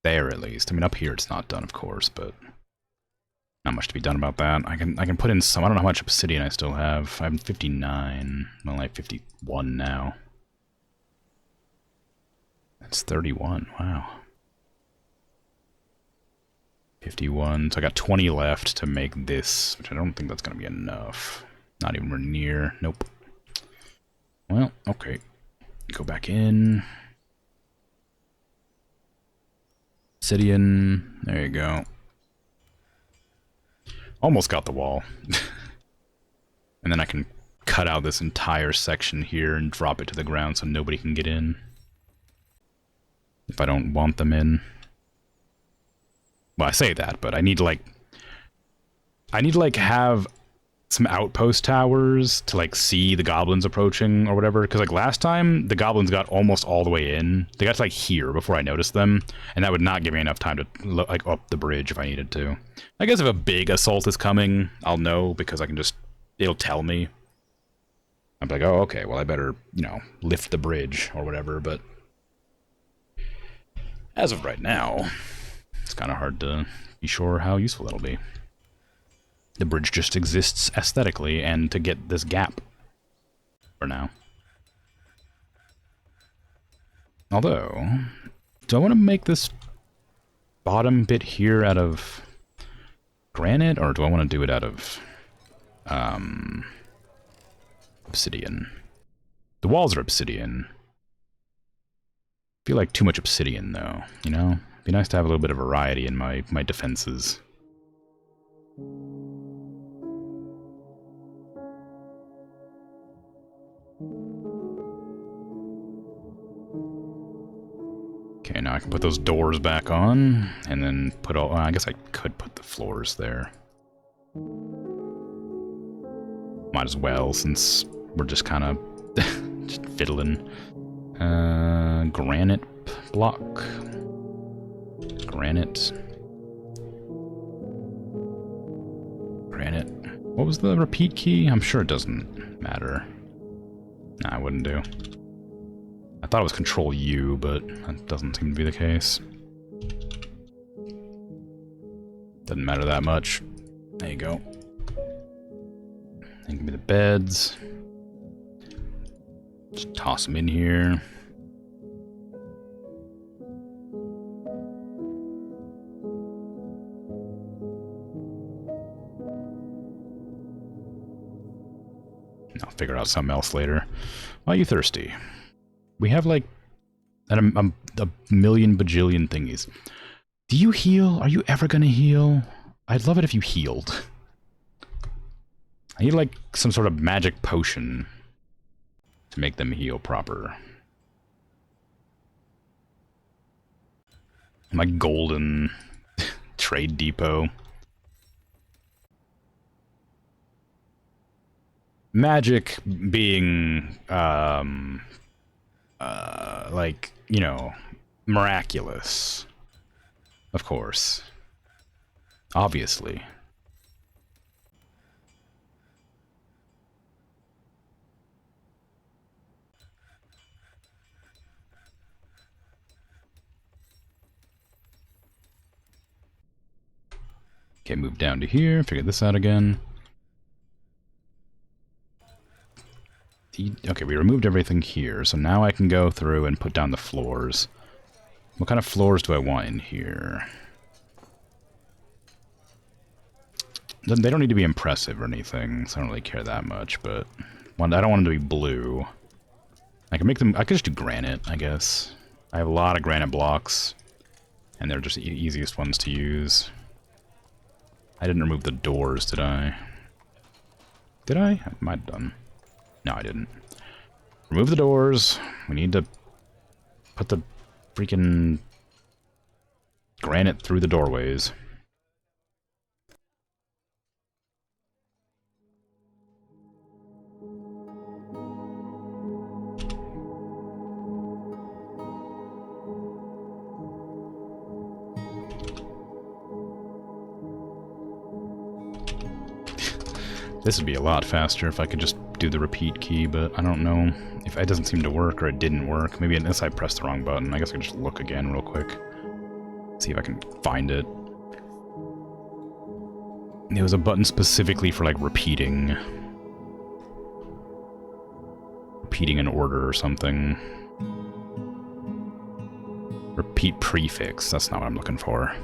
There, at least. I mean, up here it's not done, of course, but not much to be done about that. I can put in some... I don't know how much obsidian I still have. I'm 59. Well, like 51 now. That's 31. Wow. 51. So I got 20 left to make this, which I don't think that's going to be enough. Not even near. Nope. Well, okay. Go back in. Obsidian. There you go. Almost got the wall. And then I can cut out this entire section here and drop it to the ground so nobody can get in. If I don't want them in. Well, I say that, but I need to, like, have some outpost towers to, like, see the goblins approaching or whatever. Because, like, last time, the goblins got almost all the way in. They got to, like, here before I noticed them. And that would not give me enough time to, like, up the bridge if I needed to. I guess if a big assault is coming, I'll know because I can just... It'll tell me. I'm like, oh, okay, well, I better, you know, lift the bridge or whatever, but... As of right now, it's kind of hard to be sure how useful it'll be. The bridge just exists aesthetically and to get this gap for now. Although, do I want to make this bottom bit here out of granite, or do I want to do it out of obsidian? The walls are obsidian. I feel like too much obsidian, though, you know? It'd be nice to have a little bit of variety in my defenses. Okay, now I can put those doors back on, and then put all... I guess I could put the floors there. Might as well, since we're just kind of just fiddling. Granite block. Granite. Granite. What was the repeat key? I'm sure it doesn't matter. Nah, I wouldn't do. I thought it was Control U, but that doesn't seem to be the case. Doesn't matter that much. There you go. And give me the beds. Just toss them in here. I'll figure out something else later. Why are you thirsty? We have like a million bajillion thingies. Do you heal? Are you ever gonna heal? I'd love it if you healed. I need like some sort of magic potion to make them heal proper. My golden trade depot. Magic being like, you know, miraculous. Of course. Obviously. Okay, move down to here, figure this out again. Okay, we removed everything here, so now I can go through and put down the floors. What kind of floors do I want in here? They don't need to be impressive or anything, so I don't really care that much, but I don't want them to be blue. I can make them... I could just do granite, I guess. I have a lot of granite blocks, and they're just the easiest ones to use. I didn't remove the doors, did I? Did I? I might have done. No, I didn't. Remove the doors. We need to put the freaking granite through the doorways. This would be a lot faster if I could just do the repeat key, but I don't know if it doesn't seem to work or it didn't work. Maybe unless I pressed the wrong button. I guess I can just look again real quick. See if I can find it. There was a button specifically for, like, repeating an order or something. Repeat prefix. That's not what I'm looking for.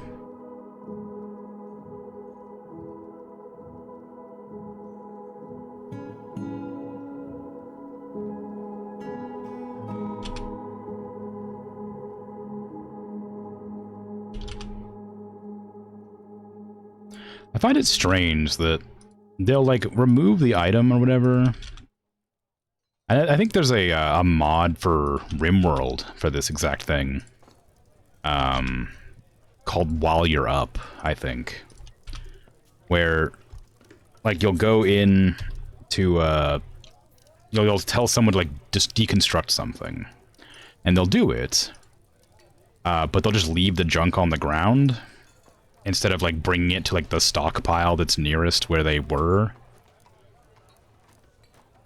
I find it strange that they'll, like, remove the item or whatever. I think there's a mod for RimWorld for this exact thing. Called While You're Up, I think. Where, like, you'll go in to, you'll tell someone to, like, just deconstruct something. And they'll do it. But they'll just leave the junk on the ground. Instead of, like, bringing it to, like, the stockpile that's nearest where they were.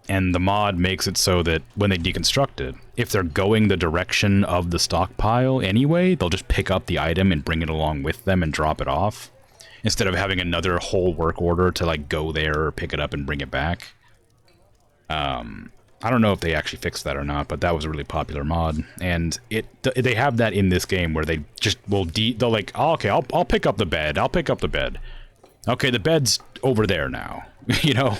And the mod makes it so that when they deconstruct it, if they're going the direction of the stockpile anyway, they'll just pick up the item and bring it along with them and drop it off. Instead of having another whole work order to, like, go there, pick it up, and bring it back. I don't know if they actually fixed that or not, but that was a really popular mod, and they have that in this game where they just will they'll like, oh, okay, I'll pick up the bed, I'll pick up the bed. Okay, the bed's over there now, you know?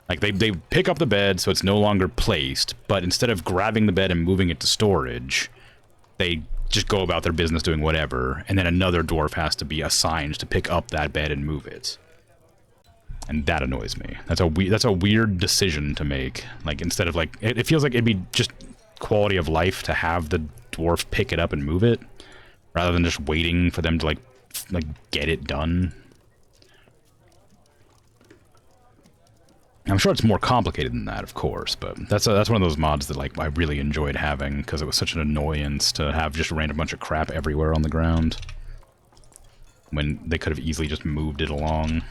Like, they pick up the bed so it's no longer placed, but instead of grabbing the bed and moving it to storage, they just go about their business doing whatever, and then another dwarf has to be assigned to pick up that bed and move it. And that annoys me. That's a weird decision to make. Like, instead of, like, it feels like it'd be just quality of life to have the dwarf pick it up and move it, rather than just waiting for them to, like get it done. I'm sure it's more complicated than that, of course, but that's one of those mods that, like, I really enjoyed having, because it was such an annoyance to have just a random bunch of crap everywhere on the ground, when they could have easily just moved it along.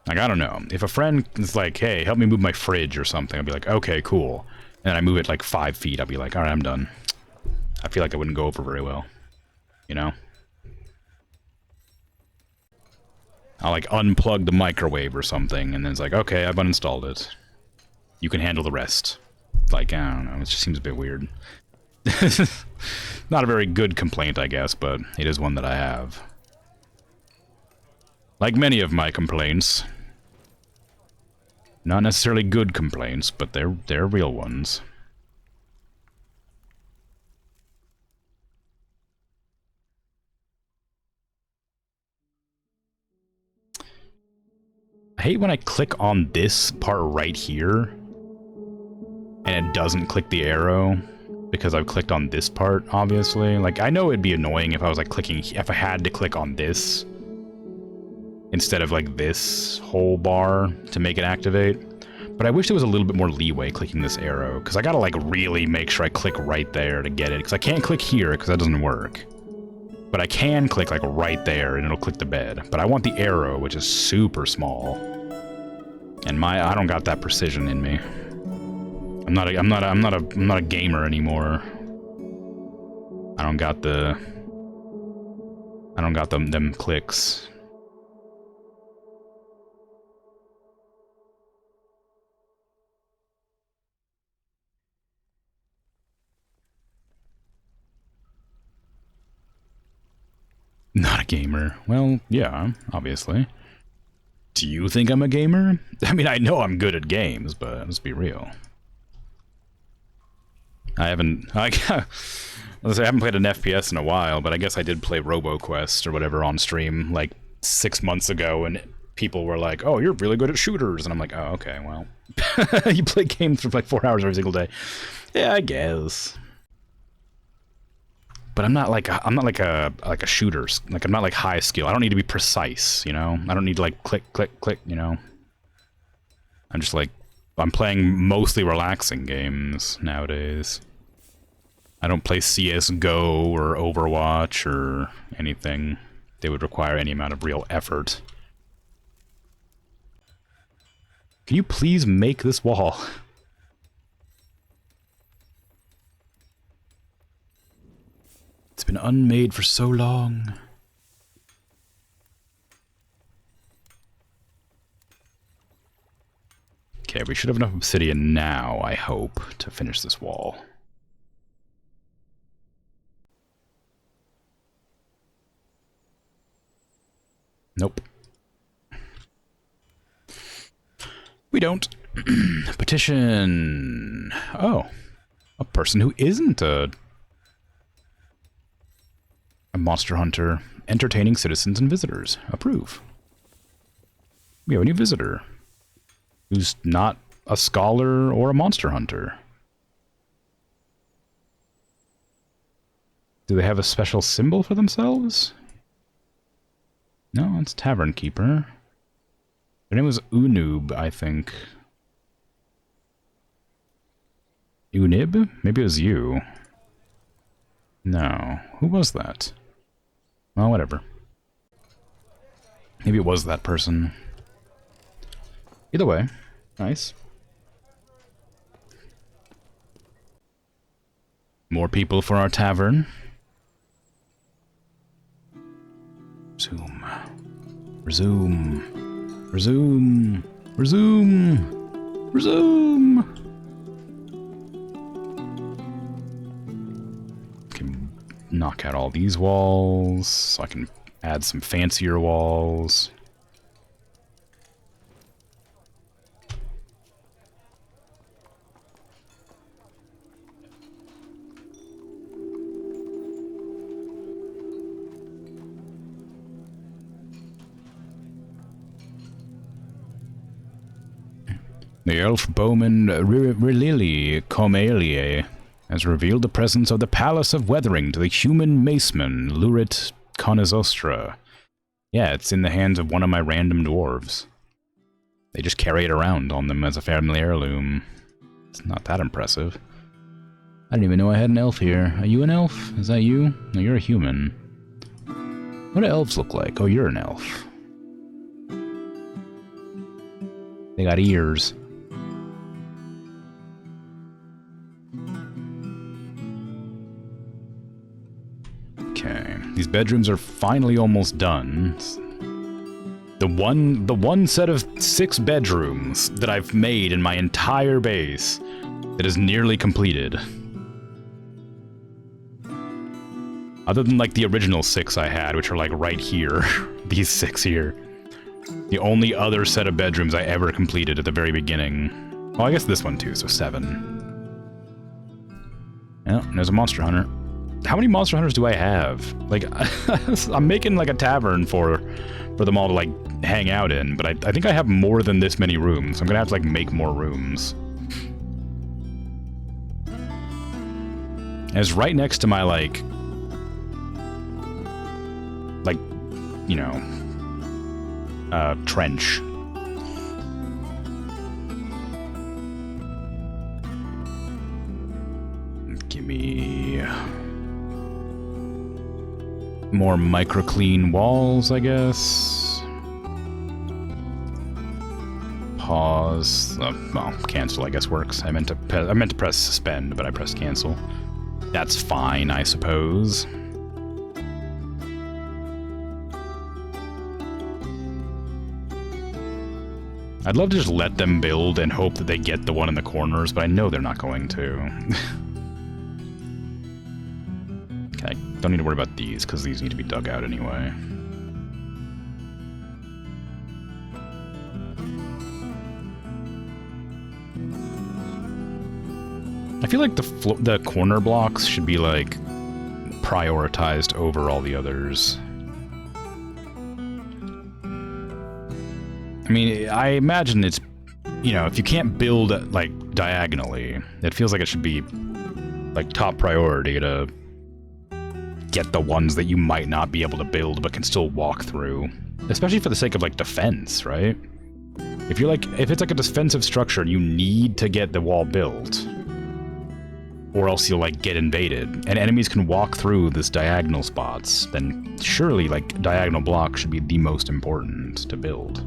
Like, I don't know. If a friend is like, hey, help me move my fridge or something, I'd be like, okay, cool. And I move it like 5 feet, I'll be like, alright, I'm done. I feel like it wouldn't go over very well. You know? I'll, like, unplug the microwave or something, and then it's like, okay, I've uninstalled it. You can handle the rest. Like, I don't know, it just seems a bit weird. Not a very good complaint, I guess, but it is one that I have. Like many of my complaints. Not necessarily good complaints, but they're real ones. I hate when I click on this part right here, and it doesn't click the arrow, because I've clicked on this part, obviously. Like, I know it'd be annoying if I was, like, if I had to click on this, instead of, like, this whole bar to make it activate. But I wish there was a little bit more leeway clicking this arrow, because I gotta like really make sure I click right there to get it, because I can't click here because that doesn't work. But I can click like right there and it'll click the bed. But I want the arrow, which is super small. And I don't got that precision in me. I'm not a gamer anymore. I don't got them clicks. Not a gamer. Well, yeah, obviously. Do you think I'm a gamer? I mean, I know I'm good at games, but let's be real. I haven't played an FPS in a while, but I guess I did play RoboQuest or whatever on stream like 6 months ago, and people were like, "Oh, you're really good at shooters," and I'm like, "Oh, okay, well, you play games for like 4 hours every single day." Yeah, I guess. But I'm not like a shooter. Like I'm not like high skill. I don't need to be precise, you know. I don't need to like click, click, click, you know. I'm just like I'm playing mostly relaxing games nowadays. I don't play CS:GO or Overwatch or anything that would require any amount of real effort. Can you please make this wall? It's been unmade for so long. Okay, we should have enough obsidian now, I hope, to finish this wall. Nope. We don't. Petition. Oh. A person who isn't a monster hunter. Entertaining citizens and visitors. Approve. We have a new visitor. Who's not a scholar or a monster hunter. Do they have a special symbol for themselves? No, it's Tavern Keeper. Their name was Unub, I think. Unib? Maybe it was you. No. Who was that? Well, whatever. Maybe it was that person. Either way, nice. More people for our tavern. Resume. Resume. Resume. Resume. Resume. Can knock out all these walls so I can add some fancier walls. The elf bowman Rilili Comelie has revealed the presence of the Palace of Weathering to the human maceman Lurit Conizostra. Yeah, it's in the hands of one of my random dwarves. They just carry it around on them as a family heirloom. It's not that impressive. I didn't even know I had an elf here. Are you an elf? Is that you? No, you're a human. What do elves look like? Oh, you're an elf. They got ears. Okay, these bedrooms are finally almost done. The one set of 6 bedrooms that I've made in my entire base that is nearly completed. Other than like the original 6 I had, which are like right here. These 6 here. The only other set of bedrooms I ever completed at the very beginning. Well, I guess this one too, so 7. Yeah, there's a monster hunter. How many monster hunters do I have? Like, I'm making like a tavern for them all to like hang out in, but I think I have more than this many rooms. I'm gonna have to like make more rooms. And it's right next to my like, you know, trench. Give me more micro-clean walls, I guess. Pause. Well, cancel, I guess, works. I meant to press suspend, but I pressed cancel. That's fine, I suppose. I'd love to just let them build and hope that they get the one in the corners, but I know they're not going to. Okay, don't need to worry about these, because these need to be dug out anyway. I feel like the corner blocks should be, like, prioritized over all the others. I mean, I imagine it's, you know, if you can't build, like, diagonally, it feels like it should be, like, top priority to get the ones that you might not be able to build but can still walk through. Especially for the sake of, like, defense, right? If it's like a defensive structure, you need to get the wall built. Or else you'll, like, get invaded. And enemies can walk through this diagonal spots, then surely, like, diagonal blocks should be the most important to build.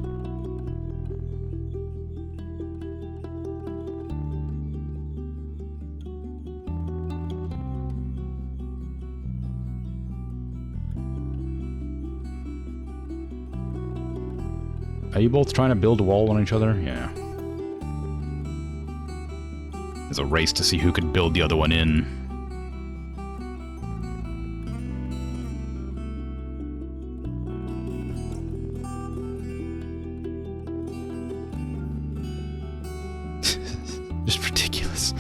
Are you both trying to build a wall on each other? Yeah. There's a race to see who could build the other one in. Just ridiculous.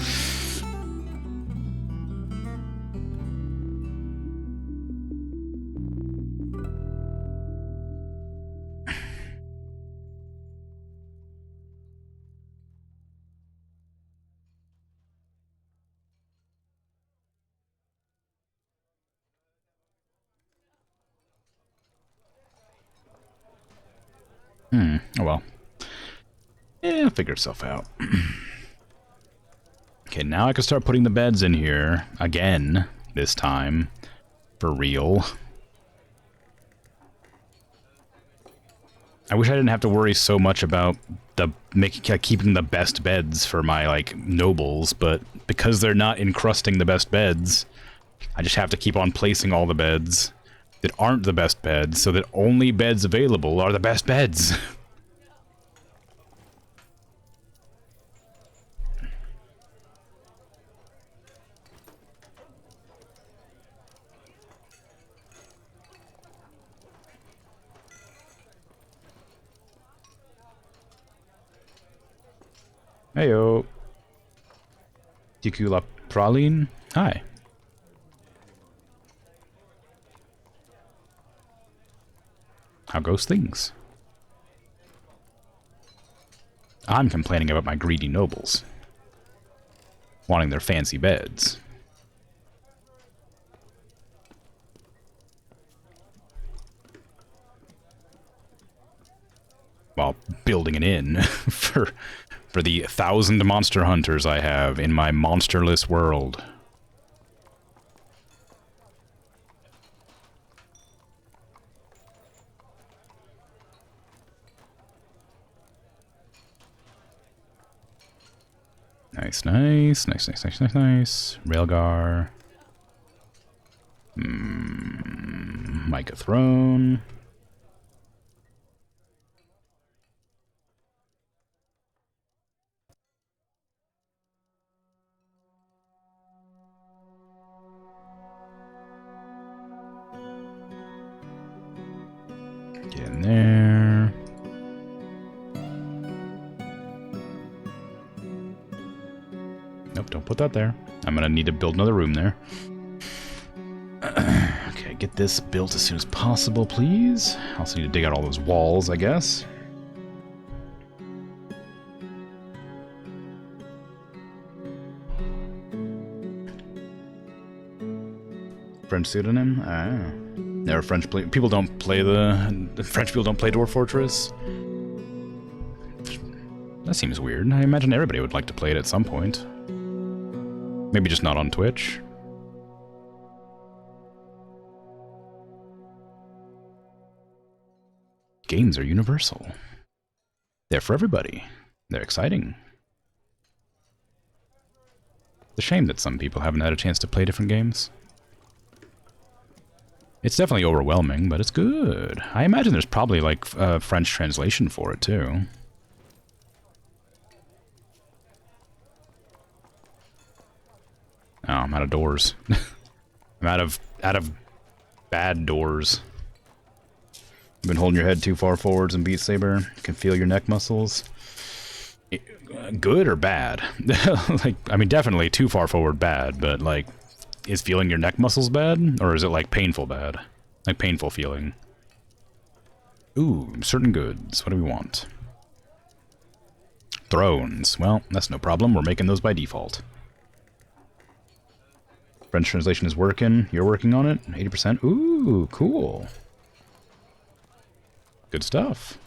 Oh well. Yeah, it'll figure itself out. Okay, now I can start putting the beds in here. Again, this time. For real. I wish I didn't have to worry so much about keeping the best beds for my, like, nobles, but because they're not encrusting the best beds, I just have to keep on placing all the beds that aren't the best beds, so that only beds available are the best beds. Heyo. Tikula Praline? Hi. How goes things? I'm complaining about my greedy nobles. Wanting their fancy beds. While building an inn for the 1,000 monster hunters I have in my monsterless world. Nice, nice, nice, nice, nice, nice, nice. Railgar. Micah Throne. Get in there. Nope, don't put that there. I'm gonna need to build another room there. Okay, get this built as soon as possible, please. Also need to dig out all those walls, I guess. French pseudonym? Ah. Never French play. People don't play the French people don't play Dwarf Fortress. That seems weird. I imagine everybody would like to play it at some point. Maybe just not on Twitch. Games are universal. They're for everybody. They're exciting. It's a shame that some people haven't had a chance to play different games. It's definitely overwhelming, but it's good. I imagine there's probably, like, a French translation for it, too. Oh, I'm out of doors. I'm out of bad doors. You've been holding your head too far forwards in Beat Saber. You can feel your neck muscles. Good or bad? Like, I mean, definitely too far forward bad, but, like, is feeling your neck muscles bad? Or is it, like, painful bad? Like, painful feeling. Ooh, certain goods. What do we want? Thrones. Well, that's no problem. We're making those by default. French translation is working. You're working on it? 80%? Ooh, cool. Good stuff.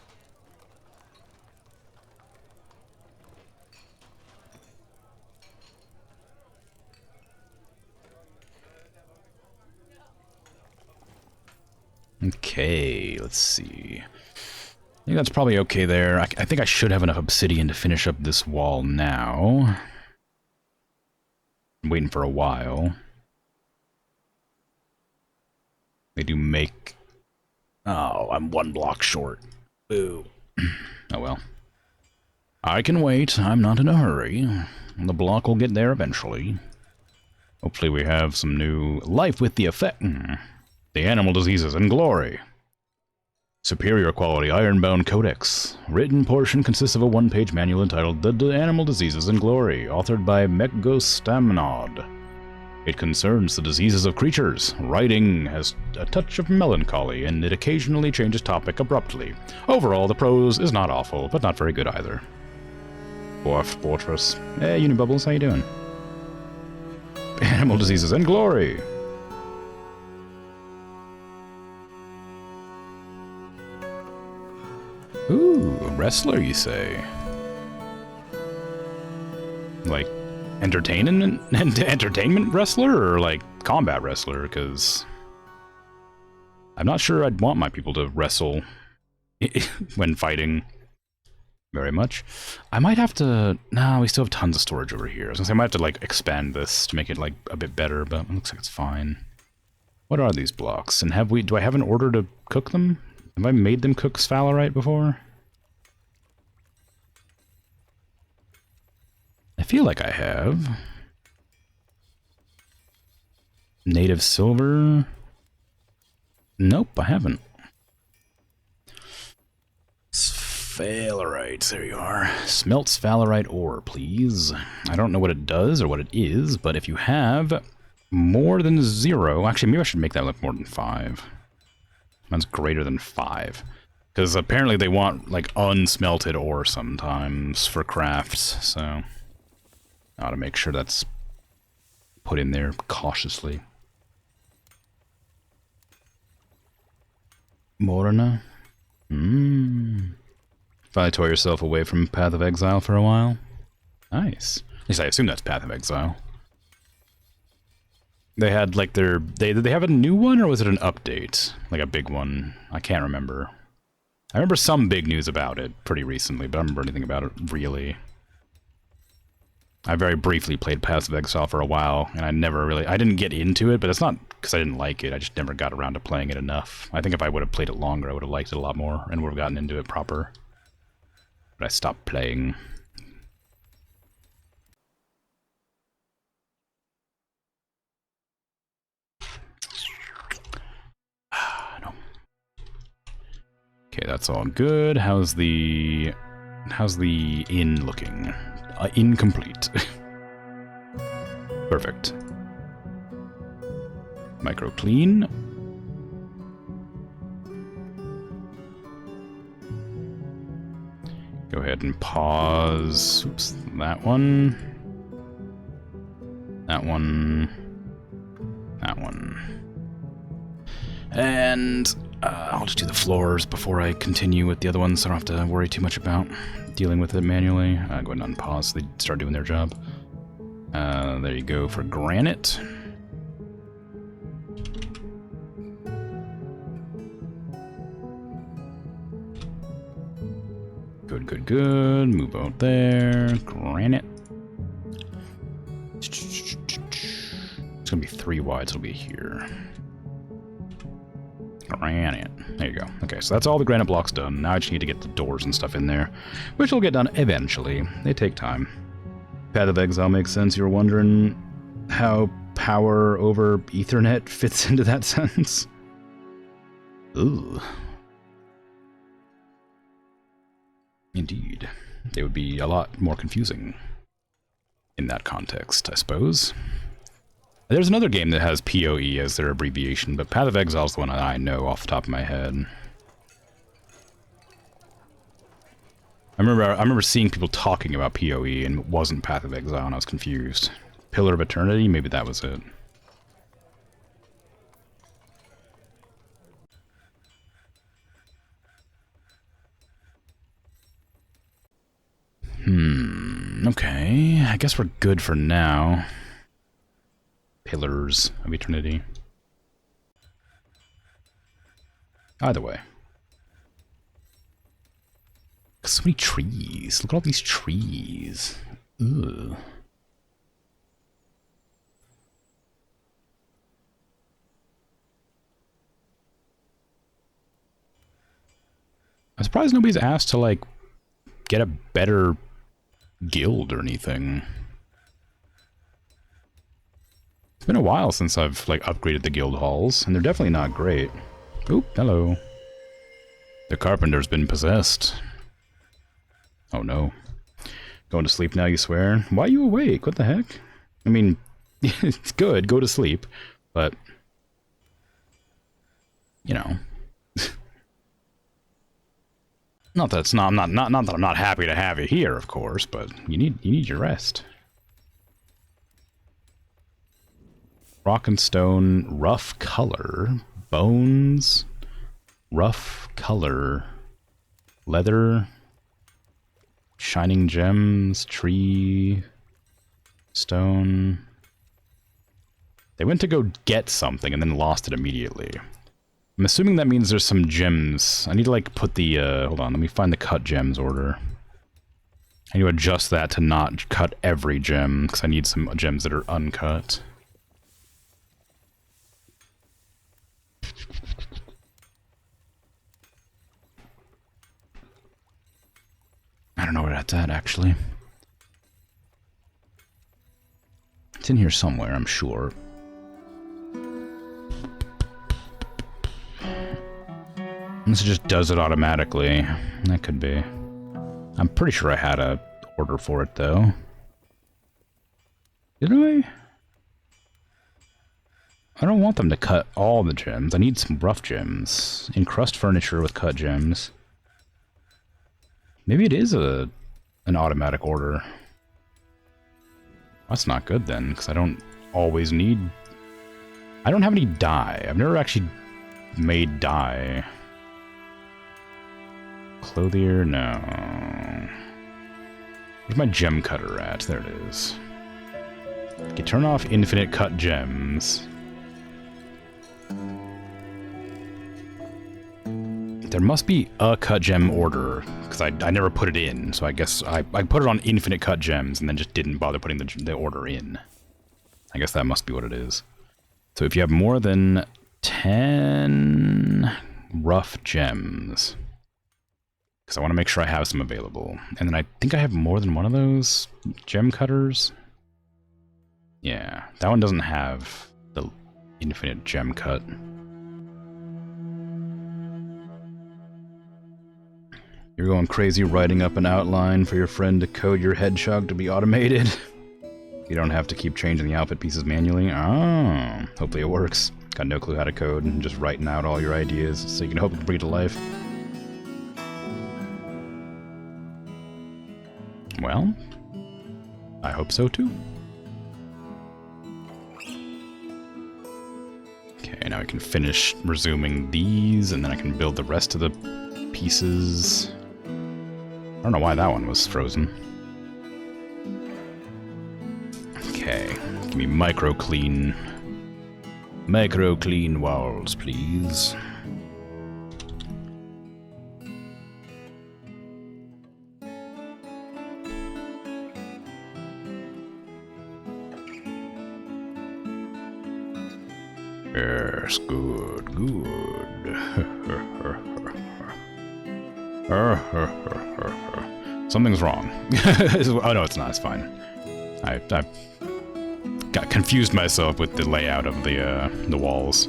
Okay, let's see. I think that's probably okay there. I think I should have enough obsidian to finish up this wall now. I'm waiting for a while. They do make... Oh, I'm one block short. Boo. Oh well. I can wait. I'm not in a hurry. The block will get there eventually. Hopefully we have some new life with the effect. The animal diseases and glory. Superior quality Ironbound Codex. Written portion consists of a one-page manual entitled The Animal Diseases and Glory, authored by Mekgostaminod. It concerns the diseases of creatures. Writing has a touch of melancholy, and it occasionally changes topic abruptly. Overall, the prose is not awful, but not very good either. Dwarf Fortress. Hey, Unibubbles, how you doing? Animal Diseases and Glory. Ooh, wrestler, you say? Like, entertainment wrestler, or like combat wrestler? Because I'm not sure I'd want my people to wrestle when fighting very much. I might have to... Nah, we still have tons of storage over here. I was gonna say I might have to like expand this to make it like a bit better, but it looks like it's fine. What are these blocks? And do I have an order to cook them? Have I made them cook sphalerite before? I feel like I have. Native silver? Nope, I haven't. Sphalerite, there you are. Smelt sphalerite ore, please. I don't know what it does or what it is, but if you have more than 0... Actually, maybe I should make that look more than 5. That's greater than 5. Because apparently they want, like, unsmelted ore sometimes for crafts, so... I ought to make sure that's put in there cautiously. Morna? Finally tore yourself away from Path of Exile for a while? Nice. At least I assume that's Path of Exile. They had, like, did they have a new one, or was it an update? Like a big one? I can't remember. I remember some big news about it pretty recently, but I don't remember anything about it, really. I very briefly played Path of Exile for a while, and I didn't get into it, but it's not because I didn't like it, I just never got around to playing it enough. I think if I would have played it longer, I would have liked it a lot more, and would have gotten into it proper. But I stopped playing. Okay, that's all good. How's the inn looking? Incomplete. Perfect. Micro clean. Go ahead and pause. Oops, that one. That one. That one. And I'll just do the floors before I continue with the other ones, so I don't have to worry too much about dealing with it manually. Go ahead and unpause so they start doing their job. There you go for granite. Good, good, good. Move out there. Granite. It's gonna be 3 wide, so it'll be here. Granite. There you go. Okay, so that's all the granite blocks done. Now I just need to get the doors and stuff in there, which will get done eventually. They take time. Path of Exile makes sense. You were wondering how power over Ethernet fits into that sentence? Ooh. Indeed. They would be a lot more confusing in that context, I suppose. There's another game that has PoE as their abbreviation, but Path of Exile is the one I know off the top of my head. I remember seeing people talking about PoE and it wasn't Path of Exile and I was confused. Pillar of Eternity? Maybe that was it. Okay. I guess we're good for now. Pillars of Eternity. Either way. So many trees. Look at all these trees. Ugh. I'm surprised nobody's asked to, like, get a better guild or anything. It's been a while since I've, like, upgraded the guild halls, and they're definitely not great. Oop, hello. The carpenter's been possessed. Oh no. Going to sleep now, you swear? Why are you awake? What the heck? I mean, it's good, go to sleep, but, you know. Not that it's not, not that I'm not happy to have you here, of course, but you need your rest. Rock and stone, rough color, bones, rough color, leather, shining gems, tree, stone. They went to go get something and then lost it immediately. I'm assuming that means there's some gems. I need to, like, put the, hold on, let me find the cut gems order. I need to adjust that to not cut every gem, because I need some gems that are uncut. I don't know where that's at, actually. It's in here somewhere, I'm sure. This just does it automatically. That could be. I'm pretty sure I had a order for it, though. Did I? I don't want them to cut all the gems. I need some rough gems. Encrust furniture with cut gems. Maybe it is an automatic order. That's not good then, because I don't always need... I don't have any dye. I've never actually made dye. Clothier? No. Where's my gem cutter at? There it is. Okay, turn off infinite cut gems. There must be a cut gem order, because I never put it in, so I guess I put it on infinite cut gems and then just didn't bother putting the order in. I guess that must be what it is. So if you have more than 10 rough gems, because I want to make sure I have some available. And then I think I have more than one of those gem cutters. Yeah, that one doesn't have the infinite gem cut. You're going crazy writing up an outline for your friend to code your hedgehog to be automated. You don't have to keep changing the outfit pieces manually. Oh, hopefully it works. Got no clue how to code and just writing out all your ideas so you can hope to bring it to life. Well, I hope so too. Okay, now I can finish resuming these, and then I can build the rest of the pieces. I don't know why that one was frozen. Okay, me micro clean walls, please. Yes, good. Something's wrong. Oh no, it's not. It's fine. I got confused myself with the layout of the walls.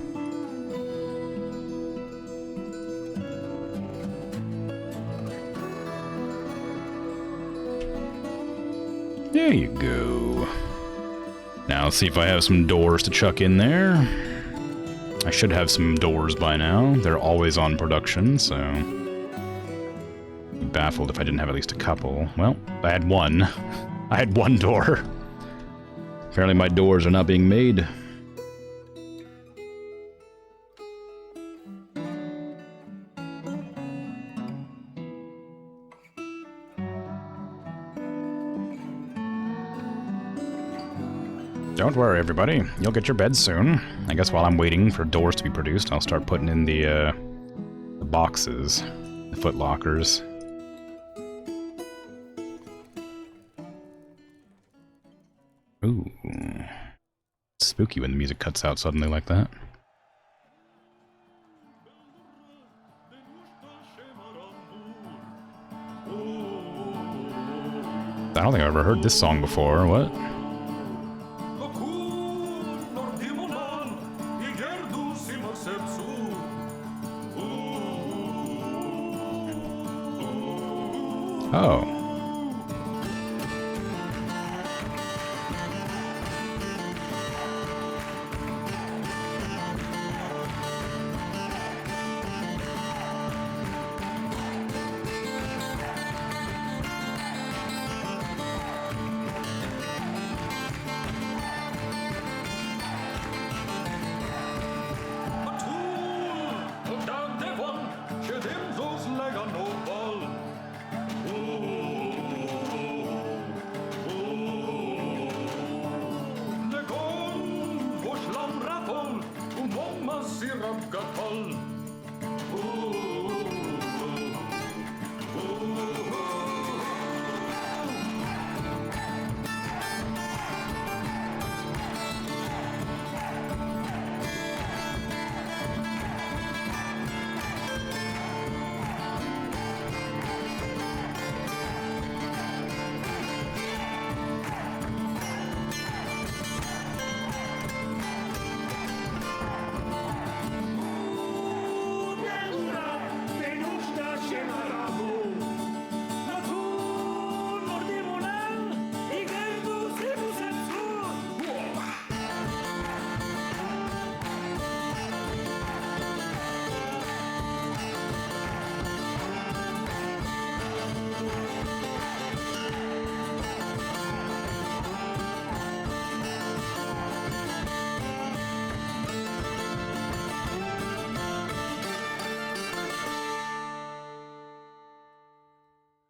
There you go. Now let's see if I have some doors to chuck in there. I should have some doors by now. They're always on production, so I'd be baffled if I didn't have at least a couple. Well, I had one. I had one door. Apparently my doors are not being made. Don't worry, everybody. You'll get your beds soon. I guess while I'm waiting for doors to be produced, I'll start putting in the boxes, the foot lockers. Ooh. It's spooky when the music cuts out suddenly like that. I don't think I've ever heard this song before. What? Oh.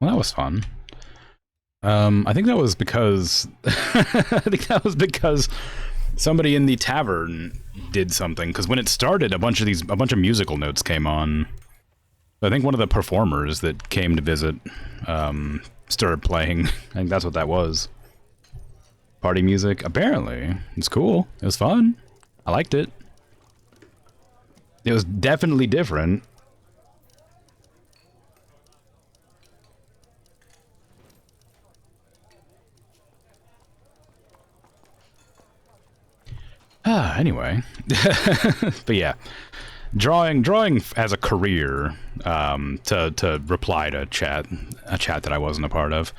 Well, that was fun. I think that was because somebody in the tavern did something. Because when it started, a bunch of musical notes came on. I think one of the performers that came to visit started playing. I think that's what that was. Party music. Apparently, it's cool. It was fun. I liked it. It was definitely different. Anyway, but yeah, drawing as a career, to reply to a chat that I wasn't a part of,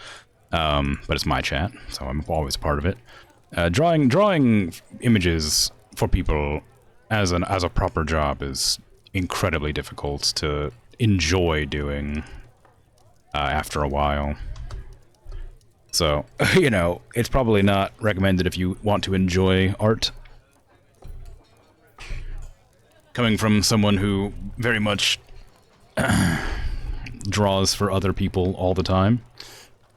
but it's my chat, so I'm always part of it. Drawing images for people as a proper job is incredibly difficult to enjoy doing after a while. So, you know, it's probably not recommended if you want to enjoy art. Coming from someone who very much draws for other people all the time.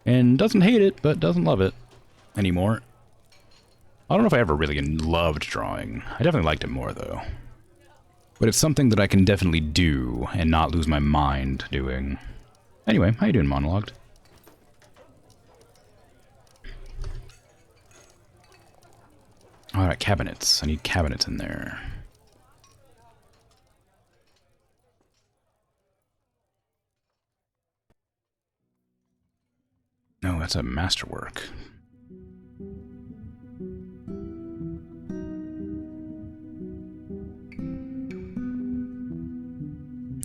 And doesn't hate it, but doesn't love it anymore. I don't know if I ever really loved drawing. I definitely liked it more, though. But it's something that I can definitely do and not lose my mind doing. Anyway, how you doing, Monologued? Alright, cabinets. I need cabinets in there. No, that's a masterwork.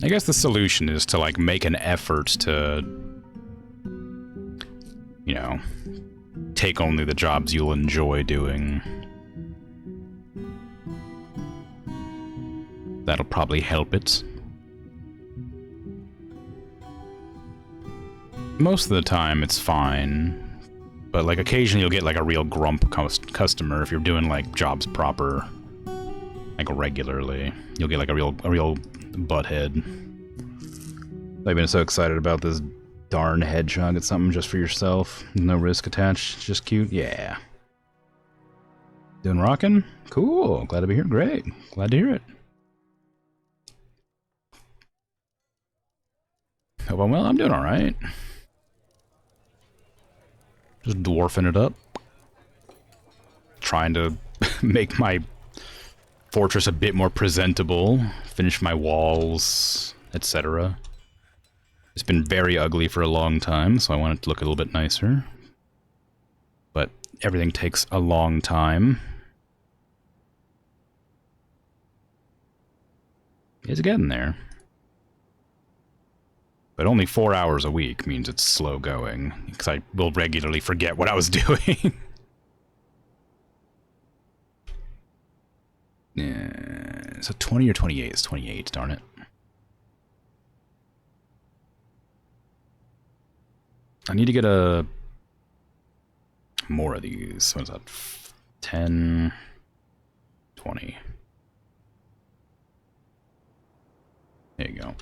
I guess the solution is to, like, make an effort to, you know, take only the jobs you'll enjoy doing. That'll probably help it. Most of the time, it's fine. But, like, occasionally you'll get, like, a real grump customer if you're doing, like, jobs proper. Like, regularly. You'll get, like, a real butthead. I've been so excited about this darn hedgehog. It's something just for yourself. No risk attached. It's just cute. Yeah. Doing rockin'? Cool. Glad to be here. Great. Glad to hear it. Hope I'm well. I'm doing alright. Just dwarfing it up. Trying to make my fortress a bit more presentable. Finish my walls, etc. It's been very ugly for a long time, so I want it to look a little bit nicer. But everything takes a long time. It's getting there. But only 4 hours a week means it's slow going, because I will regularly forget what I was doing. Yeah, so 20 or 28? It's 28, darn it. I need to get more of these. What is that? 10, 20. There you go.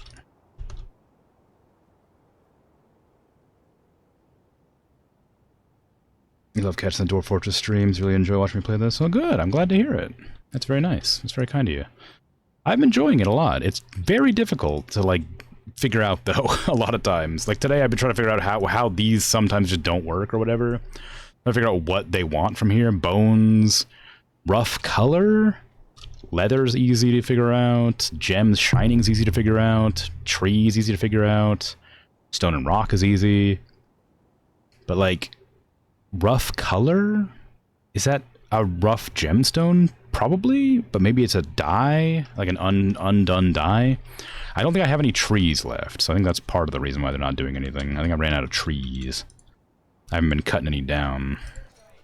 You love catching the Dwarf Fortress streams. Really enjoy watching me play this. Oh, good. I'm glad to hear it. That's very nice. That's very kind of you. I'm enjoying it a lot. It's very difficult to, like, figure out, though, a lot of times. Like, today I've been trying to figure out how these sometimes just don't work or whatever. Trying to figure out what they want from here. Bones, rough color, leather's easy to figure out, gems, shining's easy to figure out, trees easy to figure out, stone and rock is easy. But, like, rough color? Is that a rough gemstone? Probably, but maybe it's a dye, like an undone dye. I don't think I have any trees left, so I think that's part of the reason why they're not doing anything. I think I ran out of trees. I haven't been cutting any down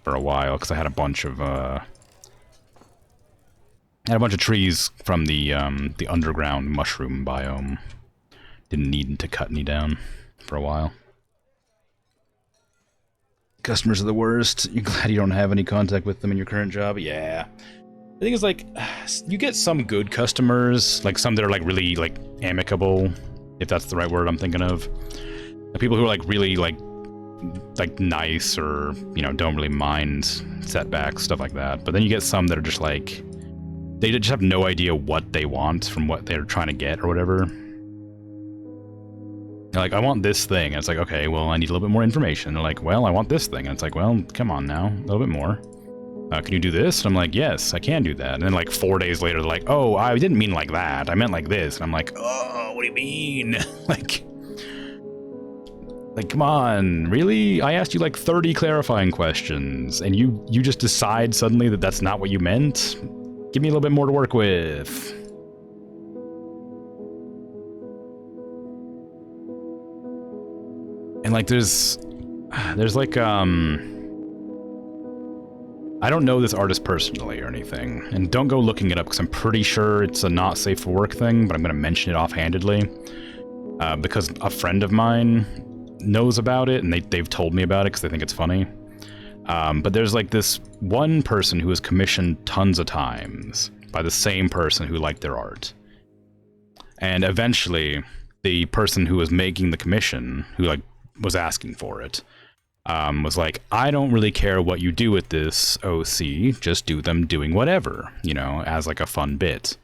for a while because I had a bunch of trees from the underground mushroom biome. Didn't need to cut any down for a while. Customers are the worst. You're glad you don't have any contact with them in your current job? Yeah. The thing is, like, you get some good customers, like some that are, like, really, like, amicable, if that's the right word I'm thinking of. Like, people who are, like, really, like nice or, you know, don't really mind setbacks, stuff like that. But then you get some that are just, like, they just have no idea what they want from what they're trying to get or whatever. They're like, I want this thing. And it's like, okay, well, I need a little bit more information. They're like, well, I want this thing. And it's like, well, come on now, a little bit more. Can you do this? And I'm like, yes, I can do that. And then, like, 4 days later, they're like, oh, I didn't mean like that. I meant like this. And I'm like, oh, what do you mean? like, come on, really? I asked you, like, 30 clarifying questions, and you just decide suddenly that that's not what you meant? Give me a little bit more to work with. And, like, there's like, I don't know this artist personally or anything, and don't go looking it up because I'm pretty sure it's a not safe for work thing, but I'm going to mention it offhandedly because a friend of mine knows about it, and they've told me about it because they think it's funny. But there's, like, this one person who was commissioned tons of times by the same person who liked their art. And eventually, the person who was making the commission, who, like, was asking for it, was like, I don't really care what you do with this OC, just do them doing whatever, you know, as like a fun bit.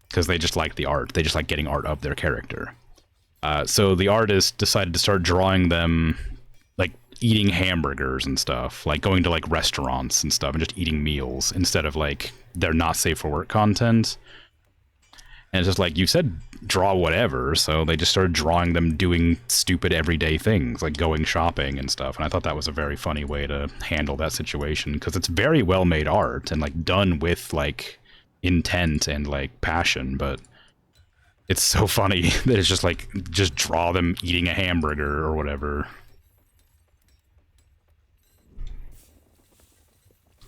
Because they just like the art. They just like getting art of their character. So the artist decided to start drawing them like eating hamburgers and stuff, like going to like restaurants and stuff and just eating meals instead of like their not safe for work content. And it's just like, you said draw whatever, so they just started drawing them doing stupid everyday things, like going shopping and stuff. And I thought that was a very funny way to handle that situation, because it's very well made art and like done with like intent and like passion, but it's so funny that it's just like, just draw them eating a hamburger or whatever.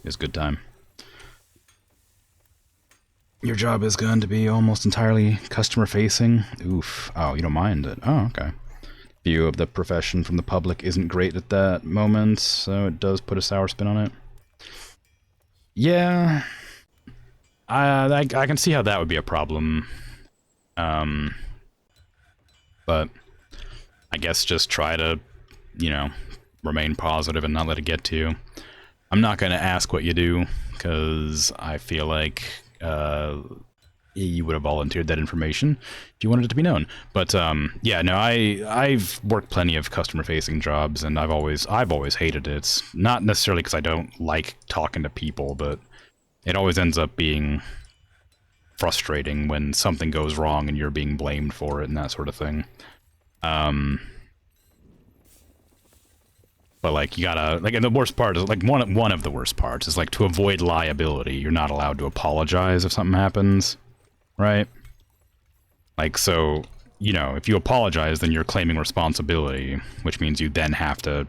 It's a good time. Your job is going to be almost entirely customer facing. Oof. Oh, you don't mind it. Oh, okay. View of the profession from the public isn't great at that moment, so it does put a sour spin on it. Yeah. I can see how that would be a problem. But I guess just try to, you know, remain positive and not let it get to you. I'm not going to ask what you do, because I feel like you would have volunteered that information if you wanted it to be known. But yeah, no, I've worked plenty of customer-facing jobs, and I've always hated it. It's not necessarily because I don't like talking to people, but it always ends up being frustrating when something goes wrong and you're being blamed for it and that sort of thing. But like, you gotta, like, and the worst part is like one of the worst parts is like, to avoid liability, you're not allowed to apologize if something happens, right? Like, so, you know, if you apologize, then you're claiming responsibility, which means you then have to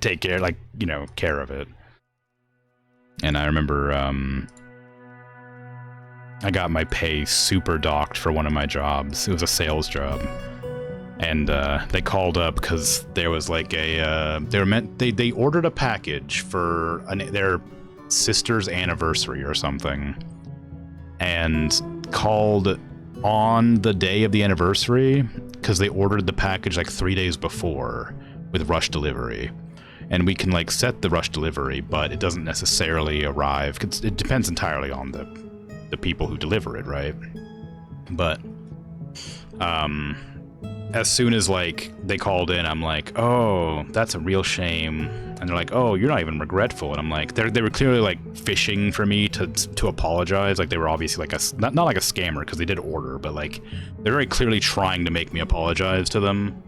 take care, like, you know, care of it. And I remember I got my pay super docked for one of my jobs. It was a sales job. And they called up because there was like a they ordered a package for their sister's anniversary or something, and called on the day of the anniversary because they ordered the package like 3 days before with rush delivery. And we can like set the rush delivery, but it doesn't necessarily arrive. It depends entirely on the people who deliver it, right? But as soon as like they called in, I'm like, oh, that's a real shame. And they're like, oh, you're not even regretful. And I'm like, they were clearly like fishing for me to apologize. Like they were obviously like not like a scammer, because they did order, but like they're very clearly trying to make me apologize to them.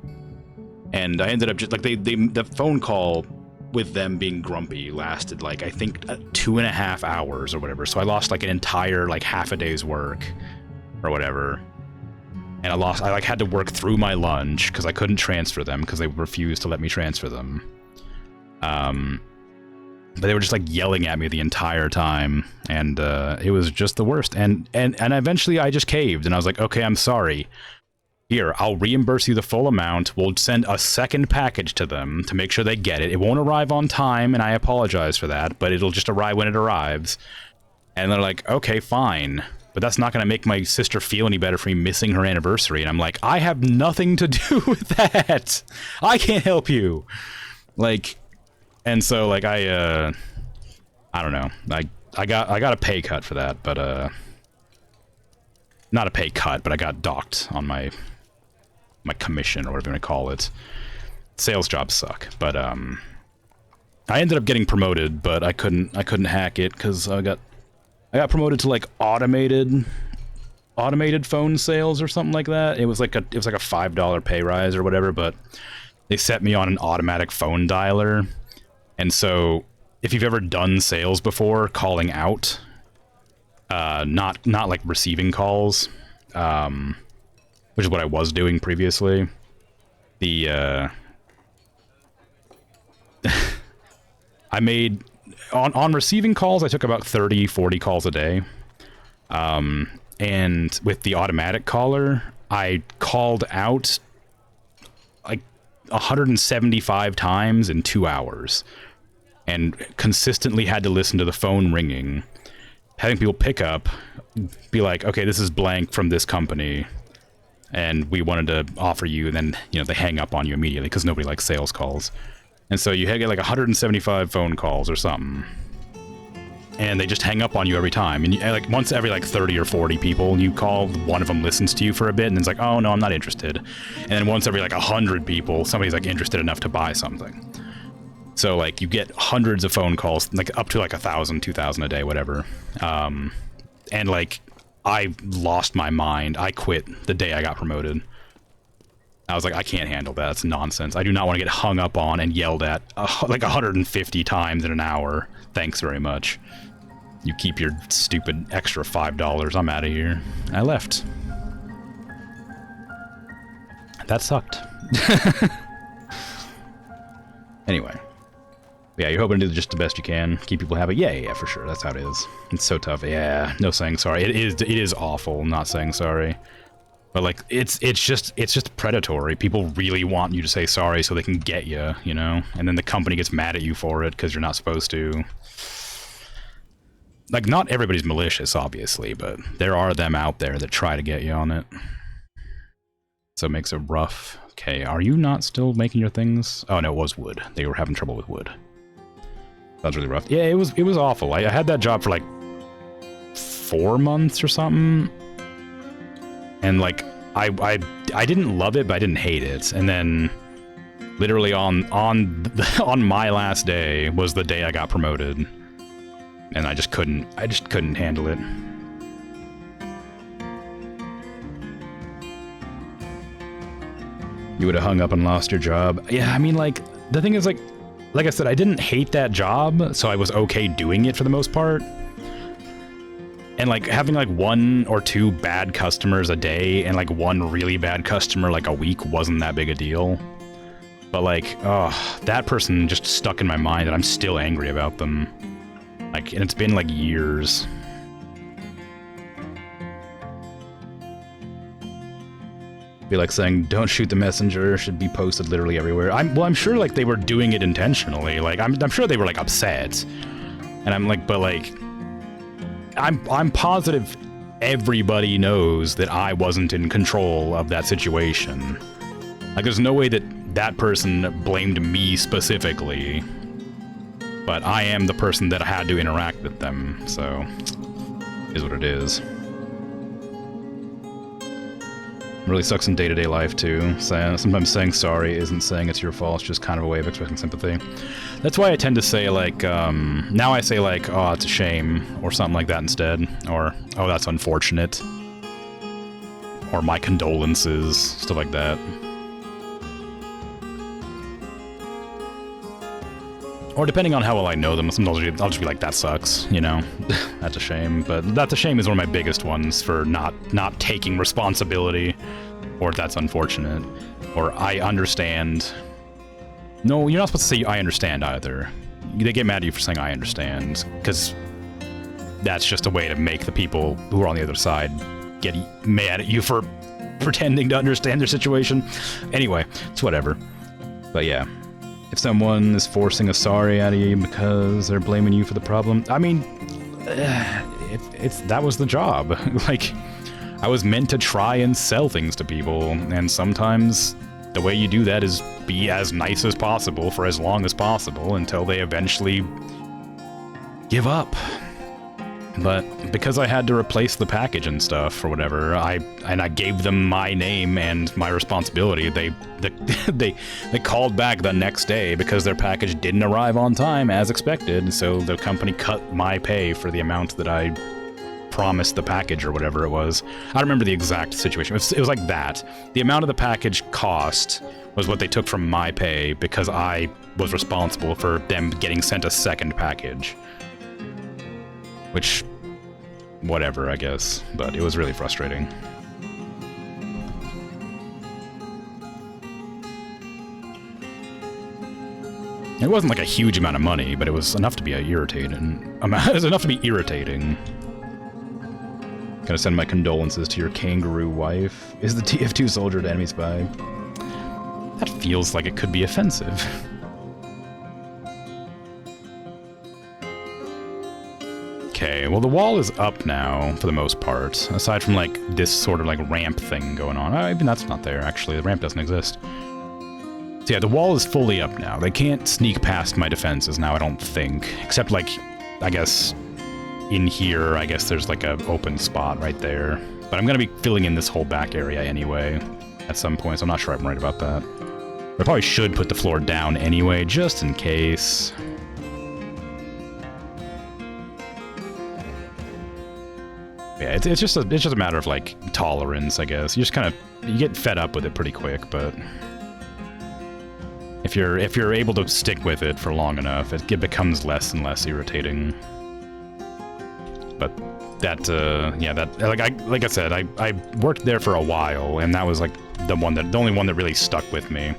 And I ended up just like the phone call with them being grumpy lasted like, I think 2.5 hours or whatever. So I lost like an entire like half a day's work or whatever. And I like had to work through my lunch because I couldn't transfer them because they refused to let me transfer them. But they were just like yelling at me the entire time, and it was just the worst. And eventually I just caved, and I was like, okay, I'm sorry. Here, I'll reimburse you the full amount. We'll send a second package to them to make sure they get it. It won't arrive on time, and I apologize for that, but it'll just arrive when it arrives. And they're like, okay, fine. But that's not going to make my sister feel any better for me missing her anniversary. And I'm like, I have nothing to do with that. I can't help you. Like, and so like I don't know. I got a pay cut for that, but not a pay cut, but I got docked on my commission or whatever you want to call it. Sales jobs suck, but I ended up getting promoted, but I couldn't hack it because I got promoted to like automated phone sales or something like that. It was like a $5 pay rise or whatever, but they set me on an automatic phone dialer. And so if you've ever done sales before, calling out, not like receiving calls, which is what I was doing previously, I made on receiving calls, I took about 30-40 calls a day. And with the automatic caller, I called out like 175 times in 2 hours, and consistently had to listen to the phone ringing, having people pick up, be like, okay, this is blank from this company. and we wanted to offer you, and then, you know, they hang up on you immediately because nobody likes sales calls. And so you get like 175 phone calls or something. And they just hang up on you every time. And like once every like 30 or 40 people you call, one of them listens to you for a bit and then it's like, oh no, I'm not interested. And then once every like 100 people, somebody's like interested enough to buy something. So like you get hundreds of phone calls, like up to like 1,000, 2,000 a day, whatever. And like I lost my mind. I quit the day I got promoted. I was like, I can't handle that. It's nonsense. I do not want to get hung up on and yelled at like 150 times in an hour. Thanks very much. You keep your stupid extra $5. I'm out of here. I left. That sucked. Anyway. Yeah, you're hoping to do just the best you can. Keep people happy. Yeah, for sure. That's how it is. It's so tough. Yeah, no saying sorry. It is awful not saying sorry. But like it's just predatory. People really want you to say sorry so they can get you, you know? And then the company gets mad at you for it because you're not supposed to. Like, not everybody's malicious, obviously, but there are them out there that try to get you on it. So it makes it rough. Okay, are you not still making your things? Oh, no, it was wood. They were having trouble with wood. That was really rough. Yeah, it was awful. I had that job for, like, 4 months or something. And, like, I didn't love it, but I didn't hate it. And then, literally on my last day was the day I got promoted. And I just couldn't handle it. You would have hung up and lost your job. Yeah, I mean, like, the thing is, like I said, I didn't hate that job, so I was okay doing it for the most part. And, like, having, like, 1 or 2 bad customers a day and, like, 1 really bad customer, like, a week wasn't that big a deal. But, like, oh, that person just stuck in my mind, and I'm still angry about them. Like, and it's been, like, years. Be like saying, don't shoot the messenger, should be posted literally everywhere. I'm sure, like, they were doing it intentionally. Like, I'm sure they were, like, upset. And I'm like, but, like, I'm positive everybody knows that I wasn't in control of that situation. Like, there's no way that that person blamed me specifically. But I am the person that had to interact with them, so it is what it is. It really sucks in day-to-day life, too. Sometimes saying sorry isn't saying it's your fault, it's just kind of a way of expressing sympathy. That's why I tend to say, like, now I say, like, oh, it's a shame, or something like that instead. Or, oh, that's unfortunate. Or my condolences, stuff like that. Or depending on how well I know them, sometimes I'll just be like, that sucks, you know? That's a shame. But that's a shame is one of my biggest ones for not taking responsibility. Or that's unfortunate. Or I understand. No, you're not supposed to say I understand either. They get mad at you for saying I understand. Because that's just a way to make the people who are on the other side get mad at you for pretending to understand their situation. Anyway, it's whatever. But yeah. If someone is forcing a sorry out of you because they're blaming you for the problem, I mean, that was the job. Like, I was meant to try and sell things to people, and sometimes the way you do that is be as nice as possible for as long as possible until they eventually give up. But because I had to replace the package and stuff or whatever, I gave them my name and my responsibility. They called back the next day because their package didn't arrive on time as expected, so the company cut my pay for the amount that I promised the package or whatever it was. I don't remember the exact situation. It was like that. The amount of the package cost was what they took from my pay because I was responsible for them getting sent a second package. Which, whatever, I guess. But it was really frustrating. It wasn't like a huge amount of money, but it was enough to be irritating. It was enough to be irritating. Gonna send my condolences to your kangaroo wife. Is the TF2 soldier an enemy spy? That feels like it could be offensive. Okay, well the wall is up now, for the most part. Aside from, like, this sort of, like, ramp thing going on. Even that's not there, actually. The ramp doesn't exist. So yeah, the wall is fully up now. They can't sneak past my defenses now, I don't think. Except, like, I guess, in here, I guess there's, like, a open spot right there. But I'm gonna be filling in this whole back area anyway, at some point, so I'm not sure I'm right about that. I probably should put the floor down anyway, just in case. Yeah, it's just a matter of, like, tolerance, I guess. You just kind of, you get fed up with it pretty quick, but if you're able to stick with it for long enough, it becomes less and less irritating. But that, yeah, that, like I said, I worked there for a while, and that was, like, the only one that really stuck with me.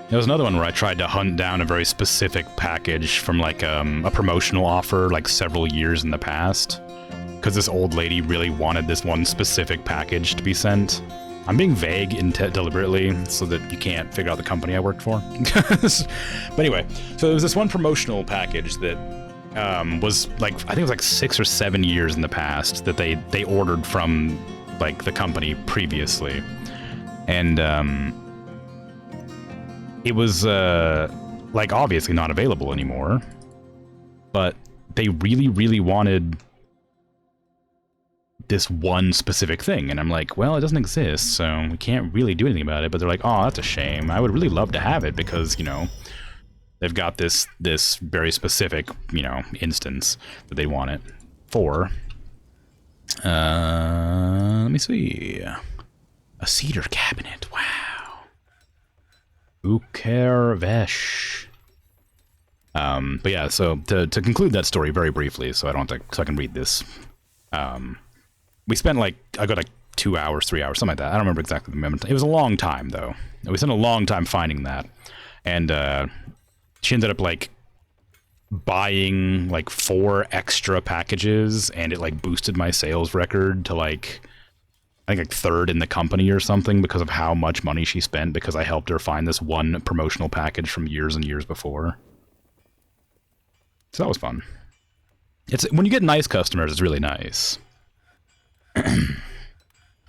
There was another one where I tried to hunt down a very specific package from, like, a promotional offer, like, several years in the past. Because this old lady really wanted this one specific package to be sent. I'm being vague deliberately, so that you can't figure out the company I worked for. But anyway, so there was this one promotional package that was, like, I think it was, like, 6 or 7 years in the past that they ordered from, like, the company previously. And, it was, like, obviously not available anymore, but they really, really wanted this one specific thing, and I'm like, well, it doesn't exist, so we can't really do anything about it. But they're like, oh, that's a shame. I would really love to have it because, you know, they've got this very specific, you know, instance that they want it for. Let me see. A cedar cabinet. Wow. Ukervesh. But yeah, so to conclude that story very briefly, so I don't have to, so I can read this. We spent, like, I got, like, 2 hours, 3 hours, something like that. I don't remember exactly the moment. It was a long time, though. We spent a long time finding that. And she ended up, like, buying, like, 4 extra packages, and it, like, boosted my sales record to, like, I think, like, 3rd in the company or something because of how much money she spent because I helped her find this one promotional package from years and years before. So that was fun. It's when you get nice customers, it's really nice.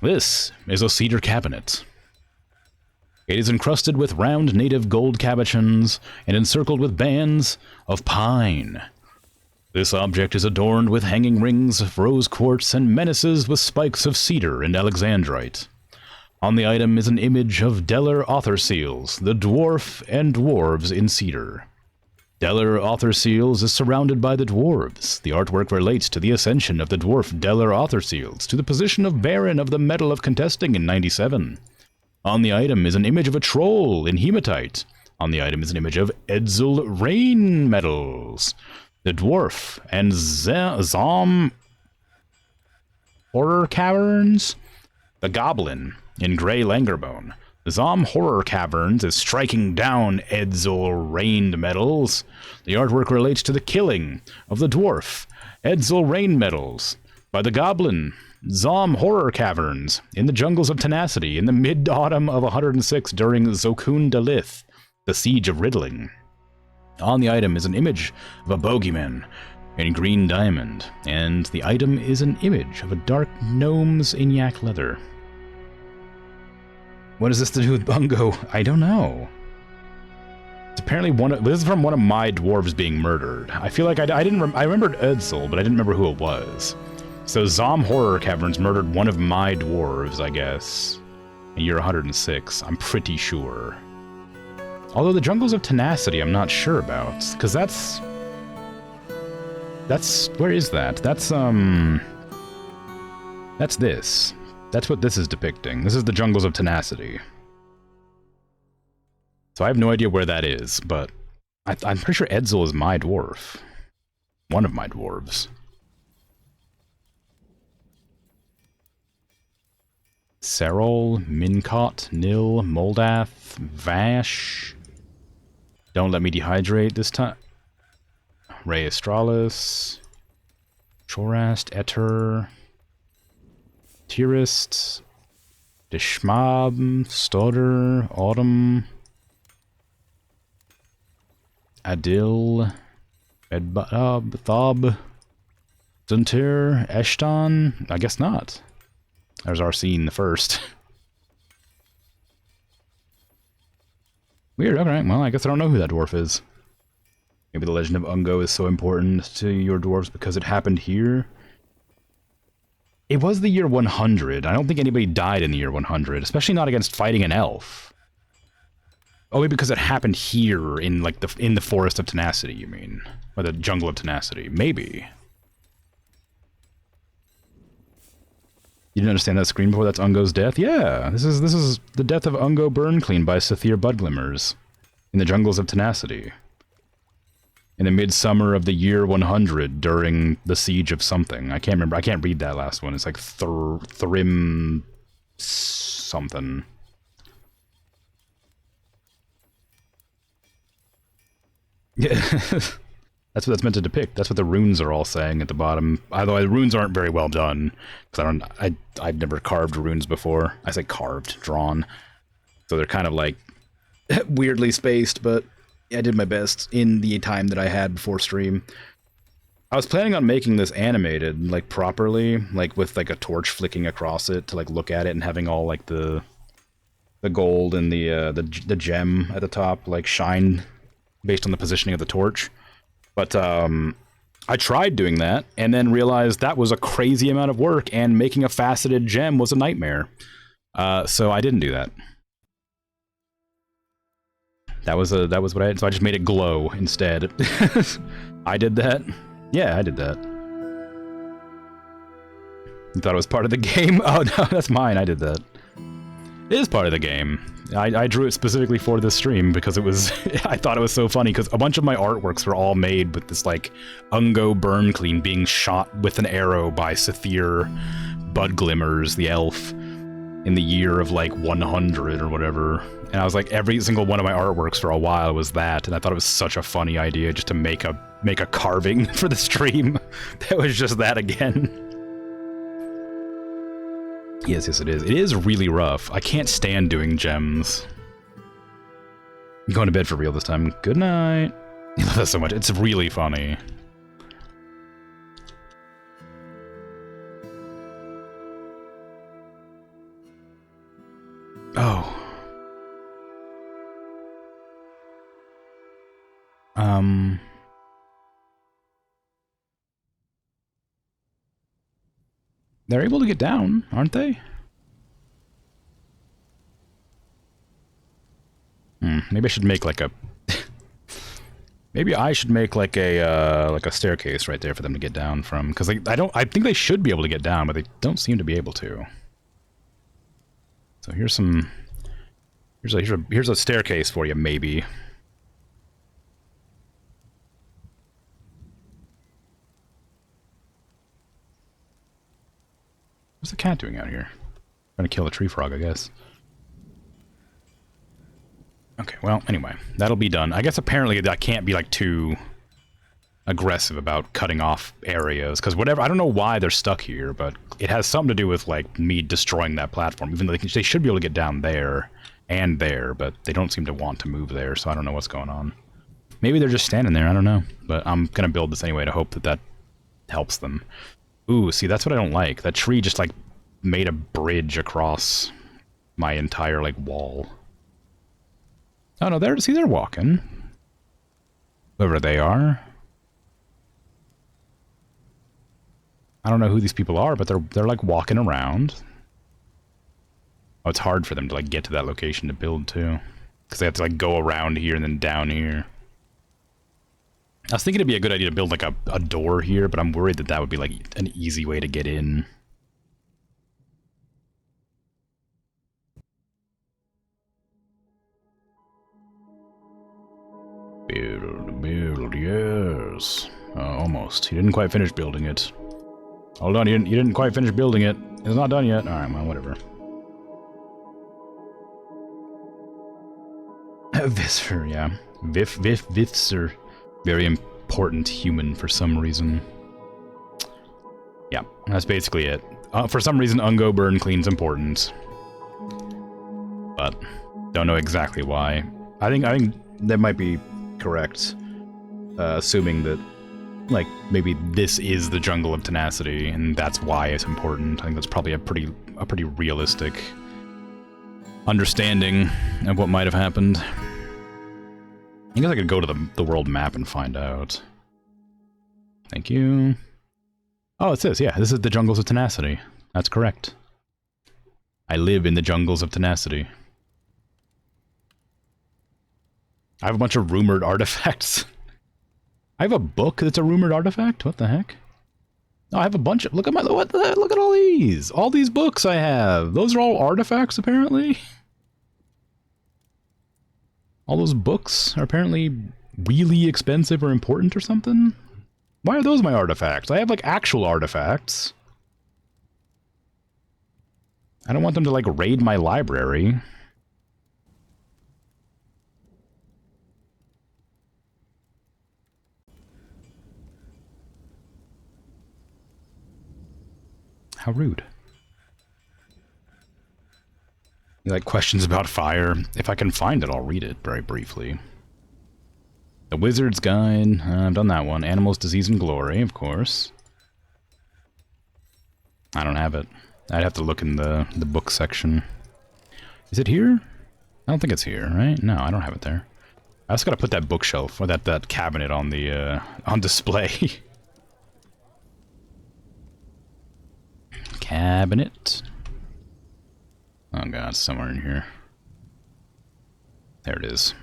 This is a cedar cabinet. It is encrusted with round native gold cabochons and encircled with bands of pine. This object is adorned with hanging rings of rose quartz and menaces with spikes of cedar and alexandrite. On the item is an image of Deller author seals, the dwarf and dwarves in cedar. Deller author seals is surrounded by the dwarves. The artwork relates to the ascension of the dwarf Deller author seals to the position of Baron of the Medal of Contesting in 97. On the item is an image of a troll in hematite. On the item is an image of Edsel rain medals. The dwarf and Zom horror caverns. The goblin in gray langerbone. The Zom Horror Caverns is striking down Edsel rained medals. The artwork relates to the killing of the dwarf Edsel rain medals by the goblin Zom Horror Caverns in the jungles of Tenacity in the mid-autumn of 106 during Zokun Dalith, the Siege of Riddling. On the item is an image of a bogeyman in green diamond, and the item is an image of a dark gnome's Inyak leather. What is this to do with Bungo? I don't know. It's apparently this is from one of my dwarves being murdered. I feel like I remembered Edsel, but I didn't remember who it was. So Zom Horror Caverns murdered one of my dwarves, I guess, in year 106. I'm pretty sure. Although the Jungles of Tenacity, I'm not sure about, because that's where is that? That's this. That's what this is depicting. This is the Jungles of Tenacity. So I have no idea where that is, but I'm pretty sure Edsel is my dwarf. One of my dwarves. Serol, Mincot, Nil, Moldath, Vash. Don't let me dehydrate this time. Ray Astralis. Chorast, Eter. Tirist, Deshmab, Stodder, Autumn, Adil, Thob, Duntir, Eshton? I guess not. There's Arsene the first. Weird, okay. Well, I guess I don't know who that dwarf is. Maybe the legend of Ungo is so important to your dwarves because it happened here. It was the year 100. I don't think anybody died in the year 100, especially not against fighting an elf. Oh, maybe because it happened here in like the Forest of Tenacity, you mean? Or the Jungle of Tenacity. Maybe. You didn't understand that screen before? That's Ungo's death? Yeah, this is the death of Ungo Burnclean by Sathir Budglimmers in the Jungles of Tenacity. In the midsummer of the year 100 during the siege of something. I can't remember. I can't read that last one. It's like Thrim something. Yeah. That's what that's meant to depict. That's what the runes are all saying at the bottom. Although the runes aren't very well done, because I've never carved runes before. I say carved, drawn. So they're kind of like weirdly spaced, but I did my best in the time that I had before stream. I was planning on making this animated, like properly, like with like a torch flicking across it to like look at it and having all like the gold and the gem at the top like shine based on the positioning of the torch. But I tried doing that and then realized that was a crazy amount of work and making a faceted gem was a nightmare. So I didn't do that. That was what I had, so I just made it glow instead. I did that? Yeah, I did that. You thought it was part of the game? Oh no, that's mine, I did that. It is part of the game. I drew it specifically for this stream because it was, I thought it was so funny because a bunch of my artworks were all made with this like Ungo Burnclean being shot with an arrow by Sathir Budglimmers, the elf, in the year of like 100 or whatever. And I was like, every single one of my artworks for a while was that, and I thought it was such a funny idea just to make a carving for the stream that was just that again. Yes, it is. It is really rough. I can't stand doing gems. I'm going to bed for real this time. Good night. I love that so much. It's really funny. Oh. They're able to get down, aren't they? Maybe I should make like a... Maybe I should make like a staircase right there for them to get down from, because I think they should be able to get down, but they don't seem to be able to. So here's a staircase for you, maybe. What's the cat doing out here? Trying to kill the tree frog, I guess. Okay, well, anyway, that'll be done. I guess apparently I can't be like too aggressive about cutting off areas, because whatever, I don't know why they're stuck here, but it has something to do with like me destroying that platform, even though they should be able to get down there and there, but they don't seem to want to move there, so I don't know what's going on. Maybe they're just standing there, I don't know, but I'm gonna build this anyway to hope that helps them. Ooh, see, that's what I don't like. That tree just, like, made a bridge across my entire, like, wall. Oh, no, they're walking. Whoever they are. I don't know who these people are, but they're like, walking around. Oh, it's hard for them to, like, get to that location to build, too. Because they have to, like, go around here and then down here. I was thinking it'd be a good idea to build like a door here, but I'm worried that would be like an easy way to get in. Build, yes. Almost. He didn't quite finish building it. Hold on, you didn't quite finish building it. It's not done yet. Alright, well, whatever. Visser, yeah. Visser. Very important human for some reason. Yeah, that's basically it. For some reason, Ungo Burnclean's important. But don't know exactly why. I think that might be correct. Assuming that Like, maybe this is the jungle of tenacity, and that's why it's important. I think that's probably a pretty realistic understanding of what might have happened. I guess I could go to the world map and find out. Thank you. Oh, it says, yeah, this is the jungles of tenacity. That's correct. I live in the jungles of tenacity. I have a bunch of rumored artifacts. I have a book that's a rumored artifact? What the heck? Oh, I have a bunch of... Look at look at all these! All these books I have! Those are all artifacts, apparently? All those books are apparently really expensive or important or something? Why are those my artifacts? I have, like, actual artifacts. I don't want them to, like, raid my library. How rude. You like questions about fire? If I can find it, I'll read it very briefly. The Wizard's Guide. I've done that one. Animals, Disease, and Glory, of course. I don't have it. I'd have to look in the book section. Is it here? I don't think it's here, right? No, I don't have it there. I just gotta put that bookshelf, or that cabinet on the, on display. Cabinet. Oh god, it's somewhere in here. There it is.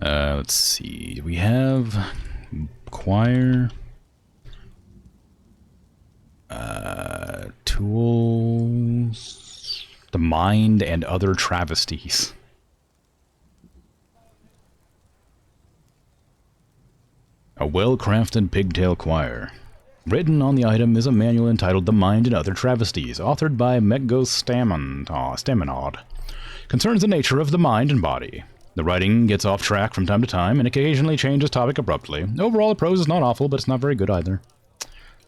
Let's see. We have choir. Tools. The Mind and Other Travesties. A well-crafted pigtail choir. Written on the item is a manual entitled The Mind and Other Travesties, authored by Megos Staminod. Concerns the nature of the mind and body. The writing gets off track from time to time, and occasionally changes topic abruptly. Overall, the prose is not awful, but it's not very good either.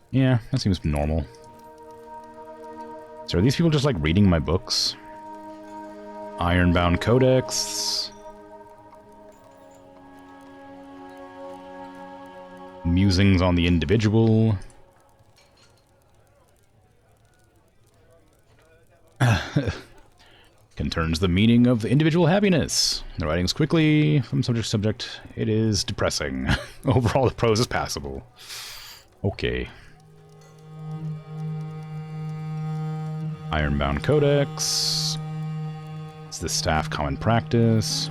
Yeah, that seems normal. So are these people just, like, reading my books? Ironbound Codex. Musings on the Individual. Concerns the meaning of individual happiness. The writing's quickly from subject to subject. It is depressing. Overall, the prose is passable. Okay. Ironbound Codex. It's the Staff Common Practice.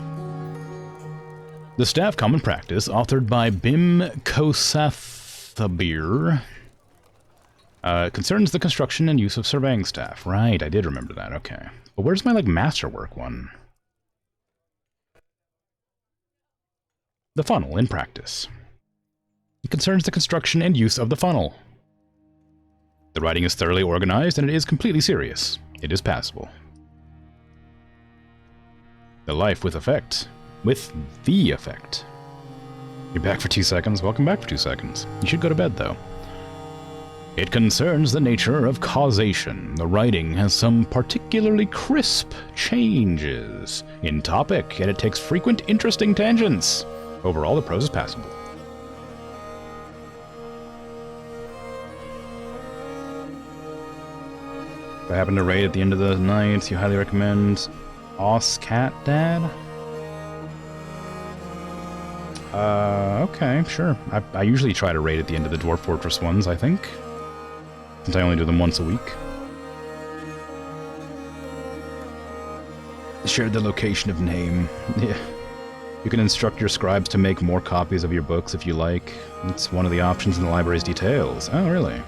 The Staff Common Practice, authored by Bim Kosathabir, concerns the construction and use of surveying staff. Right, I did remember that, okay. But where's my, like, masterwork one? The funnel in practice. It concerns the construction and use of the funnel. The writing is thoroughly organized, and it is completely serious. It is passable. The life with effect. With the effect. You're back for 2 seconds. Welcome back for 2 seconds. You should go to bed, though. It concerns the nature of causation. The writing has some particularly crisp changes in topic, and it takes frequent interesting tangents. Overall, the prose is passable. If I happen to raid at the end of the night, you highly recommend Cat Dad? Okay, sure. I usually try to raid at the end of the Dwarf Fortress ones, I think. Since I only do them once a week. Shared the location of name. Yeah. You can instruct your scribes to make more copies of your books if you like. It's one of the options in the library's details. Oh, really?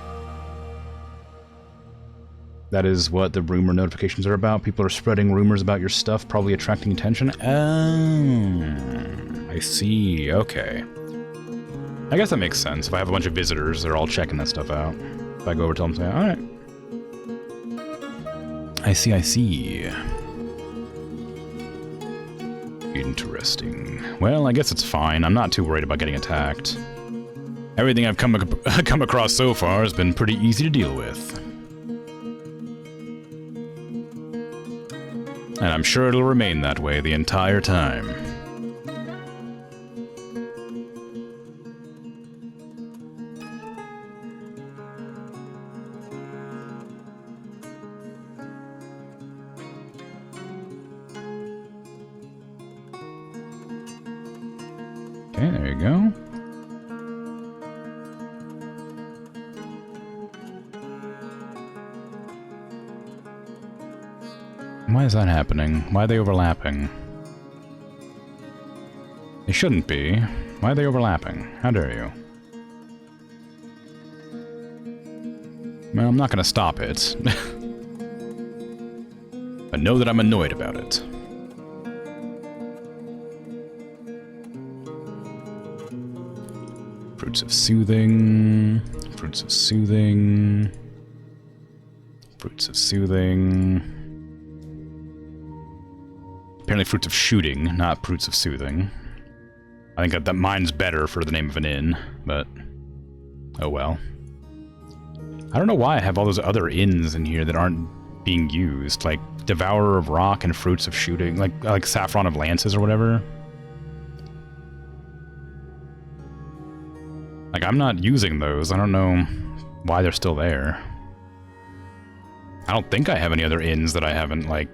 That is what the rumor notifications are about. People are spreading rumors about your stuff, probably attracting attention. Oh, I see. Okay. I guess that makes sense. If I have a bunch of visitors, they're all checking that stuff out. If I go over to them and say, alright. I see, I see. Interesting. Well, I guess it's fine. I'm not too worried about getting attacked. Everything I've come across so far has been pretty easy to deal with. And I'm sure it'll remain that way the entire time. Okay, there you go. Why is that happening? Why are they overlapping? They shouldn't be. Why are they overlapping? How dare you? Well, I'm not gonna stop it. But know that I'm annoyed about it. Fruits of Soothing. Fruits of Soothing. Fruits of Soothing. Apparently Fruits of Shooting, not Fruits of Soothing. I think that mine's better for the name of an inn, but... oh well. I don't know why I have all those other inns in here that aren't being used, like Devourer of Rock and Fruits of Shooting, like Saffron of Lances or whatever. Like, I'm not using those. I don't know why they're still there. I don't think I have any other inns that I haven't, like,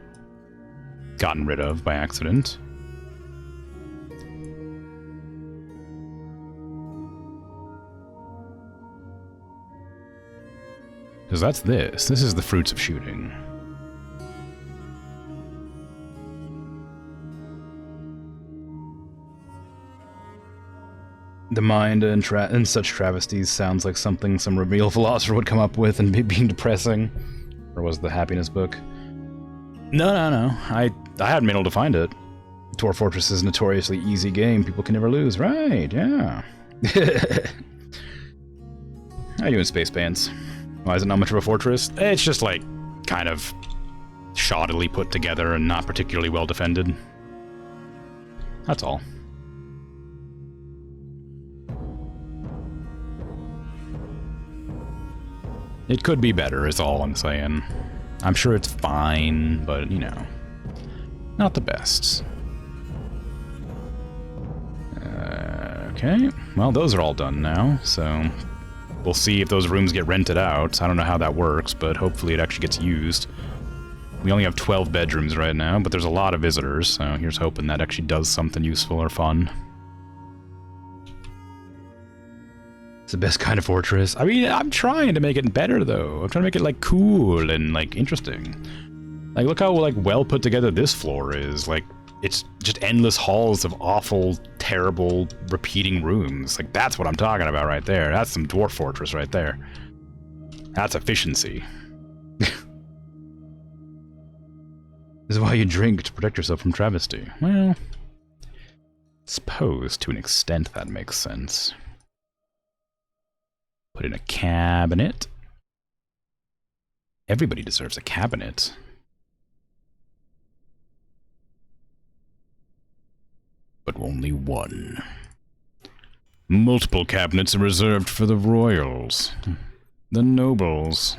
gotten rid of by accident. Because that's this. This is the Fruits of Shooting. The mind and such travesties sounds like something some revealed philosopher would come up with and being depressing. Or was the Happiness book? No. I hadn't been able to find it. Dwarf Fortress is a notoriously easy game. People can never lose. Right, yeah. How you doing, Space Pants? Why is it not much of a fortress? It's just, like, kind of shoddily put together and not particularly well defended. That's all. It could be better, is all I'm saying. I'm sure it's fine, but, you know, not the best. Okay, well, those are all done now, so we'll see if those rooms get rented out. I don't know how that works, but hopefully it actually gets used. We only have 12 bedrooms right now, but there's a lot of visitors, so here's hoping that actually does something useful or fun. It's the best kind of fortress. I mean, I'm trying to make it better, though. I'm trying to make it, like, cool and, like, interesting. Like, look how, like, well put together this floor is. Like, it's just endless halls of awful, terrible, repeating rooms. Like, that's what I'm talking about right there. That's some Dwarf Fortress right there. That's efficiency. This is why you drink, to protect yourself from travesty. Well, suppose to an extent that makes sense. Put in a cabinet. Everybody deserves a cabinet. But only one. Multiple cabinets are reserved for the royals. The nobles.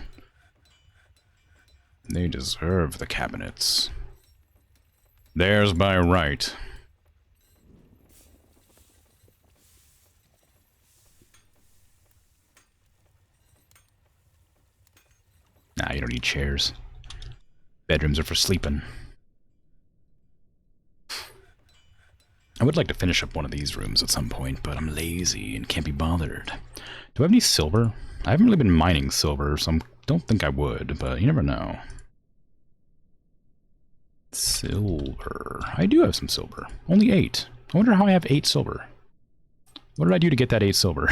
They deserve the cabinets. Theirs by right. Nah, you don't need chairs. Bedrooms are for sleeping. I would like to finish up one of these rooms at some point, but I'm lazy and can't be bothered. Do I have any silver? I haven't really been mining silver, so I don't think I would, but you never know. Silver. I do have some silver. Only 8. I wonder how I have 8 silver. What did I do to get that 8 silver?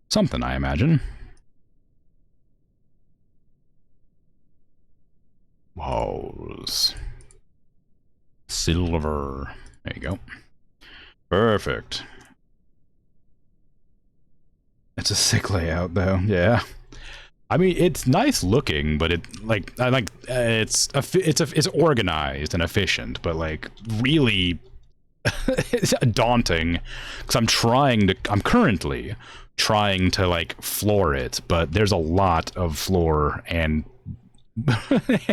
Something, I imagine. Walls. Silver. There you go. Perfect. It's a sick layout, though. Yeah. I mean, it's nice looking, but it's organized and efficient, but like really it's daunting because I'm currently trying to like floor it, but there's a lot of floor and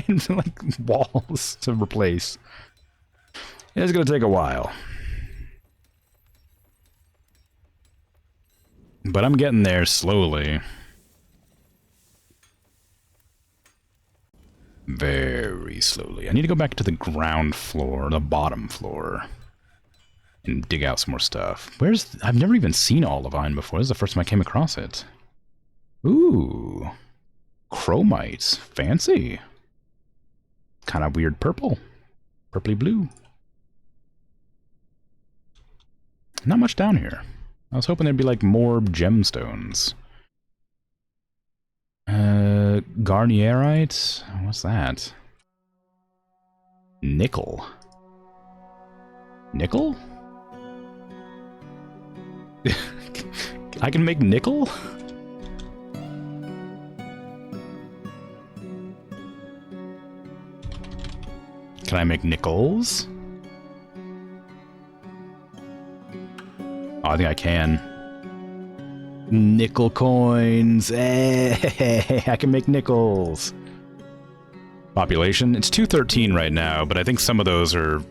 and like walls to replace. It's gonna take a while, but I'm getting there slowly. very slowly. I need to go back to the ground floor, the bottom floor, and dig out some more stuff. I've never even seen Olivine before. This is the first time I came across it. Ooh. Chromite. Fancy. Kind of weird purple. Purpley blue. Not much down here. I was hoping there'd be like more gemstones. Garnierite? What's that? Nickel. Nickel? I can make nickel? Can I make nickels? Oh, I think I can. Nickel coins. Hey, I can make nickels. Population? It's 213 right now, but I think some of those are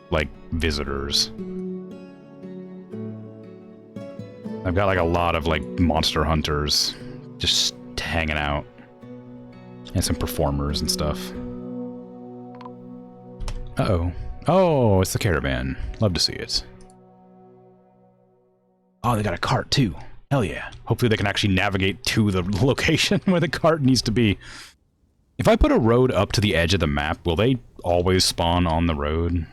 like visitors. I've got like a lot of like monster hunters just hanging out. And some performers and stuff. Uh-oh. Oh, it's the caravan. Love to see it. Oh, they got a cart too. Hell yeah. Hopefully they can actually navigate to the location where the cart needs to be. If I put a road up to the edge of the map, will they always spawn on the road?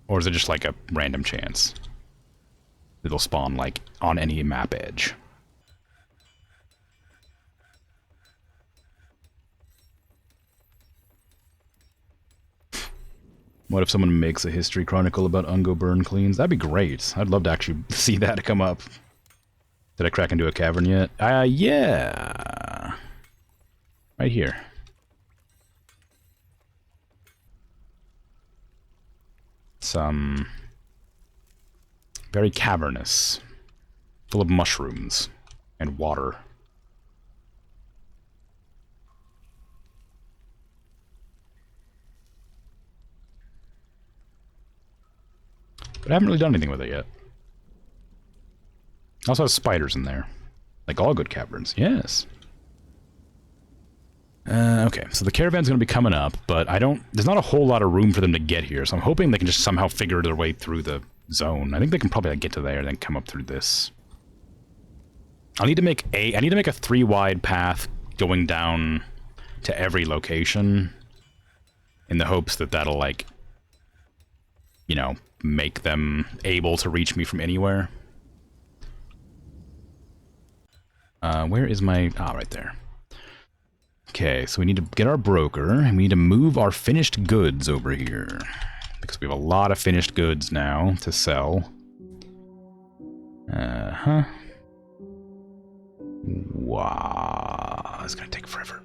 Or is it just like a random chance? It'll spawn like on any map edge. What if someone makes a history chronicle about Ungo burn cleans? That'd be great. I'd love to actually see that come up. Did I crack into a cavern yet? Yeah. Right here. Some very cavernous, full of mushrooms and water. But I haven't really done anything with it yet. Also has spiders in there. Like all good caverns, yes. Okay, so the caravan's gonna be coming up, but there's not a whole lot of room for them to get here, so I'm hoping they can just somehow figure their way through the zone. I think they can probably like, get to there and then come up through this. I need to make a 3-wide path going down to every location in the hopes that that'll like, you know, make them able to reach me from anywhere. Where is my... Ah, right there. Okay, so we need to get our broker, and we need to move our finished goods over here. Because we have a lot of finished goods now to sell. Uh-huh. Wow, it's gonna take forever.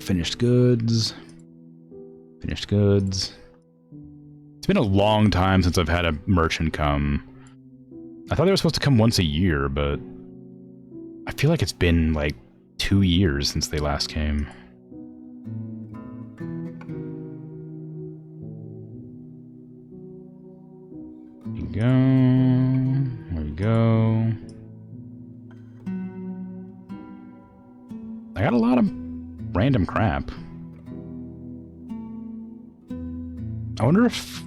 Finished goods. Finished goods. It's been a long time since I've had a merchant come. I thought they were supposed to come once a year, but I feel like it's been like 2 years since they last came. There you go. There we go. I got a lot of random crap. I wonder if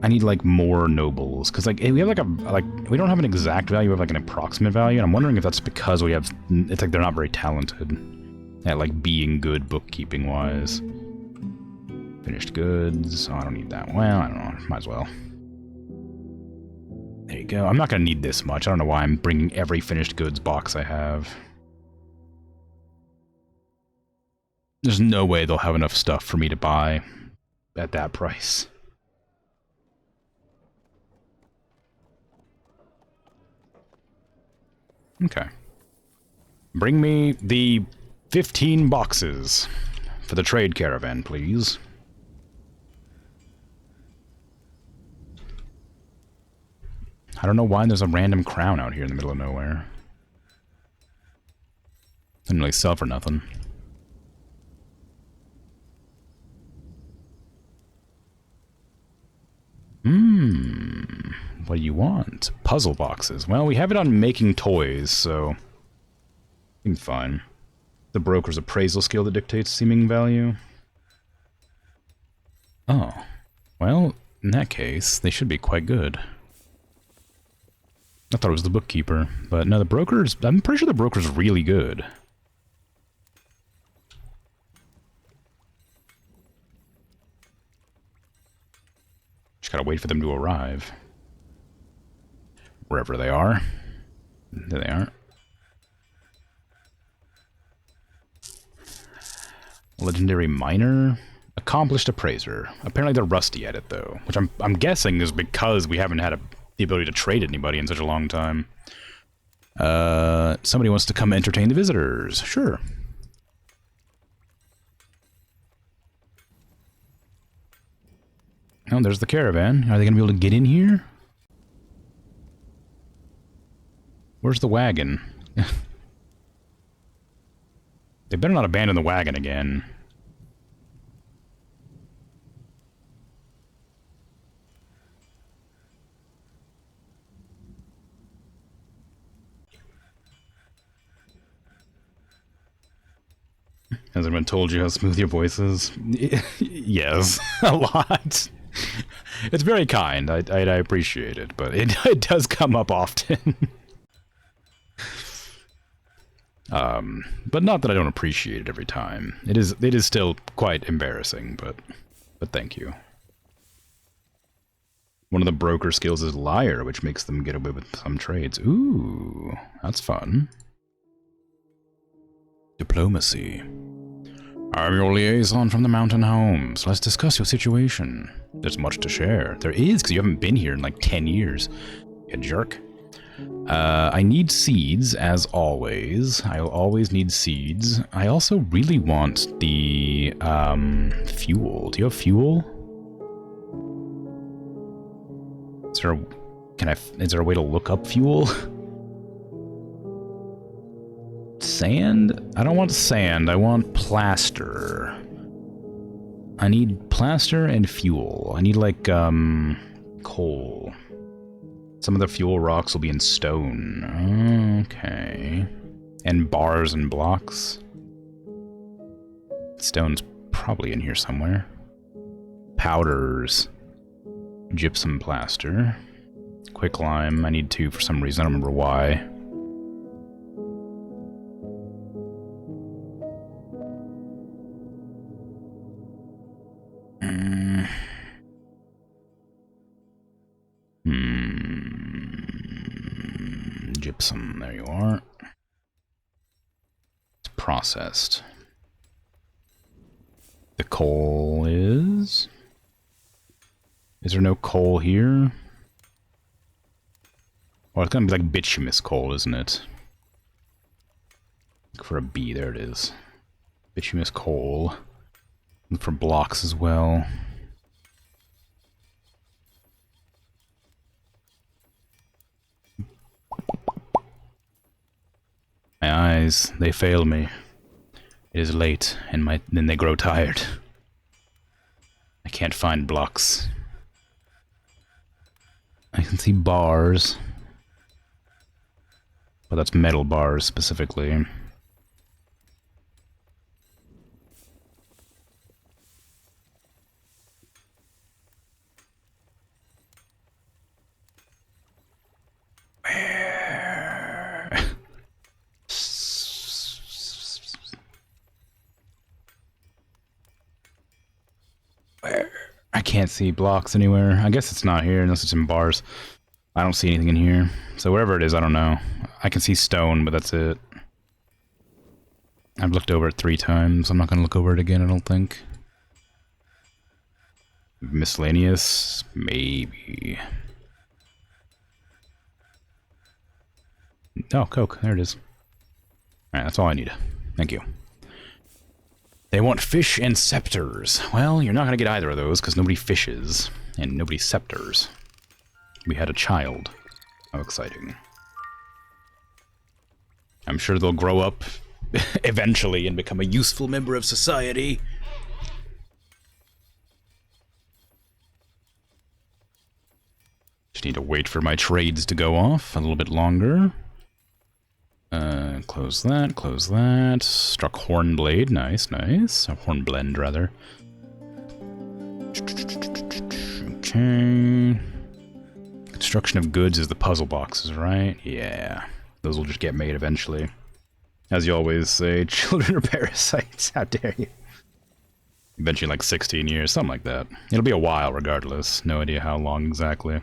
I need like more nobles, because like we have we don't have an exact value, we have like an approximate value, and I'm wondering if that's because it's like they're not very talented at like being good bookkeeping wise. Finished goods. Oh, I don't need that. Well, I don't know. Might as well. There you go. I'm not gonna need this much. I don't know why I'm bringing every finished goods box I have. There's no way they'll have enough stuff for me to buy at that price. Okay. Bring me the 15 boxes for the trade caravan, please. I don't know why there's a random crown out here in the middle of nowhere. Didn't really sell for nothing. What do you want? Puzzle boxes. Well, we have it on making toys, so... I'm fine. The broker's appraisal skill that dictates seeming value. Oh. Well, in that case, they should be quite good. I thought it was the bookkeeper, but no, the broker's... I'm pretty sure the broker's really good. Just gotta wait for them to arrive. Wherever they are. There they are. Legendary miner. Accomplished appraiser. Apparently they're rusty at it, though. Which I'm guessing is because we haven't had the ability to trade anybody in such a long time. Somebody wants to come entertain the visitors. Sure. Oh, there's the caravan. Are they going to be able to get in here? Where's the wagon? They better not abandon the wagon again. Has anyone told you how smooth your voice is? Yes, a lot. It's very kind. I appreciate it, but it does come up often. But not that I don't appreciate it every time. It is still quite embarrassing, but thank you. One of the broker skills is liar, which makes them get away with some trades. Ooh, that's fun. Diplomacy. I'm your liaison from the mountain homes. Let's discuss your situation. There's much to share. There is, because you haven't been here in like 10 years. You jerk. I need seeds, as always. I'll always need seeds. I also really want the, fuel. Do you have fuel? Is there a way to look up fuel? Sand? I don't want sand, I want plaster. I need plaster and fuel. I need, like, coal. Some of the fuel rocks will be in stone. Okay. And bars and blocks. Stone's probably in here somewhere. Powders. Gypsum plaster. Quicklime. I need 2 for some reason. I don't remember why. Gypsum, there you are. It's processed. The coal is... Is there no coal here? Well, it's gonna be like bituminous coal, isn't it? Look for a B, there it is. Bituminous coal. Look for blocks as well. My eyes, they fail me. It is late, and then they grow tired. I can't find blocks. I can see bars. But that's metal bars, specifically. I can't see blocks anywhere. I guess it's not here unless it's in bars. I don't see anything in here. So wherever it is, I don't know. I can see stone, but that's it. I've looked over it 3 times. I'm not going to look over it again, I don't think. Miscellaneous? Maybe. Oh, Coke. There it is. Alright, that's all I need. Thank you. They want fish and scepters. Well, you're not going to get either of those, because nobody fishes, and nobody scepters. We had a child. How exciting. I'm sure they'll grow up eventually and become a useful member of society. Just need to wait for my trades to go off a little bit longer. close that, close that. Struck Hornblade, nice, nice. A Hornblend, rather. Okay. Construction of goods is the puzzle boxes, right? Yeah. Those will just get made eventually. As you always say, children are parasites. How dare you? Eventually, like 16 years, something like that. It'll be a while regardless. No idea how long exactly.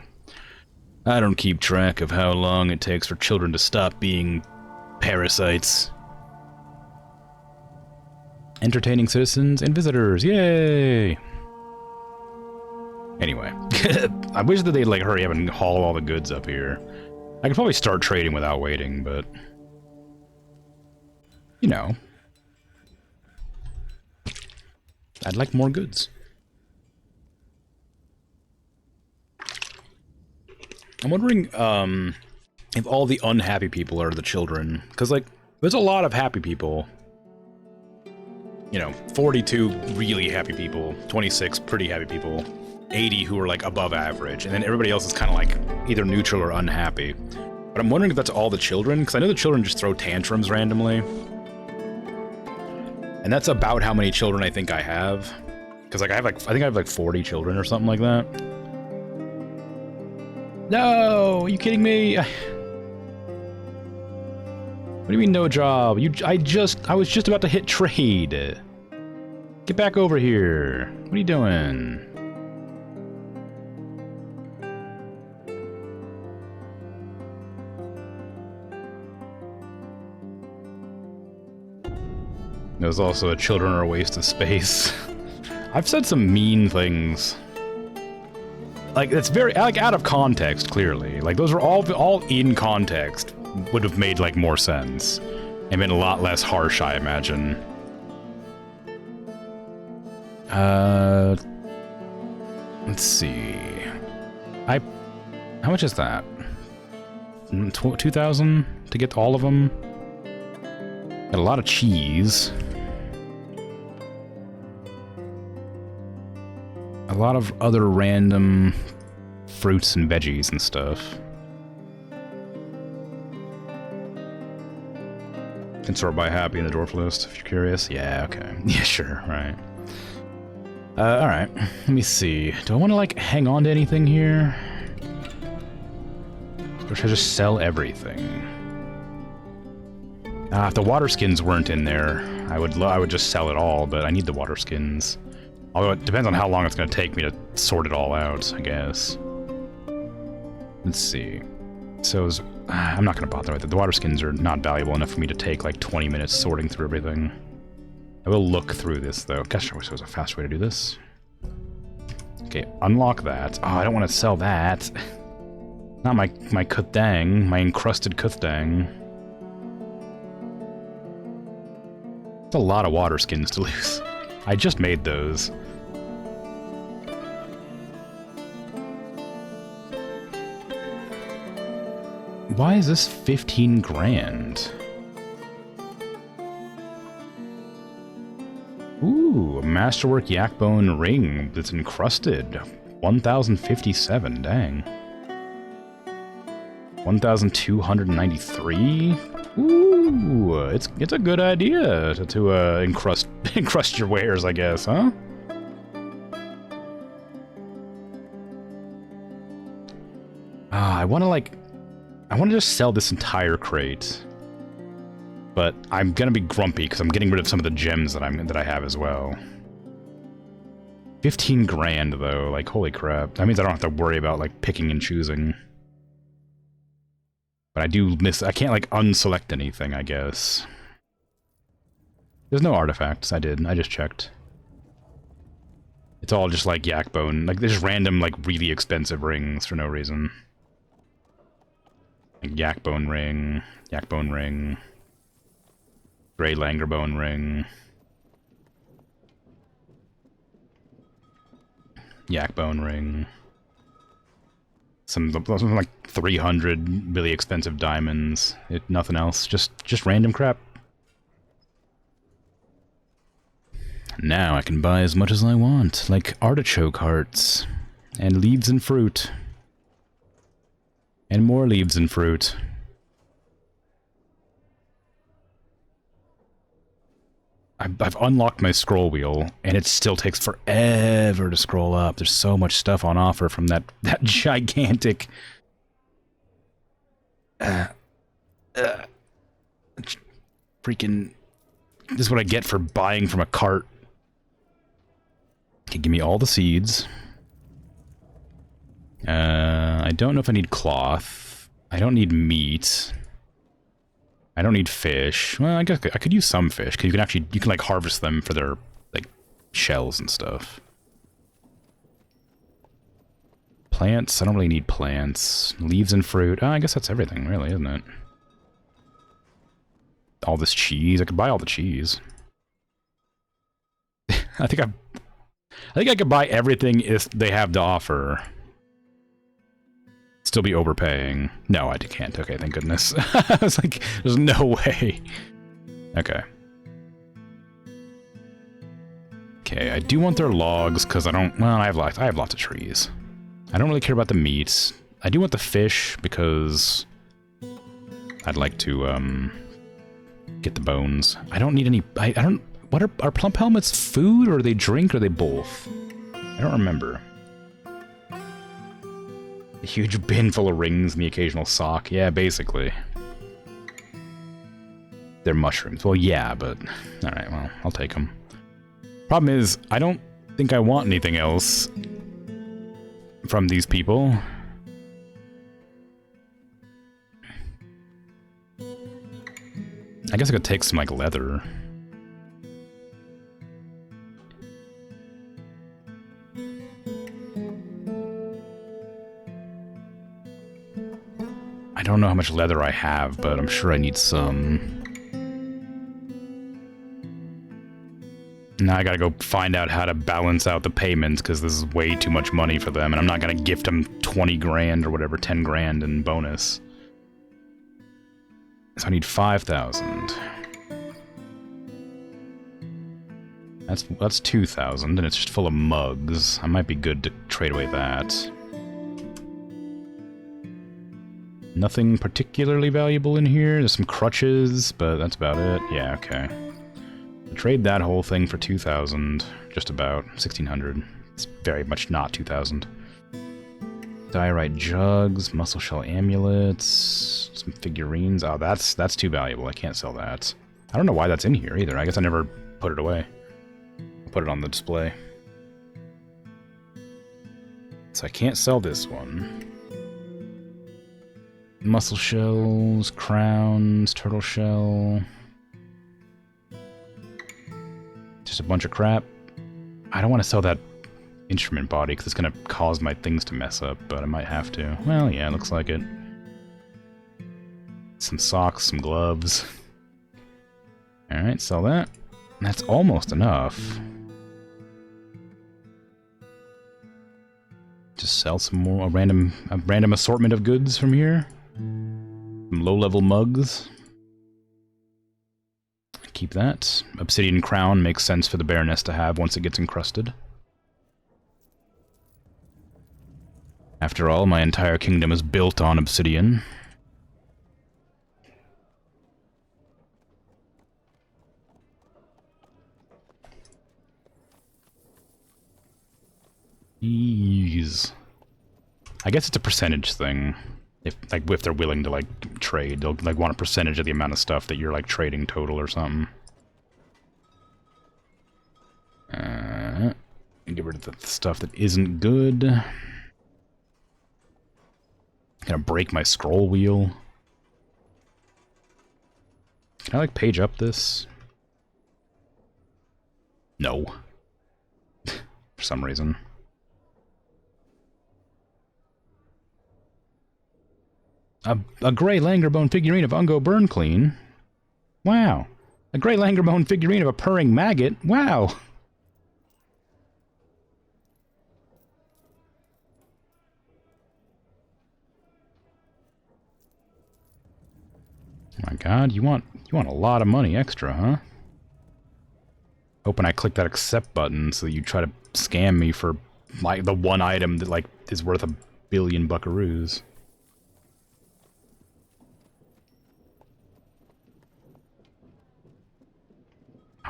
I don't keep track of how long it takes for children to stop being parasites. Entertaining citizens and visitors, yay! Anyway, I wish that they'd like hurry up and haul all the goods up here. I could probably start trading without waiting, but... You know. I'd like more goods. I'm wondering, if all the unhappy people are the children. Because, like, there's a lot of happy people. You know, 42 really happy people, 26 pretty happy people, 80 who are, like, above average, and then everybody else is kind of, like, either neutral or unhappy. But I'm wondering if that's all the children, because I know the children just throw tantrums randomly. And that's about how many children I think I have. Because, like, I think I have, like, 40 children or something like that. No! Are you kidding me? What do you mean, no job? I was just about to hit trade. Get back over here. What are you doing? There's also a children are a waste of space. I've said some mean things. Like, that's very, like, out of context, clearly. Like, those are all in context. Would have made, like, more sense. And been a lot less harsh, I imagine. Let's see. How much is that? 2,000 to get all of them? Got a lot of cheese. A lot of other random fruits and veggies and stuff. Can sort by happy in the dwarf list, if you're curious. Yeah, okay. Yeah, sure, right. Alright. Let me see. Do I want to, like, hang on to anything here? Or should I just sell everything? If the water skins weren't in there, I would just sell it all, but I need the water skins. Although it depends on how long it's going to take me to sort it all out, I guess. Let's see. So I'm not going to bother with it. The water skins are not valuable enough for me to take like 20 minutes sorting through everything. I will look through this though. Gosh, I wish there was a fast way to do this. Okay, unlock that. Oh, I don't want to sell that. Not my kuthdang, my encrusted kuthdang. It's a lot of water skins to lose. I just made those. Why is this 15 grand? Ooh, a masterwork yakbone ring that's encrusted. 1,057, dang. 1,293? Ooh, it's a good idea to encrust your wares, I guess, huh? I want to just sell this entire crate. But I'm gonna be grumpy because I'm getting rid of some of the gems that I have as well. 15 grand though, like holy crap. That means I don't have to worry about like picking and choosing. But I can't like unselect anything, I guess. There's no artifacts, I just checked. It's all just like yakbone, like there's random like really expensive rings for no reason. Like yakbone ring, Grey Langerbone ring, yakbone ring, some like 300 really expensive diamonds. Nothing else, just random crap. Now I can buy as much as I want, like artichoke hearts, and leaves and fruit. And more leaves and fruit. I've unlocked my scroll wheel, and it still takes forever to scroll up. There's so much stuff on offer from that gigantic... freaking... This is what I get for buying from a cart. Okay, give me all the seeds. I don't know if I need cloth. I don't need meat. I don't need fish. Well, I guess I could use some fish, because you can like harvest them for their like shells and stuff. Plants, I don't really need plants. Leaves and fruit. Oh, I guess that's everything, really, isn't it? All this cheese. I could buy all the cheese. I think I could buy everything if they have to offer. Still be overpaying. No, I can't. Okay, thank goodness. I was like, there's no way. Okay. Okay, I do want their logs, because I don't... Well, I have lots of trees. I don't really care about the meat. I do want the fish, because... I'd like to, get the bones. I don't need any... I don't... What are plump helmets food, or are they drink, or are they both? I don't remember. A huge bin full of rings and the occasional sock. Yeah, basically. They're mushrooms. Well, yeah, but... Alright, well, I'll take them. Problem is, I don't think I want anything else from these people. I guess I could take some, like, leather. I don't know how much leather I have, but I'm sure I need some. Now I gotta go find out how to balance out the payments, because this is way too much money for them, and I'm not gonna gift them 20 grand or whatever, 10 grand in bonus. So I need 5,000. That's 2,000, and it's just full of mugs. I might be good to trade away that. Nothing particularly valuable in here. There's some crutches, but that's about it. Yeah, okay. I'll trade that whole thing for 2,000. Just about. 1,600. It's very much not 2,000. Diorite jugs, muscle shell amulets, some figurines. Oh, that's too valuable. I can't sell that. I don't know why that's in here either. I guess I never put it away. I'll put it on the display. So I can't sell this one. Muscle shells, crowns, turtle shell. Just a bunch of crap. I don't want to sell that instrument body because it's going to cause my things to mess up, but I might have to. Well, yeah, looks like it. Some socks, some gloves. Alright, sell that. That's almost enough. Just sell some more, a random assortment of goods from here. Some low-level mugs. Keep that. Obsidian crown makes sense for the Baroness to have once it gets encrusted. After all, my entire kingdom is built on obsidian. Ease. I guess it's a percentage thing. If they're willing to like trade, they'll like want a percentage of the amount of stuff that you're like trading total or something. Get rid of the stuff that isn't good. Gonna break my scroll wheel. Can I like page up this? No. For some reason. A gray Langerbone figurine of Ungo Burnclean? Wow. A gray Langerbone figurine of a purring maggot? Wow. Oh my god, you want a lot of money extra, huh? Hoping I click that accept button so that you try to scam me for like the one item that like is worth 1 billion buckaroos.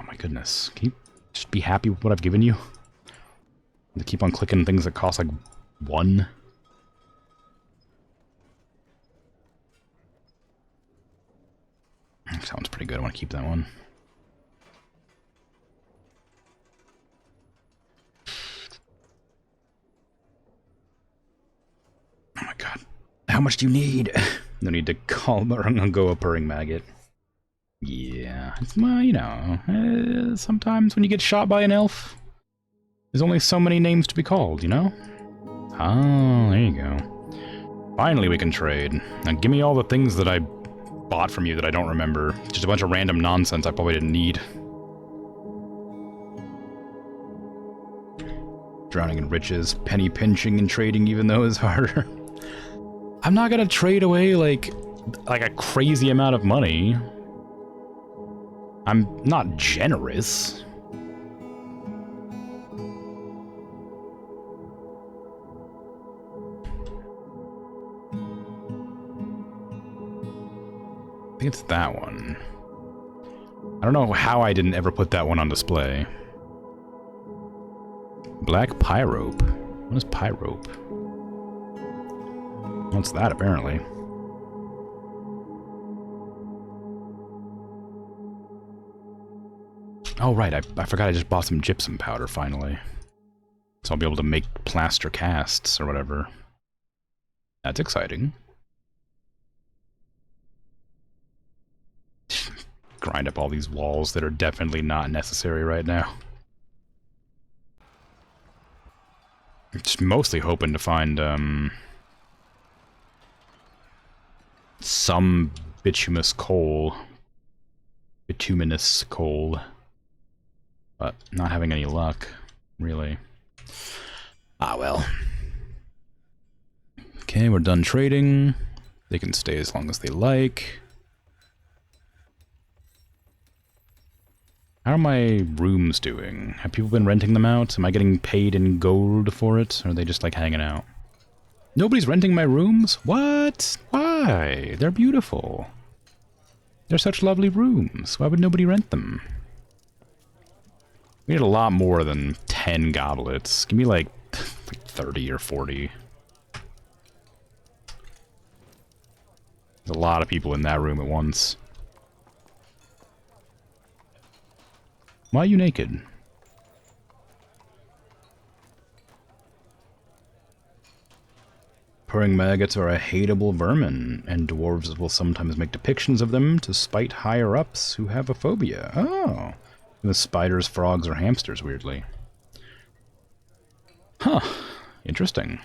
Oh my goodness. Can you just be happy with what I've given you? To keep on clicking things that cost like 1? Sounds pretty good. I want to keep that one. Oh my god. How much do you need? No need to call go a purring maggot. Yeah. Well, you know, sometimes when you get shot by an elf, there's only so many names to be called, you know? Oh, there you go. Finally we can trade. Now give me all the things that I bought from you that I don't remember. Just a bunch of random nonsense I probably didn't need. Drowning in riches, penny pinching and trading even though it's harder. I'm not gonna trade away like a crazy amount of money. I'm not generous. I think it's that one. I don't know how I didn't ever put that one on display. Black pyrope. What is pyrope? What's that, apparently? Oh, right, I forgot I just bought some gypsum powder, finally. So I'll be able to make plaster casts, or whatever. That's exciting. Grind up all these walls that are definitely not necessary right now. Just mostly hoping to find, some bituminous coal. Bituminous coal. But not having any luck, really. Ah, well. Okay, we're done trading. They can stay as long as they like. How are my rooms doing? Have people been renting them out? Am I getting paid in gold for it? Or are they just like hanging out? Nobody's renting my rooms? What? Why? They're beautiful. They're such lovely rooms. Why would nobody rent them? We need a lot more than 10 goblets. Give me like 30 or 40. There's a lot of people in that room at once. Why are you naked? Purring maggots are a hateable vermin, and dwarves will sometimes make depictions of them to spite higher-ups who have a phobia. Oh. The spiders, frogs, or hamsters, weirdly. Huh. Interesting.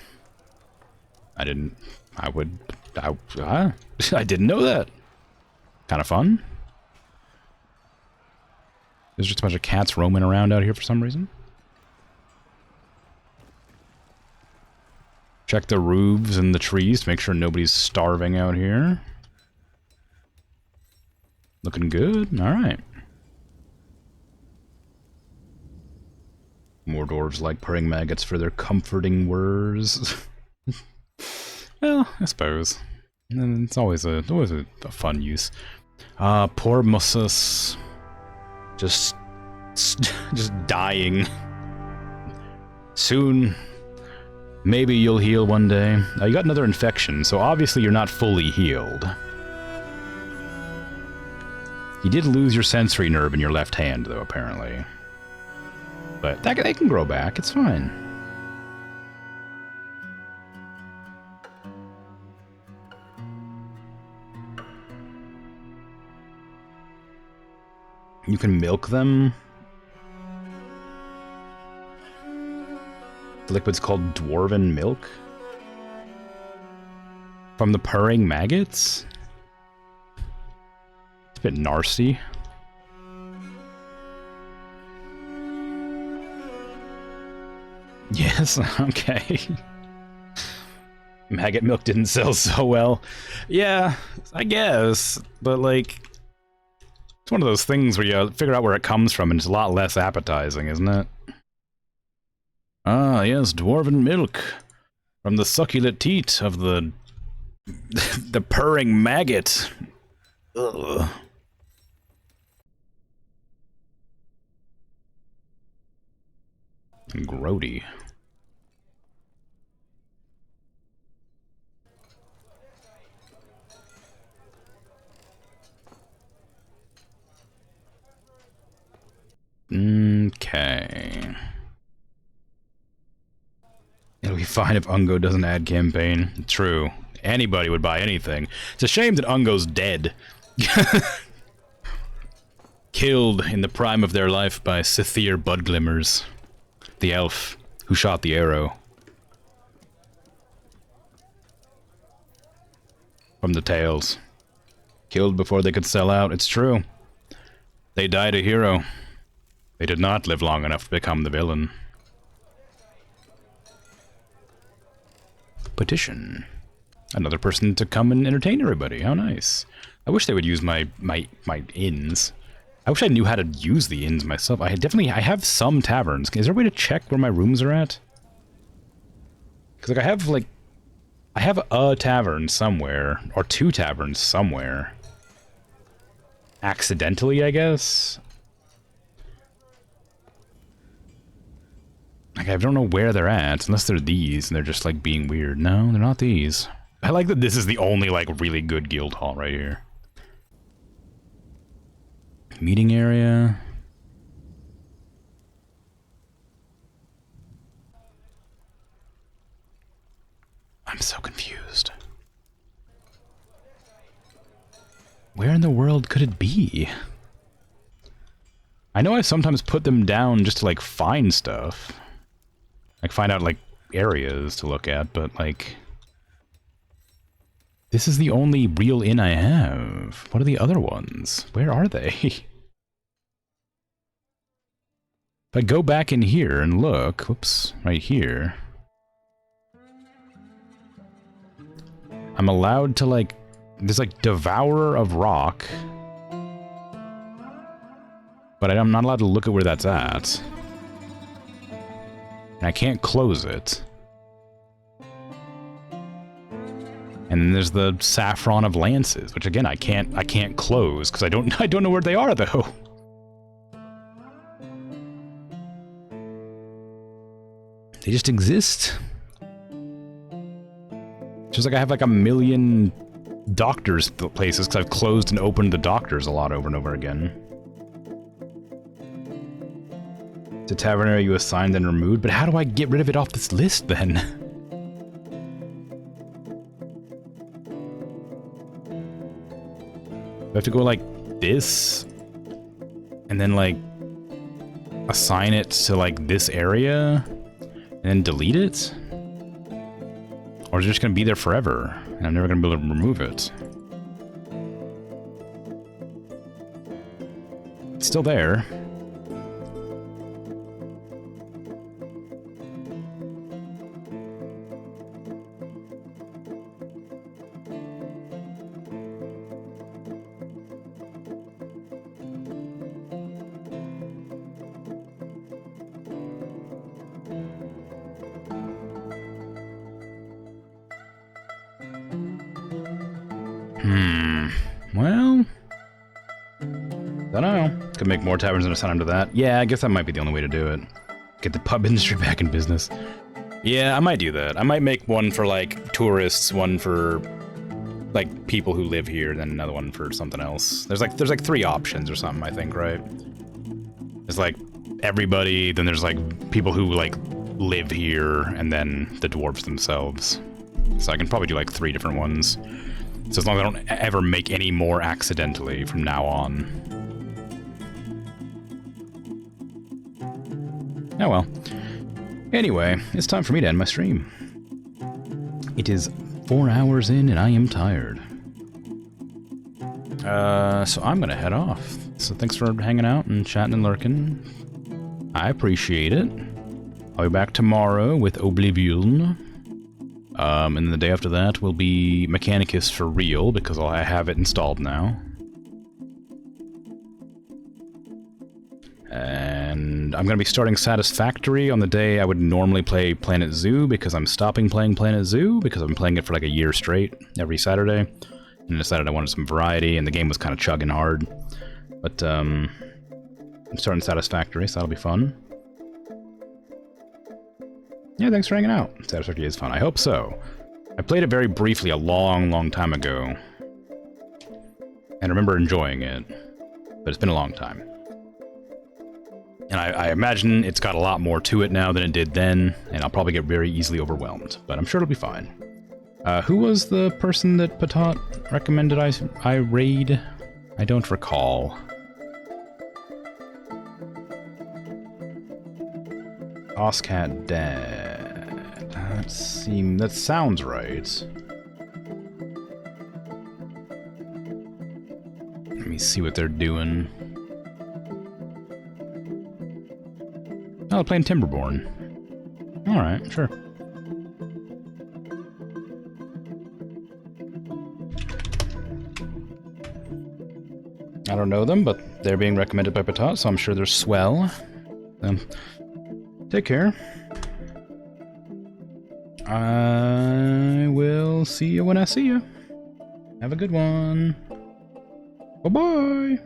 I didn't know that. Kind of fun. There's just a bunch of cats roaming around out here for some reason. Check the roofs and the trees to make sure nobody's starving out here. Looking good. Alright. More dwarves like purring maggots for their comforting whirs. Well, I suppose. It's always a fun use. Poor Mussus. Just dying. Soon. Maybe you'll heal one day. You got another infection, so obviously you're not fully healed. You did lose your sensory nerve in your left hand, though, apparently. But they can grow back, it's fine. You can milk them. The liquid's called dwarven milk. From the purring maggots? It's a bit nasty. Yes, okay. Maggot milk didn't sell so well. Yeah, I guess. But, like, it's one of those things where you figure out where it comes from and it's a lot less appetizing, isn't it? Ah, yes, dwarven milk. From the succulent teat of the... the purring maggot. Ugh. Grody. Okay. It'll be fine if Ungo doesn't add campaign. True. Anybody would buy anything. It's a shame that Ungo's dead. Killed in the prime of their life by Sithir Budglimmers, the elf who shot the arrow from the tails. Killed before they could sell out, it's true. They died a hero. They did not live long enough to become the villain. Petition. Another person to come and entertain everybody. How nice. I wish they would use my inns. I wish I knew how to use the inns myself. I have some taverns. Is there a way to check where my rooms are at? Because like I have a tavern somewhere, or two taverns somewhere. Accidentally, I guess. Like, I don't know where they're at, unless they're these, and they're just, like, being weird. No, they're not these. I like that this is the only, like, really good guild hall right here. Meeting area. I'm so confused. Where in the world could it be? I know I sometimes put them down just to, like, find stuff. Like, find out, like, areas to look at, but, like... This is the only real inn I have. What are the other ones? Where are they? If I go back in here and look... Whoops, right here... I'm allowed to, like... There's, like, Devourer of Rock. But I'm not allowed to look at where that's at. And I can't close it. And then there's the Saffron of Lances, which again I can't close because I don't know where they are though. They just exist. Just like I have like a million doctors places because I've closed and opened the doctors a lot over and over again. To tavern area you assigned and removed, but how do I get rid of it off this list then? Do I have to go like this? And then like assign it to like this area? And then delete it? Or is it just gonna be there forever? And I'm never gonna be able to remove it. It's still there. Well, dunno. Could make more taverns and assign them to that. Yeah, I guess that might be the only way to do it. Get the pub industry back in business. Yeah, I might do that. I might make one for, like, tourists, one for, like, people who live here, then another one for something else. There's like 3 options or something, I think, right? There's, like, everybody, then there's, like, people who, like, live here, and then the dwarves themselves. So I can probably do, like, 3 different ones. So as long as I don't ever make any more accidentally from now on. Oh well. Anyway, it's time for me to end my stream. It is 4 hours in and I am tired. So I'm gonna head off. So thanks for hanging out and chatting and lurking. I appreciate it. I'll be back tomorrow with Oblivion. And the day after that will be Mechanicus for real, because I have it installed now. And I'm going to be starting Satisfactory on the day I would normally play Planet Zoo, because I'm stopping playing Planet Zoo, because I've been playing it for like a year straight, every Saturday. And I decided I wanted some variety, and the game was kind of chugging hard. But, I'm starting Satisfactory, so that'll be fun. Yeah, thanks for hanging out. Satisfactory is fun. I hope so. I played it very briefly a long, long time ago. And remember enjoying it. But it's been a long time. And I imagine it's got a lot more to it now than it did then, and I'll probably get very easily overwhelmed. But I'm sure it'll be fine. Who was the person that Patat recommended I raid? I don't recall. Oscat Dad. That sounds right. Let me see what they're doing. Oh, they're playing Timberborn. Alright, sure. I don't know them, but they're being recommended by Patat, so I'm sure they're swell. Take care. I will see you when I see you. Have a good one. Bye-bye.